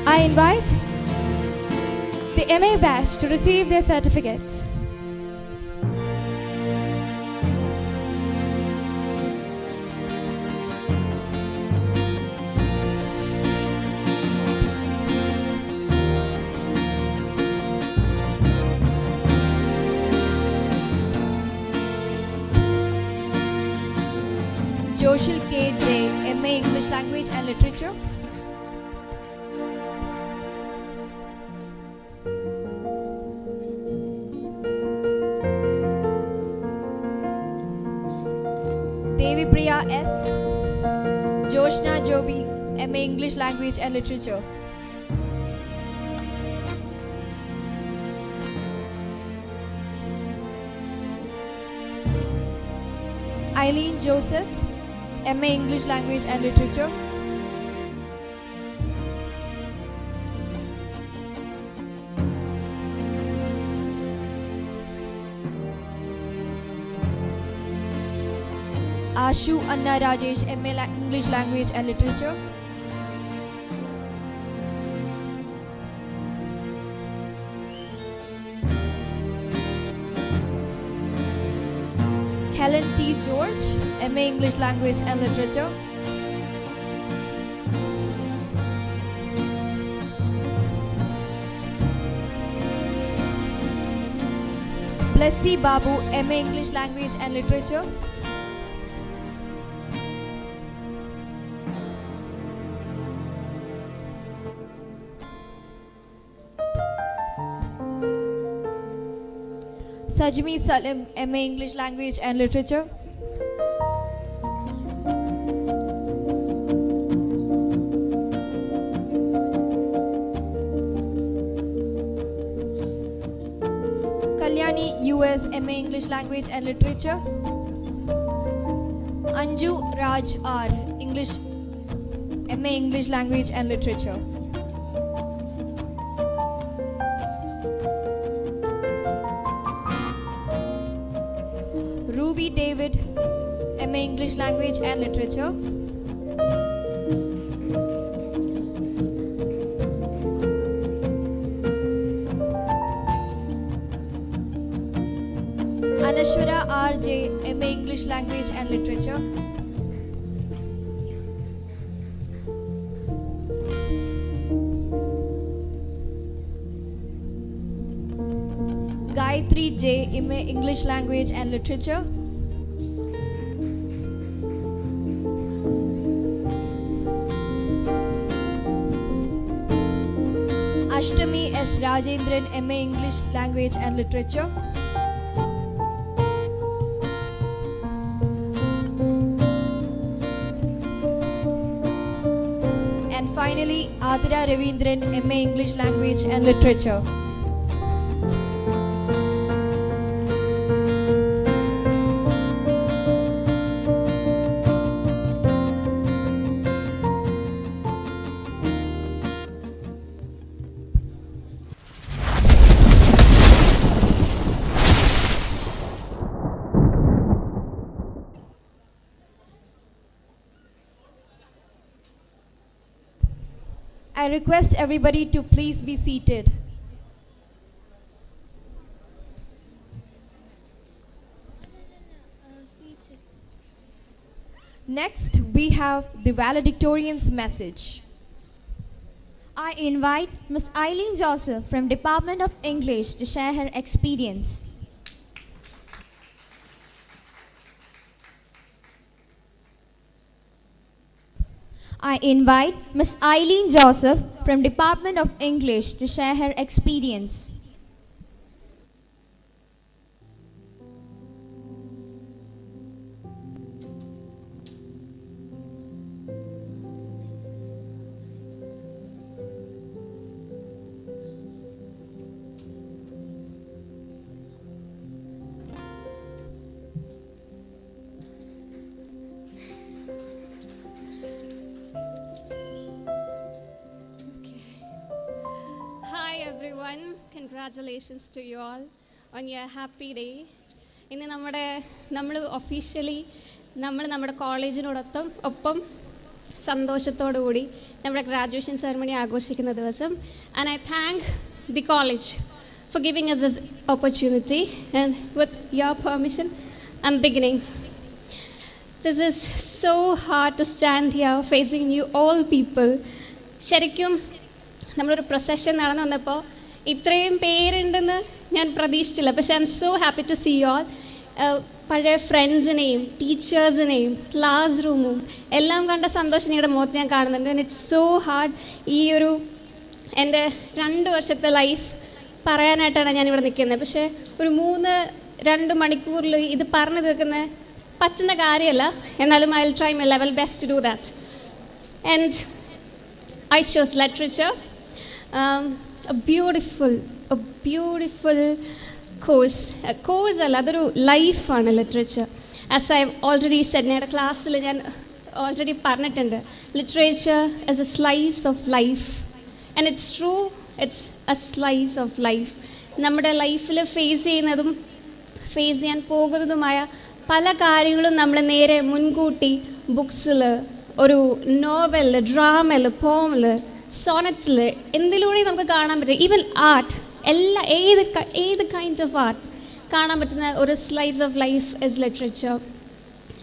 I invite the MA batch to receive their certificates. Joshil K. J, MA English Language and Literature. Devi Priya S, Joshna Joby, MA English Language and Literature. Eileen Joseph, MA English Language and Literature. Ashu Anna Rajesh, MA English Language and Literature. Helen T. George, MA English Language and Literature. Blessy Babu, MA English Language and Literature. Sajmi Salim, MA English Language and Literature. Kalyani US, MA English Language and Literature. Anju Raj R, MA English Language and Literature. Ruby David, MA English Language and Literature. Anashwara R.J., MA English Language and Literature. Gayatri J., MA English Language and Literature. Ashtami S. Rajendran, MA English Language and Literature. And finally, Adira Ravindran, MA English Language and Literature. I request everybody to please be seated. Next, we have the valedictorian's message. I invite Miss Eileen Joseph from Department of English to share her experience. I invite Miss Eileen Joseph from Department of English to share her experience. Hi everyone, congratulations to you all on your happy day. ഇന്ന് നമ്മൾ officially നമ്മുടെ കോളേജിനോടൊപ്പം സന്തോഷത്തോടു കൂടി നമ്മുടെ graduation ceremony ആഘോഷിക്കുന്ന ദിവസം. And I thank the college for giving us this opportunity, and with your permission I'm beginning. This is so hard to stand here facing you all people. ശരിക്കും നമ്മളൊരു പ്രൊസഷൻ നടന്നു വന്നപ്പോൾ ഇത്രയും പേരുണ്ടെന്ന് ഞാൻ പ്രതീക്ഷിച്ചില്ല. പക്ഷേ I'm so happy to see you all. പഴയ ഫ്രണ്ട്സിനെയും ടീച്ചേഴ്സിനെയും ക്ലാസ് റൂമും എല്ലാം കണ്ട സന്തോഷം നിങ്ങളുടെ മുഖത്ത് ഞാൻ കാണുന്നുണ്ട്. ആൻഡ് ഇറ്റ്സ് സോ ഹാർഡ് ഈ ഒരു എൻ്റെ 2 വർഷത്തെ ലൈഫ് പറയാനായിട്ടാണ് ഞാനിവിടെ നിൽക്കുന്നത്. പക്ഷേ ഒരു 2 മണിക്കൂറിൽ ഇത് പറഞ്ഞു തീർക്കുന്ന പറ്റുന്ന കാര്യമല്ല. എന്നാലും I will try my level best to do that. And I chose literature, a beautiful course. A course അതൊരു ലൈഫാണ് literature. As I've already said, ഞങ്ങളുടെ ക്ലാസ്സിൽ ഞാൻ ഓൾറെഡി പറഞ്ഞിട്ടുണ്ട്, literature is a slice of life. And it's true, it's a slice of life. നമ്മുടെ ലൈഫിൽ face ചെയ്യാൻ പോകുന്നതുമായ പല കാര്യങ്ങളും നമ്മൾ നേരെ മുൻകൂട്ടി ബുക്സിൽ, ഒരു നോവൽ, ഡ്രാമയിൽ, പോമിൽ, സോണറ്റ്സിൽ എന്തിലൂടെയും നമുക്ക് കാണാൻ പറ്റും. ഈവൻ ആർട്ട്, ഏത് കൈൻഡ് ഓഫ് ആർട്ട് കാണാൻ പറ്റുന്ന ഒരു slice of life is literature.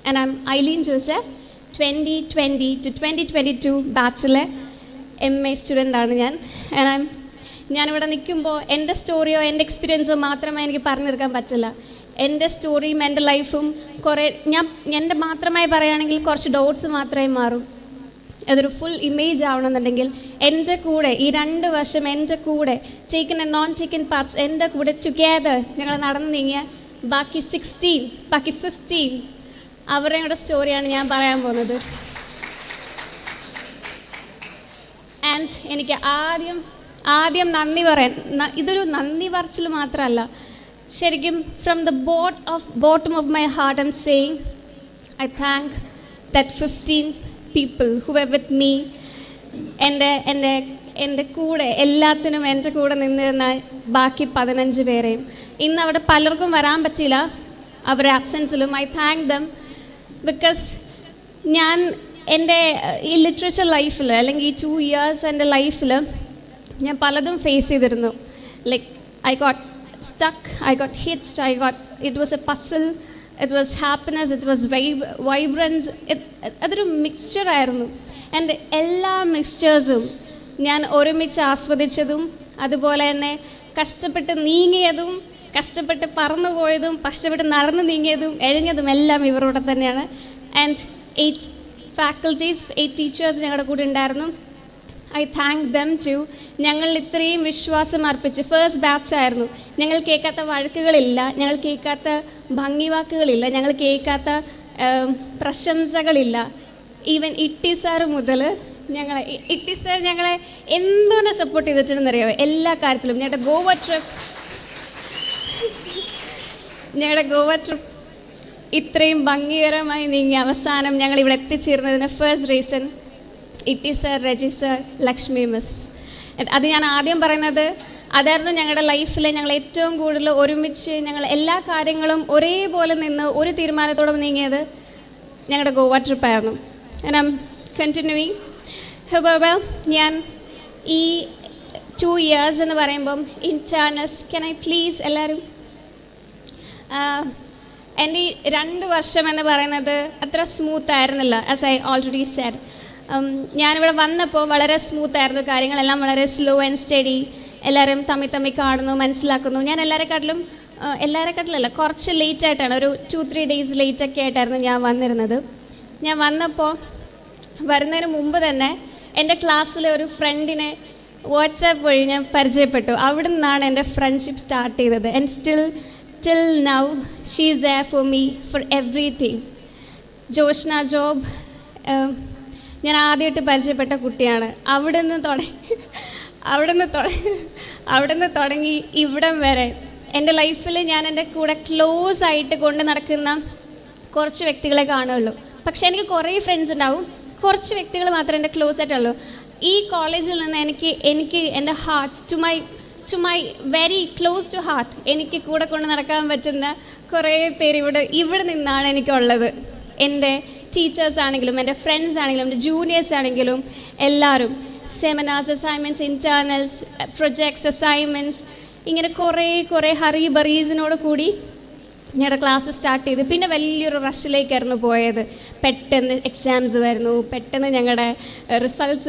And I M Eileen Joseph, 2020 to 2022 ബാച്ചിലെ MA സ്റ്റുഡൻ്റാണ് ഞാൻ. ഞാനിവിടെ നിൽക്കുമ്പോൾ എൻ്റെ സ്റ്റോറിയോ എൻ്റെ എക്സ്പീരിയൻസോ മാത്രമേ എനിക്ക് പറഞ്ഞു തീർക്കാൻ പറ്റില്ല. എൻ്റെ സ്റ്റോറിയും എൻ്റെ ലൈഫും എൻ്റെ മാത്രമായി പറയുകയാണെങ്കിൽ കുറച്ച് ഡോട്ട്സ് മാത്രമേ മാറും. അതൊരു ഫുൾ ഇമേജ് ആവണമെന്നുണ്ടെങ്കിൽ എൻ്റെ കൂടെ ഈ 2 വർഷം എൻ്റെ കൂടെ taken and non taken parts എൻ്റെ കൂടെ ടുഗെദർ ഞങ്ങൾ നടന്നു നീങ്ങിയ ബാക്കി 15 അവരുടെ സ്റ്റോറിയാണ് ഞാൻ പറയാൻ പോകുന്നത്. ആൻഡ് എനിക്ക് ആദ്യം നന്ദി പറയാൻ, ഇതൊരു നന്ദി പറച്ചിൽ മാത്രമല്ല, ശരിക്കും from the bottom of my heart I M saying I thank that 15 people who were with me. എൻ്റെ കൂടെ എല്ലാത്തിനും എൻ്റെ കൂടെ നിന്നിരുന്ന ബാക്കി 15 പേരെയും. ഇന്ന് അവിടെ പലർക്കും വരാൻ പറ്റില്ല, അവരുടെ ആബ്സെൻസിലും. ഐ താങ്ക് ദം ബിക്കോസ് ഞാൻ എൻ്റെ ഈ ലിറ്ററേച്ചർ ലൈഫിൽ, അല്ലെങ്കിൽ ഈ 2 years എൻ്റെ ലൈഫിൽ ഞാൻ പലതും ഫേസ് ചെയ്തിരുന്നു. Like I got stuck, I got hitched, it was a puzzle, it was happiness, it was vibrance, അതൊരു മിക്സ്ചർ ആയിരുന്നു. ആൻഡ് എല്ലാ മിക്സ്ചേഴ്സും ഞാൻ ഒരുമിച്ച് ആസ്വദിച്ചതും, അതുപോലെ തന്നെ കഷ്ടപ്പെട്ട് നീങ്ങിയതും, കഷ്ടപ്പെട്ട് പറന്നുപോയതും, കഷ്ടപ്പെട്ട് നടന്നു നീങ്ങിയതും, എഴുഞ്ഞതും എല്ലാം ഇവരോടെ തന്നെയാണ്. ആൻഡ് 8 faculties, 8 ടീച്ചേഴ്സ് ഞങ്ങളുടെ കൂടെ ഉണ്ടായിരുന്നു. I thank them too. ഞങ്ങൾ ഇത്രയും വിശ്വാസം അർപ്പിച്ച്, ഫസ്റ്റ് ബാച്ച് ആയിരുന്നു, ഞങ്ങൾ കേൾക്കാത്ത വഴക്കുകളില്ല, ഞങ്ങൾ കേൾക്കാത്ത ഭംഗിവാക്കുകളില്ല, ഞങ്ങൾ കേൾക്കാത്ത പ്രശംസകളില്ല. ഈവൻ ഇട്ടി സാർ മുതൽ ഇട്ടി സാർ ഞങ്ങളെ എന്തോന്നെ സപ്പോർട്ട് ചെയ്തിട്ടുണ്ടെന്നറിയാമോ, എല്ലാ കാര്യത്തിലും. ഞങ്ങളുടെ ഗോവ ട്രിപ്പ് ഇത്രയും ഭംഗികരമായി നീങ്ങി അവസാനം ഞങ്ങൾ ഇവിടെ എത്തിച്ചേർന്നതിന് ഫസ്റ്റ് റീസൺ ഇട്ടി സർ, രജി സർ, ലക്ഷ്മി മിസ്. അത് ഞാൻ ആദ്യം പറയുന്നത് അതായിരുന്നു ഞങ്ങളുടെ ലൈഫിൽ ഞങ്ങൾ ഏറ്റവും കൂടുതൽ ഒരുമിച്ച് ഞങ്ങൾ എല്ലാ കാര്യങ്ങളും ഒരേപോലെ നിന്ന് ഒരു തീരുമാനത്തോടെ നീങ്ങിയത് ഞങ്ങളുടെ ഗോവ ട്രിപ്പായിരുന്നു. ഞാൻ കണ്ടിന്യൂയിങ് ഞാൻ ഈ 2 years എന്ന് പറയുമ്പം ഇൻറ്റേർണൽസ്, ക്യാൻ ഐ പ്ലീസ് എല്ലാവരും, എൻ്റെ ഈ 2 വർഷം എന്ന് പറയുന്നത് അത്ര സ്മൂത്ത് ആയിരുന്നില്ല. ആസ് ഐ ഓൾറെഡി സെഡ്, ഞാനിവിടെ വന്നപ്പോൾ വളരെ സ്മൂത്തായിരുന്നു, കാര്യങ്ങളെല്ലാം വളരെ സ്ലോ ആൻഡ് സ്റ്റഡി. എല്ലാവരും തമ്മി കാണുന്നു, മനസ്സിലാക്കുന്നു. ഞാൻ എല്ലാവരെക്കാട്ടിലല്ല, കുറച്ച് ലേറ്റായിട്ടാണ്, ഒരു 2-3 days ലേറ്റൊക്കെ ആയിട്ടായിരുന്നു ഞാൻ വന്നിരുന്നത്. ഞാൻ വന്നപ്പോൾ വരുന്നതിന് മുമ്പ് തന്നെ എൻ്റെ ക്ലാസ്സിലെ ഒരു ഫ്രണ്ടിനെ വാട്സാപ്പ് വഴി ഞാൻ പരിചയപ്പെട്ടു. അവിടെ നിന്നാണ് എൻ്റെ ഫ്രണ്ട്ഷിപ്പ് സ്റ്റാർട്ട് ചെയ്തത്. And till now she is there for me for everything. Joshna job ഞാൻ ആദ്യമായിട്ട് പരിചയപ്പെട്ട കുട്ടിയാണ്. അവിടെ നിന്ന് തുടങ്ങി ഇവിടം വരെ എൻ്റെ ലൈഫിൽ ഞാൻ എൻ്റെ കൂടെ ക്ലോസ് ആയിട്ട് കൊണ്ട് നടക്കുന്ന കുറച്ച് വ്യക്തികളെ കാണുള്ളൂ. പക്ഷേ എനിക്ക് കുറേ ഫ്രണ്ട്സ് ഉണ്ടാവും, കുറച്ച് വ്യക്തികൾ മാത്രമേ എൻ്റെ ക്ലോസ് ആയിട്ടുള്ളൂ. ഈ കോളേജിൽ നിന്ന് എനിക്ക് എൻ്റെ heart to my very close to heart എനിക്ക് കൂടെ കൊണ്ട് നടക്കാൻ പറ്റുന്ന കുറേ പേര് ഇവിടെ നിന്നാണ് എനിക്കുള്ളത്. എൻ്റെ ടീച്ചേഴ്സ് ആണെങ്കിലും എൻ്റെ ഫ്രണ്ട്സ് ആണെങ്കിലും എൻ്റെ ജൂനിയേഴ്സ് ആണെങ്കിലും എല്ലാവരും seminars, assignments, internals, projects, assignments, ഇങ്ങനെ കുറേ ഹറി കൂടി ഞങ്ങളുടെ ക്ലാസ് സ്റ്റാർട്ട് ചെയ്ത് പിന്നെ വലിയൊരു റഷിലേക്കായിരുന്നു പോയത്. പെട്ടെന്ന് എക്സാംസ് വരുന്നു, പെട്ടെന്ന് ഞങ്ങളുടെ റിസൾട്ട്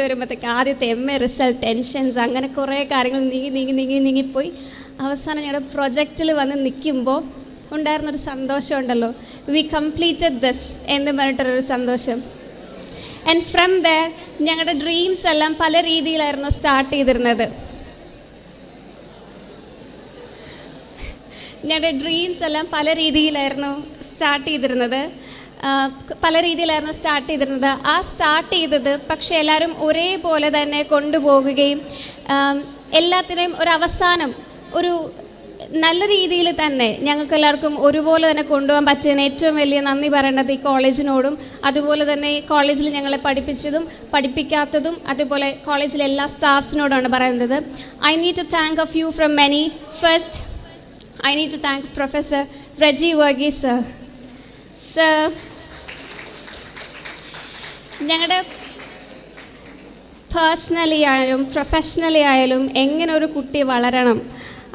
വരുമ്പോഴത്തേക്ക് ആദ്യത്തെ MA റിസൾട്ട്, ടെൻഷൻസ്, അങ്ങനെ കുറേ കാര്യങ്ങൾ നീങ്ങിപ്പോയി അവസാനം ഞങ്ങളുടെ പ്രൊജക്റ്റിൽ വന്ന് നിൽക്കുമ്പോൾ ഉണ്ടായിരുന്നൊരു സന്തോഷം ഉണ്ടല്ലോ, വി കംപ്ലീറ്റഡ് ദിസ് എന്ന് പറഞ്ഞിട്ടൊരു സന്തോഷം. ആൻഡ് ഫ്രം ദർ ഞങ്ങളുടെ ഡ്രീംസ് എല്ലാം പല രീതിയിലായിരുന്നു സ്റ്റാർട്ട് ചെയ്തിരുന്നത്. പല രീതിയിലായിരുന്നു സ്റ്റാർട്ട് ചെയ്തിരുന്നത്. ആ സ്റ്റാർട്ട് ചെയ്തത് പക്ഷേ എല്ലാവരും ഒരേപോലെ തന്നെ കൊണ്ടുപോകുകയും എല്ലാത്തിനെയും ഒരു അവസാനം ഒരു നല്ല രീതിയിൽ തന്നെ ഞങ്ങൾക്ക് എല്ലാവർക്കും ഒരുപോലെ തന്നെ കൊണ്ടുപോകാൻ പറ്റിയതിന് ഏറ്റവും വലിയ നന്ദി പറയേണ്ടത് ഈ കോളേജിനോടും, അതുപോലെ തന്നെ ഈ കോളേജിൽ ഞങ്ങളെ പഠിപ്പിച്ചതും പഠിപ്പിക്കാത്തതും അതുപോലെ കോളേജിലെ എല്ലാ സ്റ്റാഫ്സിനോടാണ് പറയുന്നത്. I need to thank a few from many. First I need to thank Professor Reggie Verghese sir. Sir, ഞങ്ങളുടെ പേഴ്സണലി ആയാലും പ്രൊഫഷണലി ആയാലും എങ്ങനെ ഒരു കുട്ടി വളരണം,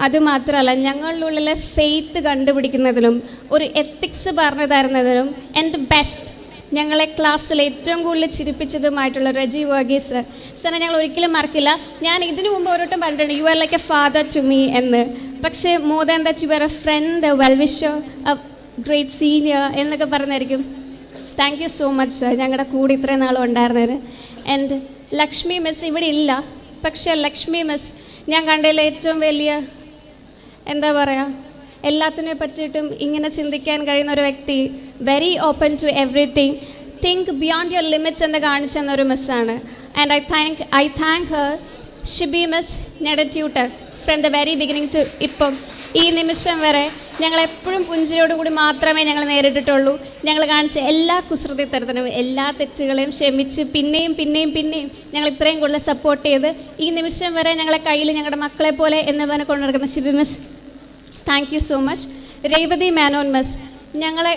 അതുമാത്രമല്ല ഞങ്ങളുടെ ഉള്ളിലെ ഫെയ്ത്ത് കണ്ടുപിടിക്കുന്നതിലും ഒരു എത്തിക്സ് പറഞ്ഞു തരുന്നതിനും ആൻഡ് ബെസ്റ്റ് ഞങ്ങളെ ക്ലാസ്സിൽ ഏറ്റവും കൂടുതൽ ചിരിപ്പിച്ചതുമായിട്ടുള്ള റെജി വർഗീസ് സാറിനെ ഞങ്ങൾ ഒരിക്കലും മറക്കില്ല. ഞാൻ ഇതിനു മുമ്പ് ഓരോട്ടും പറഞ്ഞിട്ടുണ്ട്, you are like a father to me എന്ന്. പക്ഷേ more than that you are a friend, a well wisher, a great senior എന്നൊക്കെ പറഞ്ഞായിരിക്കും. Thank you so much sir, ഞങ്ങളുടെ കൂടെ ഇത്രയും നാളും ഉണ്ടായിരുന്നതിന്. ആൻഡ് ലക്ഷ്മി മിസ് ഇവിടെ ഇല്ല, പക്ഷേ ലക്ഷ്മി മിസ് ഞാൻ കണ്ടതിൽ ഏറ്റവും വലിയ എന്താ പറയുക, എല്ലാത്തിനെ പറ്റിയിട്ടും ഇങ്ങനെ ചിന്തിക്കാൻ കഴിയുന്ന ഒരു വ്യക്തി, very open to everything, think beyond your limits എന്ന് കാണിച്ചു തന്നൊരു മിസ്സാണ്. And I thank her. Shibi miss ഞങ്ങളുടെ tutor from the very beginning to ഇപ്പം ഈ നിമിഷം വരെ ഞങ്ങളെപ്പോഴും പുഞ്ചിരിയോടുകൂടി മാത്രമേ ഞങ്ങൾ നേരിട്ടിട്ടുള്ളൂ. ഞങ്ങൾ കാണിച്ച എല്ലാ കുസൃതിത്തരത്തിനും എല്ലാ തെറ്റുകളെയും ക്ഷമിച്ച് പിന്നെയും ഞങ്ങൾ ഇത്രയും കൂടുതൽ സപ്പോർട്ട് ചെയ്ത് ഈ നിമിഷം വരെ ഞങ്ങളെ കയ്യിൽ ഞങ്ങളുടെ മക്കളെ പോലെ എന്ന് പറഞ്ഞ് കൊണ്ടു നടക്കുന്ന Shibi miss, thank you so much. Revathi Menon miss ഞങ്ങളെ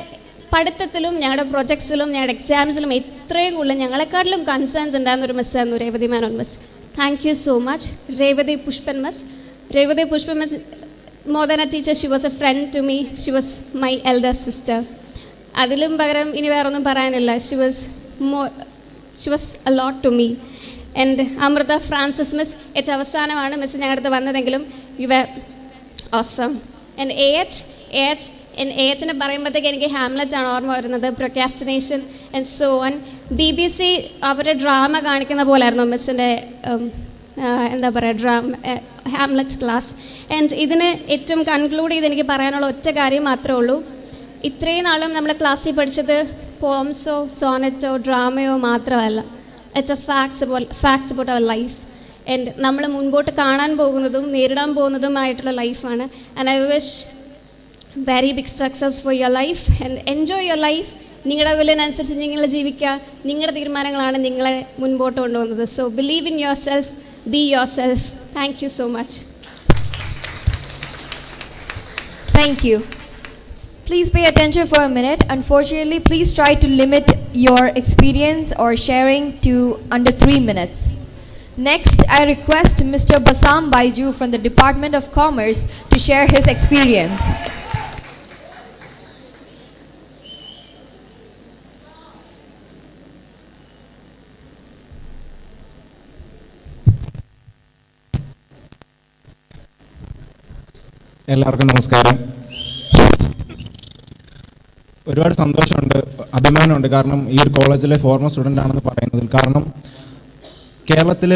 പഠിത്തത്തിലും ഞങ്ങളുടെ പ്രൊജക്ട്സിലും ഞങ്ങളുടെ എക്സാംസിലും എത്രയും കൂടുതൽ ഞങ്ങളെക്കാട്ടിലും കൺസേൺസ് ഉണ്ടാകുന്നൊരു മിസ്സായിരുന്നു Revathi Menon miss. Thank you so much. Revathi Pushpan miss more than a teacher, she was a friend to me. She was my elder sister. അതിലും പകരം ഇനി വേറൊന്നും പറയാനില്ല. She was a lot to me. And Amritha Francis miss ഏറ്റവും അവസാനമാണ് miss ഞങ്ങളുടെ അടുത്ത് വന്നതെങ്കിലും യു were awesome. And AHനെ പറയുമ്പോഴത്തേക്ക് എനിക്ക് ഹാംലെറ്റ് ആണ് ഓർമ്മ വരുന്നത്, procrastination and so on. BBC അവരുടെ ഡ്രാമ കാണിക്കുന്ന പോലായിരുന്നു മിസ്സിൻ്റെ എന്താ പറയുക ഹാംലെറ്റ് ക്ലാസ്. ആൻഡ് ഇതിന് ഏറ്റവും കൺക്ലൂഡ് ചെയ്ത് എനിക്ക് പറയാനുള്ള ഒറ്റ കാര്യം മാത്രമേ ഉള്ളൂ, ഇത്രയും നാളും നമ്മൾ ക്ലാസ്സിൽ പഠിച്ചത് പോംസോ സോണറ്റോ ഡ്രാമയോ മാത്രമല്ല, it's a facts about our life. And നമ്മൾ മുൻപോട്ട് കാണാൻ പോകുന്നതും നേരിടാൻ പോകുന്നതുമായിട്ടുള്ള ലൈഫാണ്. And I wish very big success for your life and enjoy your life. നിങ്ങളുടെ വില്ലിനനുസരിച്ച് നിങ്ങൾ ജീവിക്കുക, നിങ്ങളുടെ തീരുമാനങ്ങളാണ് നിങ്ങളെ മുൻപോട്ട് കൊണ്ടുപോകുന്നത്. So believe in yourself, be yourself. Thank you so much. Thank you. Please pay attention for a minute. Unfortunately, please try to limit your experience or sharing to under 3 minutes. Next, I request Mr. Basam Baiju from the Department of Commerce to share his experience. എല്ലാവർക്കും നമസ്കാരം. ഒരുപാട് സന്തോഷമുണ്ട്, അഭിമാനമുണ്ട്. കാരണം ഈ ഒരു കോളേജിലെ former student ആണെന്ന് പറയുന്നതിൽ. കാരണം കേരളത്തിൽ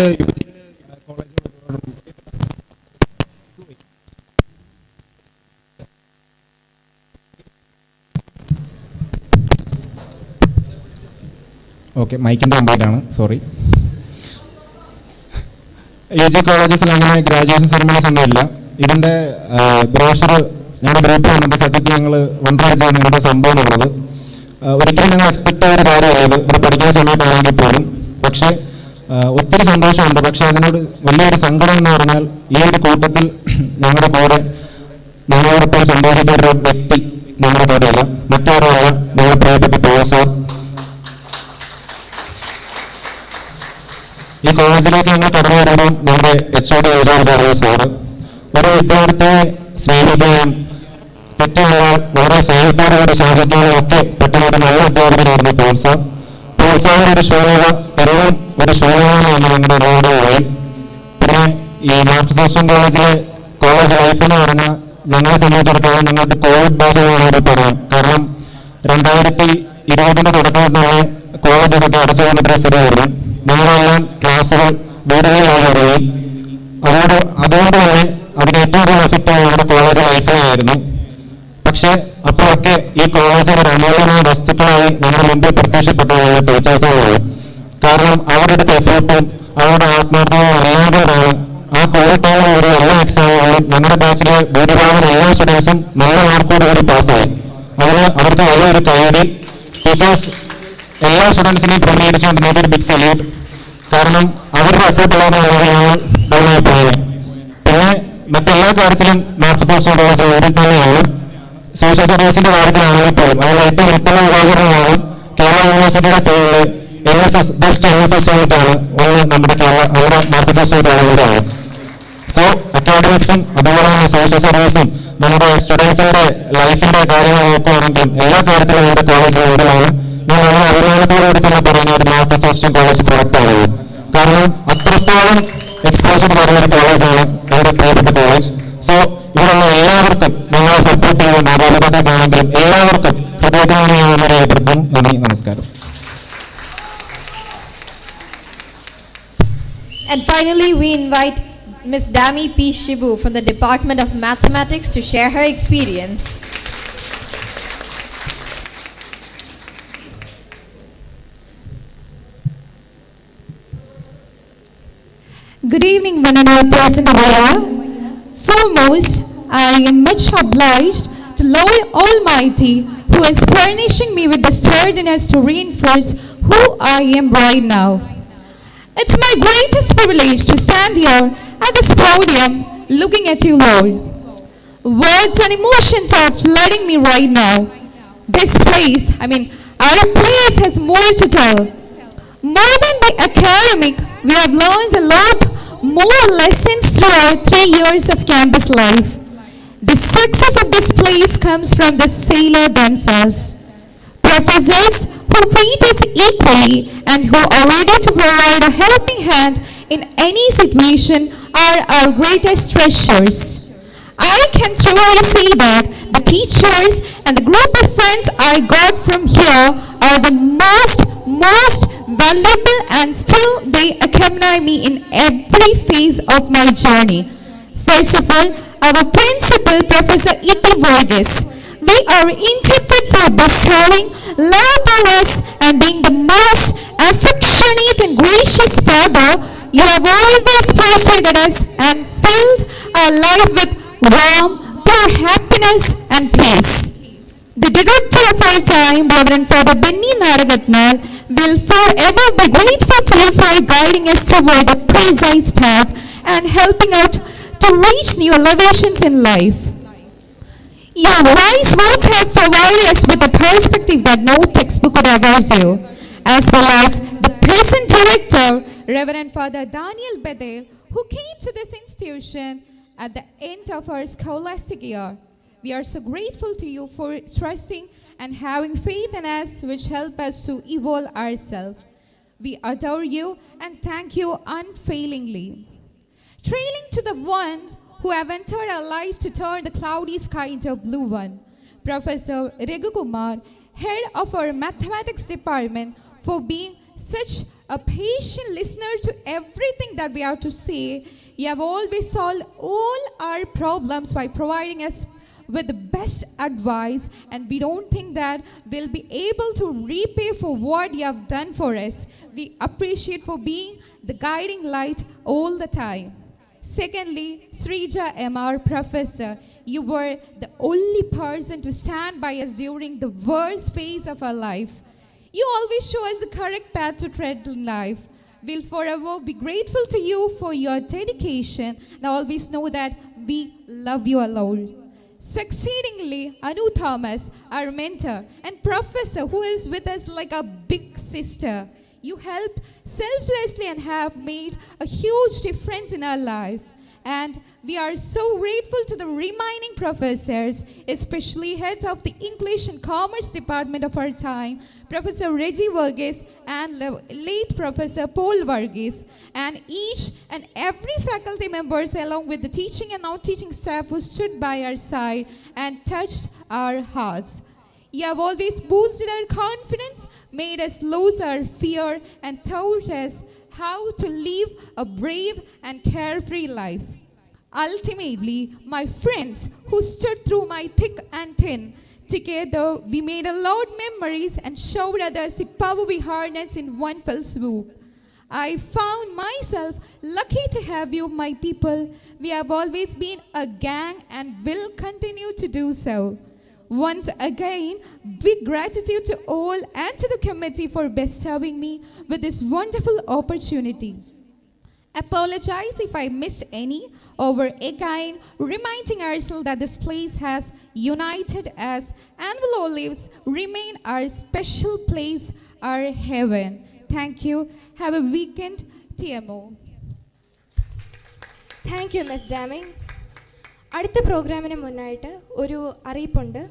ഓക്കെ, മൈക്കിൻ്റെ കംപ്ലൈൻ്റ് സോറി. UG കോളേജസിൽ അങ്ങനെ ഗ്രാജുവേഷൻ സെറമണീസ് ഒന്നുമില്ല. ഇതിൻ്റെ ബ്രോഷർ ഞങ്ങളുടെ ഗ്രൂപ്പ് വന്നിട്ട് സത്യത്തിൽ ഞങ്ങൾ വണ്ടറായി ചെയ്യുന്ന എന്താ സംഭവം എന്നുള്ളത് ഒരിക്കലും ഞങ്ങൾ എക്സ്പെക്ട് ചെയ്ത കാര്യമായത് ഇവിടെ പഠിക്കുന്ന സമയത്താണെങ്കിൽ പോലും. പക്ഷേ ഒത്തിരി സന്തോഷമുണ്ട്. പക്ഷേ അതിനോട് വലിയൊരു സങ്കടം എന്ന് പറഞ്ഞാൽ ഈ ഒരു കൂട്ടത്തിൽ ഞങ്ങളുടെ കൂടെ ഞങ്ങളോടൊപ്പം സന്തോഷിക്കുന്ന ഒരു വ്യക്തി ഞങ്ങളുടെ കൂടെയില്ല. മറ്റാരുമല്ല, ഞങ്ങളുടെ പ്രിയപ്പെട്ട പ്രൊഫസർ. ഈ കോളേജിലേക്ക് ഞങ്ങൾ കടന്നു വരുമ്പോൾ ഞങ്ങളുടെ HOD സാറ് ഒരു വിദ്യാർത്ഥിയെ സ്നേഹിക്കുകയും തെറ്റുകളാൽ വളരെ സ്നേഹത്തോടുകൂടി ശാസിക്കുകയും ഒക്കെ പറ്റുന്ന ഒരു നല്ല അധ്യാപകനായിരുന്നു പ്രോത്സാഹം. പ്രോത്സാഹന ഒരു ശൂന്യത, എല്ലാം ഒരു ശൂന്യതയാണ് ഞങ്ങളുടെ റോഡ് പോയി. പിന്നെ ഈ മാർക്സിസ്റ്റ് കോളേജിലെ കോളേജ് ലൈഫ് എന്ന് പറഞ്ഞാൽ ഞങ്ങളെ സംബന്ധിച്ചിടത്തോളം ഞങ്ങൾക്ക് കോവിഡ് ബാച്ച് വേണമെങ്കിൽ പറയാം. കാരണം 2020 തുടക്കത്തിൽ തന്നെ കോളേജസ് ഒക്കെ അടച്ചു വന്നിട്ട് സ്ഥിതിയായിരുന്നു. ഞങ്ങളെല്ലാം ക്ലാസ്സുകൾ വീടുകളിലാണ് ഇറങ്ങി. അതുകൊണ്ട് തന്നെ അതിന് ഏറ്റവും കൂടുതൽ എഫക്റ്റ് ആയ ഞങ്ങളുടെ കോളേജ് ലൈഫായിരുന്നു. പക്ഷേ അപ്പോഴൊക്കെ ഈ കോളേജിൽ ഒരു അമൂല്യമായ വസ്തുക്കളായി ഞങ്ങളുടെ മുമ്പിൽ പ്രത്യക്ഷപ്പെട്ട ടീച്ചേഴ്സുകളാണ്. കാരണം അവരുടെ എഫേർട്ടും അവരുടെ ആത്മാർത്ഥവും അറിയാതെയാണ് ആ കോവിഡ് ഒരു എല്ലാ എക്സാമുകളും ഞങ്ങളുടെ ബാച്ചിലെ ഭൂരിഭാഗം എല്ലാ സ്റ്റുഡൻസും നല്ല മാർക്കോട് കൂടി പാസ്സായി. അവർക്ക് വലിയൊരു കൈയടി. ടീച്ചേഴ്സ് എല്ലാ സ്റ്റുഡൻസിനെയും പ്രമേടിച്ചുകൊണ്ട് ഒരു ബിഗ് സല്യൂട്ട്. കാരണം അവരുടെ എഫേർട്ടുള്ളതാണ് ഞങ്ങൾ ഡൗണായി പോകുന്നത്. പിന്നെ മറ്റെല്ലാ കാര്യത്തിലും മാർക്സിസ്റ്റ് കോളേജ് ഒരു തന്നെയാണ്. സോഷ്യൽ സർവീസിന്റെ കാര്യത്തിലാണെങ്കിൽ പോലും അതിൽ ഏറ്റവും ഉത്തമ ഉദാഹരണമാണ് കേരള യൂണിവേഴ്സിറ്റിയുടെ പേരിൽ NSS ബെസ്റ്റ് NSS യൂണിറ്റാണ് നമ്മുടെ മാർക്സിസ്റ്റ് കോളേജിലാണ്. സോ അക്കാഡമിക്സും അതുപോലെ തന്നെ സോഷ്യൽ സർവീസും നമ്മുടെ സ്റ്റുഡൻസിന്റെ ലൈഫിന്റെ കാര്യങ്ങൾ നോക്കുകയാണെങ്കിലും എല്ലാ കാര്യത്തിലും നമ്മുടെ കോളേജ് എവിടെയാണ്. ഞാൻ വളരെ അഭിമാനത്തോടുകൂടി തന്നെ പറയുന്ന ഒരു മാർക്സിസ്റ്റ് കോളേജ് പ്രൊഡക്റ്റ് ആണ്. കാരണം അത്രത്തോളം എക്സ്പോഷർ പറയുന്ന ഒരു കോളേജാണ് എൻ്റെ പ്രിയപ്പെട്ട കോളേജ്. സോ ഇവിടെയുള്ള എല്ലാവർക്കും ഞങ്ങളെ സപ്പോർട്ട് ചെയ്യുന്ന മാതാപിതാക്കൾക്കാണെങ്കിലും എല്ലാവർക്കും ഹൃദയത്തിലാണ് ഞാൻ വളരെ ഏർപ്പെടുത്തും. നന്ദി, നമസ്കാരം. And finally, we invite Ms. Dami P. Shibu from the Department of Mathematics to share her experience. Good evening, one and all present here. Foremost, I am much obliged to Lord Almighty, who is furnishing me with the sturdiness to reinforce who I am right now. It's my greatest privilege to stand here at this podium looking at you, Lord. Words and emotions are flooding me right now. This place, our place has more to tell. More than the academic, we have learned a lot more lessons through our 3 years of campus life. The success of this place comes from the sailor themselves. Professors who treat us equally and who are ready to provide a helping hand in any situation are our greatest treasures. I can truly say that the teachers and the group of friends I got from here are the most valuable, and still they accompany me in every phase of my journey. First of all, our principal, Professor E.T. Varghese. We are indebted for bestowing love on us and being the most affectionate and gracious father. You have always persuaded us and filled our life with warmth, pure happiness and peace. The director of our time, Reverend Father Benny Naragatnal, will forever be grateful to you for guiding us toward a precise path and helping out to reach new elevations in life. Your wise words have provided us with a perspective that no textbook could ever do, as well as the present director, Reverend Father Daniel Bedell, who came to this institution at the end of our scholastic year. We are so grateful to you for trusting and having faith in us, which help us to evolve ourselves. We adore you and thank you unfailingly. Trailing to the ones who have entered our life to turn the cloudy sky into a blue one. Professor Raghu Kumar, head of our mathematics department, for being such a patient listener to everything that we have to say. You have always solved all our problems by providing us with the best advice, and we don't think that we'll be able to repay for what you have done for us. We appreciate for being the guiding light all the time. Secondly, Srija M.R. Professor, you were the only person to stand by us during the worst phase of our life. You always show us the correct path to tread in life. We'll forever be grateful to you for your dedication, and always know that we love you a lot. Succeedingly, Anu Thomas, our mentor and professor who is with us like a big sister. You help selflessly and have made a huge difference in our life. And we are so grateful to the remaining professors, especially heads of the English and Commerce department of our time, Professor Reggie Varghese and late Professor Paul Varghese, and each and every faculty members along with the teaching and non-teaching staff who stood by our side and touched our hearts. You have always boosted our confidence, made us lose our fear, and taught us how to live a brave and carefree life. Ultimately, my friends who stood through my thick and thin, together we made a lot of memories and showed others the power we harness in one fell swoop. I found myself lucky to have you, my people. We have always been a gang and will continue to do so. Once again, big gratitude to all and to the committee for bestowing me with this wonderful opportunity. Apologize if I missed any. Over again, reminding ourselves that this place has united us and will always remain our special place, our heaven. Thank you. Have a weekend, TMO. Thank you miss ഡാമി. അടുത്ത പ്രോഗ്രാമിന് മുന്നായിട്ട് ഒരു അറിയിപ്പുണ്ട്.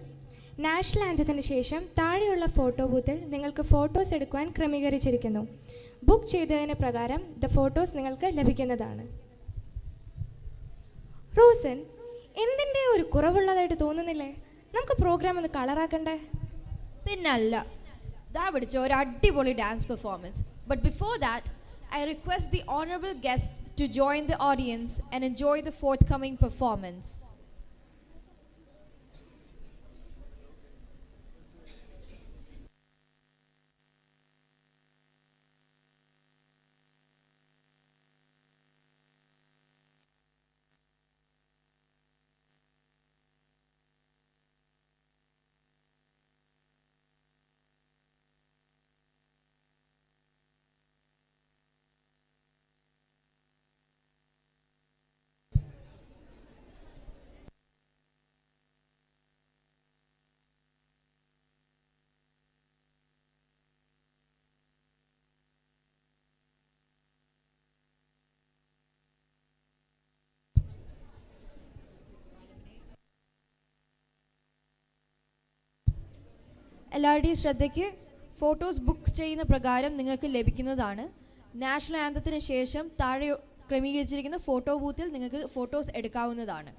National ആന്തത്തിന് ശേഷം താഴെയുള്ള photo ബൂത്തിൽ നിങ്ങൾക്ക് photos എടുക്കുവാൻ ക്രമീകരിച്ചിരിക്കുന്നു. ബുക്ക് ചെയ്തതിന് പ്രകാരം ദ ഫോട്ടോസ് നിങ്ങൾക്ക് ലഭിക്കുന്നതാണ്. റോസൻ, എന്തിൻ്റെ ഒരു കുറവുള്ളതായിട്ട് തോന്നുന്നില്ലേ? നമുക്ക് പ്രോഗ്രാം ഒന്ന് കളറാക്കണ്ടേ? പിന്നല്ല, ദാ പിടിച്ച ഒരു അടിപൊളി dance performance. But before that, I request the honorable guests to join the audience and enjoy the forthcoming performance. എല്ലാവരുടെയും ശ്രദ്ധയ്ക്ക് ഫോട്ടോസ് ബുക്ക് ചെയ്യുന്ന പ്രകാരം നിങ്ങൾക്ക് ലഭിക്കുന്നതാണ്. നാഷണൽ ആന്തത്തിന് ശേഷം താഴെ ക്രമീകരിച്ചിരിക്കുന്ന ഫോട്ടോ ബൂത്തിൽ നിങ്ങൾക്ക് ഫോട്ടോസ് എടുക്കാവുന്നതാണ്.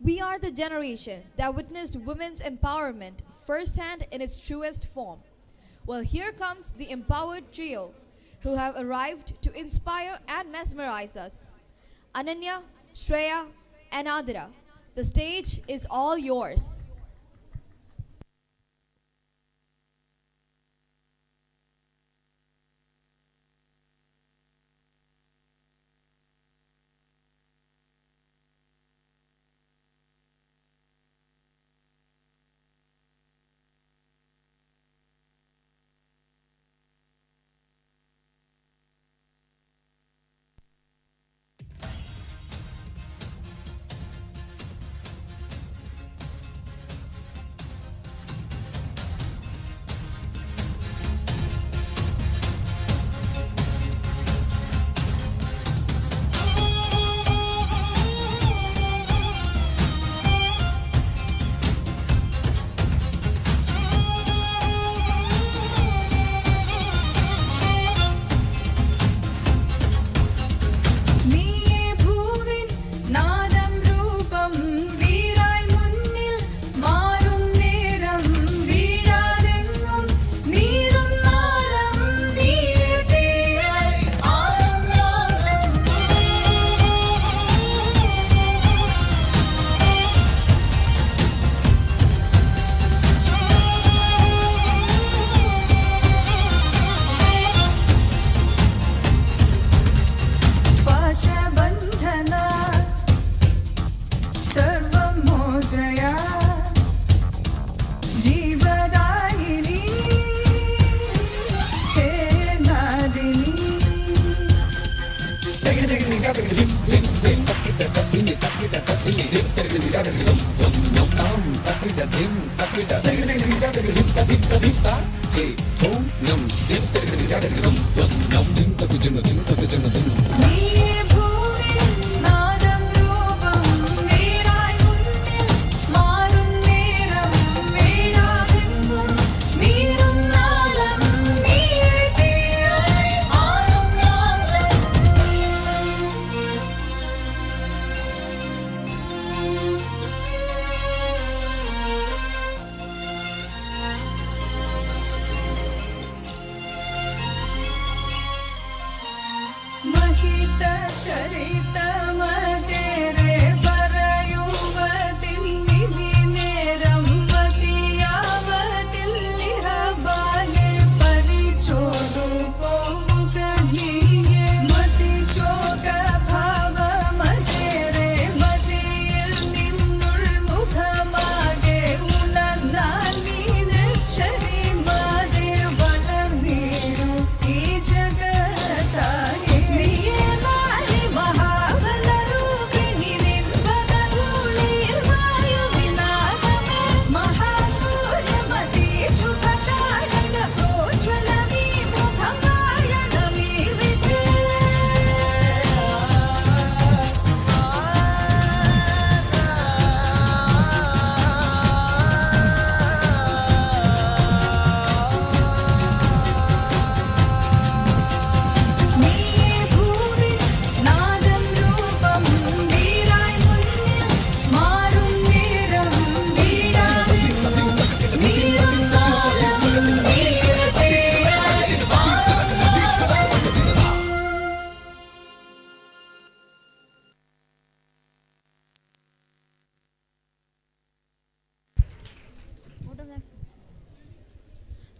We are the generation that witnessed women's empowerment firsthand in its truest form. Well, here comes the empowered trio who have arrived to inspire and mesmerize us. Ananya, Shreya, and Adira, the stage is all yours.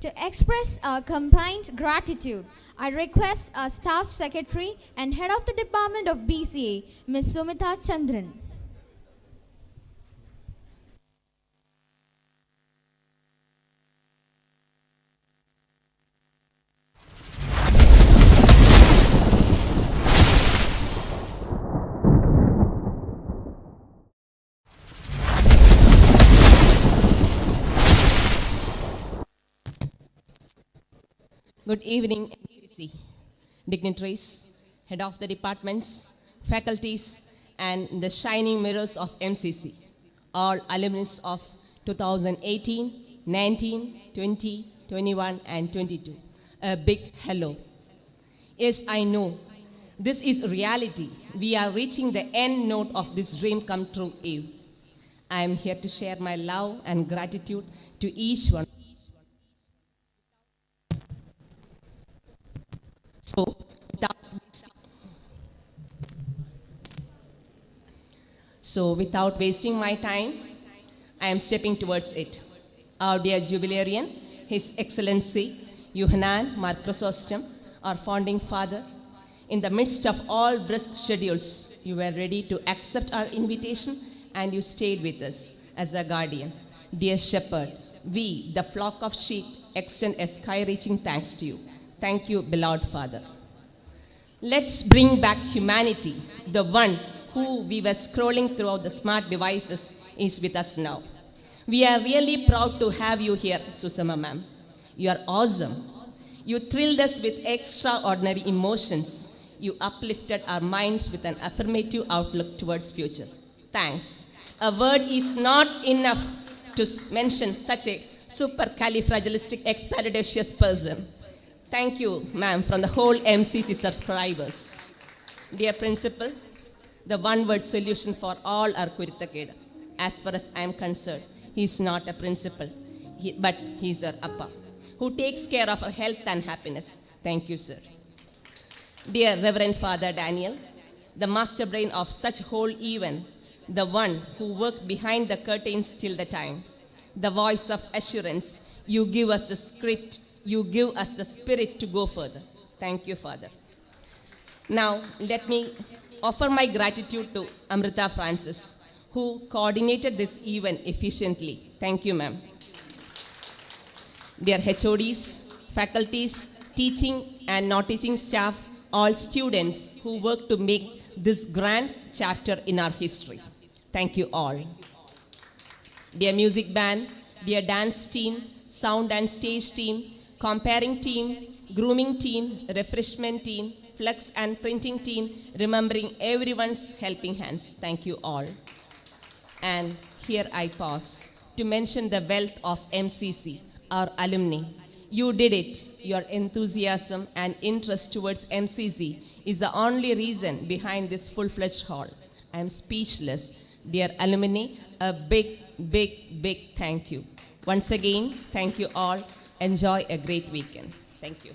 To express our combined gratitude, I request our Staff Secretary and Head of the Department of BCA, Ms. Sumita Chandran. Good evening, MCC, dignitaries, head of the departments, faculties, and the shining mirrors of MCC, all alumnus of 2018, 19, 20, 21, and 22. A big hello. Yes, I know, this is reality. We are reaching the end note of this dream come true eve. I am here to share my love and gratitude to each one. So without wasting my time, I am stepping towards it. Our dear jubilarian, His Excellency Yohanan Mar Chrysostom, our founding father, in the midst of all brisk schedules, you were ready to accept our invitation and you stayed with us as a guardian. Dear shepherd, we, the flock of sheep, extend a sky-reaching thanks to you. Thank you, beloved Father. Let's bring back humanity. The one who we were scrolling throughout the smart devices is with us now. We are really proud to have you here, Susama ma'am. You are awesome. You thrilled us with extraordinary emotions. You uplifted our minds with an affirmative outlook towards future. Thanks. A word is not enough to mention such a supercalifragilisticexpialidocious person. Thank you, ma'am, from the whole MCC subscribers. Dear Principal, the one-word solution for all our Kuritakeda. As far as I am concerned, he is not a principal, but he is our Appa, who takes care of our health and happiness. Thank you, sir. Dear Reverend Father Daniel, the master brain of such whole event, the one who worked behind the curtains till the time, the voice of assurance, you give us the script, you give us the spirit to go further. Thank you, Father. Now, let me offer my gratitude to Amrita Francis, who coordinated this event efficiently. Thank you, ma'am. Dear HODs, faculties, teaching and non-teaching staff, all students who work to make this grand chapter in our history. Thank you all. dear music band, dear dance team, sound and stage team, comparing team, grooming team, refreshment team, flex and printing team, remembering everyone's helping hands. Thank you all. And here I pause to mention the wealth of MCC, our alumni. You did it. Your enthusiasm and interest towards MCC is the only reason behind this full-fledged hall. I am speechless. Dear alumni, a big, big, big thank you. Once again, thank you all. Enjoy a great weekend. Thank you.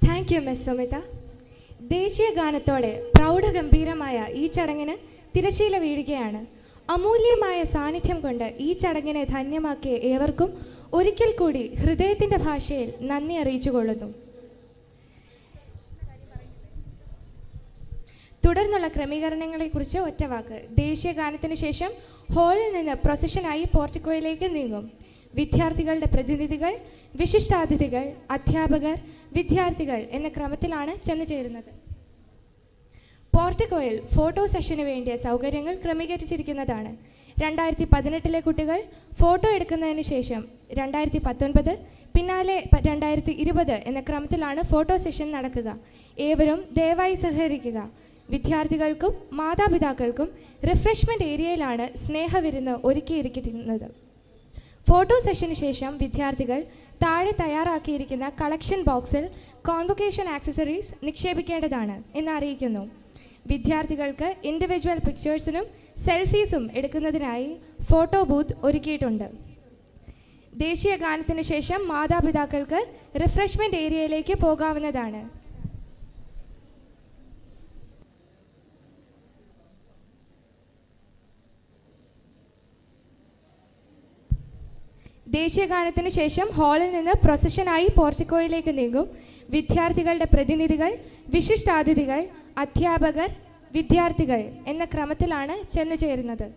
Thank you miss Sumitha. ദേശീയ ഗാനത്തോടെ പ്രൗഢഗംഭീരമായ ഈ ചടങ്ങിന് തിരശീല വീഴുകയാണ്. അമൂല്യമായ സാന്നിധ്യം കൊണ്ട് ഈ ചടങ്ങിനെ ധന്യമാക്കിയ ഏവർക്കും ഒരിക്കൽ കൂടി ഹൃദയത്തിൻ്റെ ഭാഷയിൽ നന്ദി അറിയിച്ചു കൊള്ളുന്നു. തുടർന്നുള്ള ക്രമീകരണങ്ങളെക്കുറിച്ച് ഒറ്റ വാക്ക്. ദേശീയ ഗാനത്തിന് ശേഷം ഹാളിൽ നിന്ന് പ്രൊസഷനായി പോർട്ടിക്കോയിലേക്ക് നീങ്ങും. വിദ്യാർത്ഥികളുടെ പ്രതിനിധികൾ, വിശിഷ്ടാതിഥികൾ, അധ്യാപകർ, വിദ്യാർത്ഥികൾ എന്ന ക്രമത്തിലാണ് ചെന്നു ചേരുന്നത്. പോർട്ടിക്കോയിൽ ഫോട്ടോ സെഷന് വേണ്ടിയ സൗകര്യങ്ങൾ ക്രമീകരിച്ചിരിക്കുന്നതാണ്. 2018 കുട്ടികൾ ഫോട്ടോ എടുക്കുന്നതിന് ശേഷം 2019, പിന്നാലെ 2020 എന്ന ക്രമത്തിലാണ് ഫോട്ടോ സെഷൻ നടക്കുക. ഏവരും ദയവായി സഹകരിക്കുക. വിദ്യാർത്ഥികൾക്കും മാതാപിതാക്കൾക്കും റിഫ്രഷ്മെൻറ്റ് ഏരിയയിലാണ് സ്നേഹവിരുന്ന് ഒരുക്കിയിരിക്കുന്നത്. ഫോട്ടോ സെഷന് ശേഷം വിദ്യാർത്ഥികൾ താഴെ തയ്യാറാക്കിയിരിക്കുന്ന കളക്ഷൻ ബോക്സിൽ കോൺവൊക്കേഷൻ ആക്സസറീസ് നിക്ഷേപിക്കേണ്ടതാണ് എന്ന് അറിയിക്കുന്നു. വിദ്യാർത്ഥികൾക്ക് ഇൻഡിവിജ്വൽ പിക്ചേഴ്സിനും സെൽഫീസും എടുക്കുന്നതിനായി ഫോട്ടോ ബൂത്ത് ഒരുക്കിയിട്ടുണ്ട്. ദേശീയ ഗാനത്തിന് ശേഷം മാതാപിതാക്കൾക്ക് റിഫ്രഷ്മെൻറ്റ് ഏരിയയിലേക്ക് പോകാവുന്നതാണ്. ദേശീയ ഗാനത്തിന് ശേഷം ഹാളിൽ നിന്ന് പ്രൊസഷനായി പോർട്ടിക്കോയിലേക്ക് നീങ്ങും. വിദ്യാർത്ഥികളുടെ പ്രതിനിധികൾ, വിശിഷ്ടാതിഥികൾ, അധ്യാപകർ, വിദ്യാർത്ഥികൾ എന്ന ക്രമത്തിലാണ് ചെന്നു ചേരുന്നത്.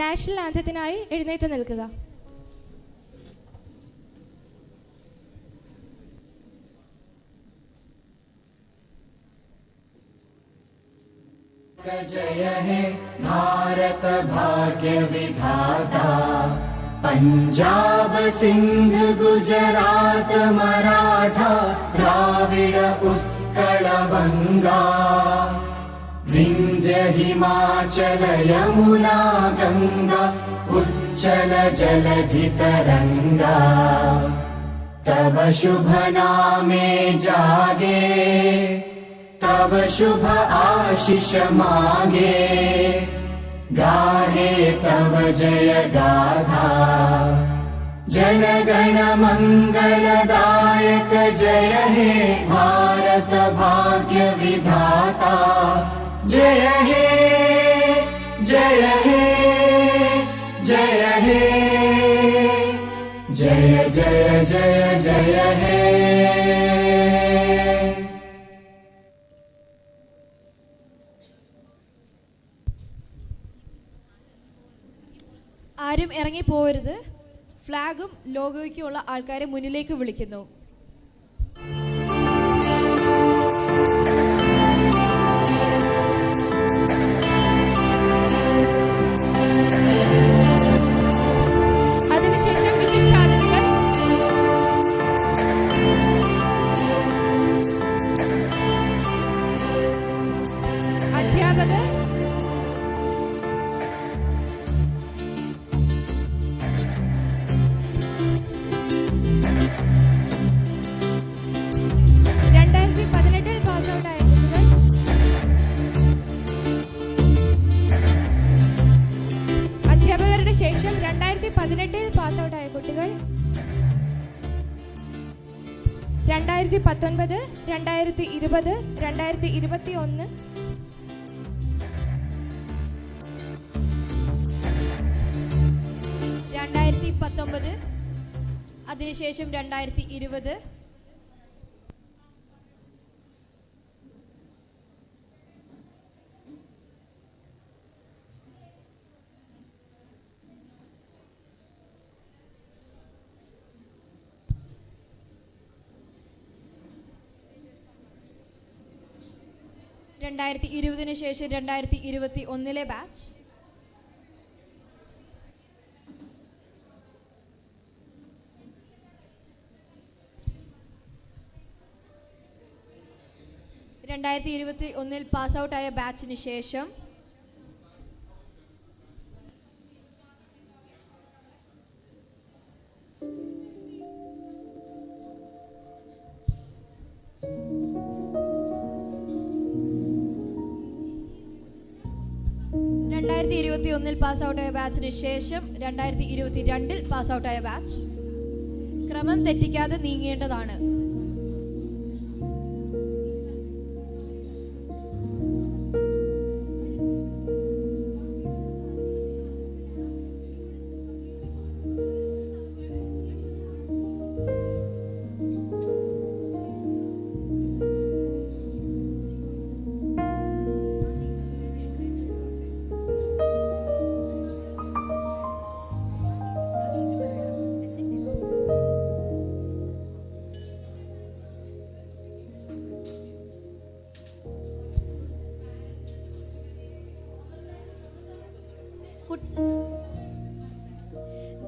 നാഷണൽ ആന്തത്തിനായി എഴുന്നേറ്റ് നിൽക്കുക. जय हे भारत भाग्य विधाता, पंजाब सिंध गुजरात मराठा द्राविड उत्कल बंगा, विंध्य हिमाचल यमुना गंगा उच्चल जलधि तरंगा, तव शुभ नामे जागे, तव शुभ आशीष मांगे, गाहे तव जय गाथा, जन गण मंगलदायक जय हे भारत भाग्य विधाता, जय हे जय हे जय हे जय जय जय जय हे. ആരും ഇറങ്ങിപ്പോകരുത്. ഫ്ലാഗും ലോഗോയ്ക്കുമുള്ള ആൾക്കാരെ മുന്നിലേക്ക് വിളിക്കുന്നു. അതിനുശേഷം വിശിഷ്ടാതിഥികൾ, അധ്യാപകർ, ശേഷം 2018 പാസ് ഔട്ടായ കുട്ടികൾ 2019, 2020, 2021 2019, അതിനുശേഷം 2020, 2020 ശേഷം 2021 ബാച്ച്. രണ്ടായിരത്തി 2021 പാസ് ഔട്ടായ ബാച്ചിന് ശേഷം 2021 പാസ് ഔട്ടായ ബാച്ചിന് ശേഷം 2022 പാസ് ഔട്ടായ ബാച്ച് ക്രമം തെറ്റിക്കാതെ നീങ്ങേണ്ടതാണ്.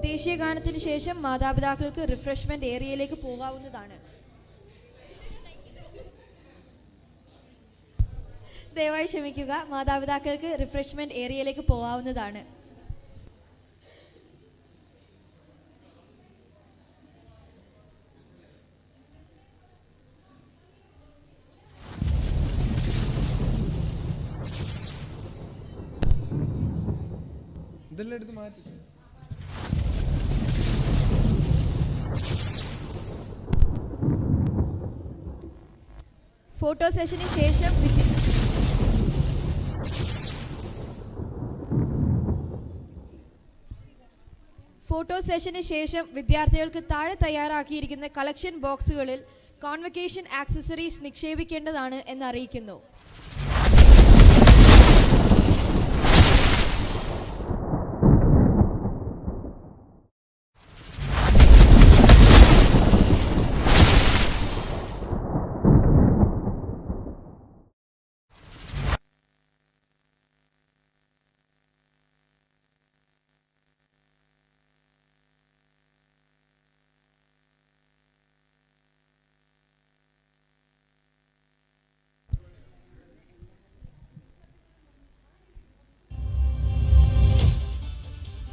ദേശീയ ഗാനത്തിന് ശേഷം മാതാപിതാക്കൾക്ക് റിഫ്രഷ്മെന്റ് ഏരിയയിലേക്ക് പോകാവുന്നതാണ്. ദയവായി ക്ഷമിക്കുക, മാതാപിതാക്കൾക്ക് റിഫ്രഷ്മെന്റ് ഏരിയയിലേക്ക് പോകാവുന്നതാണ്. ഇതെല്ലാം എടുത്ത് മാറ്റി. ഫോട്ടോ സെഷന് ശേഷം വിദ്യാർത്ഥികൾക്ക് താഴെ തയ്യാറാക്കിയിരിക്കുന്ന കളക്ഷൻ ബോക്സുകളിൽ കോൺവക്കേഷൻ ആക്സസറീസ് നിക്ഷേപിക്കേണ്ടതാണ് എന്നറിയിക്കുന്നു.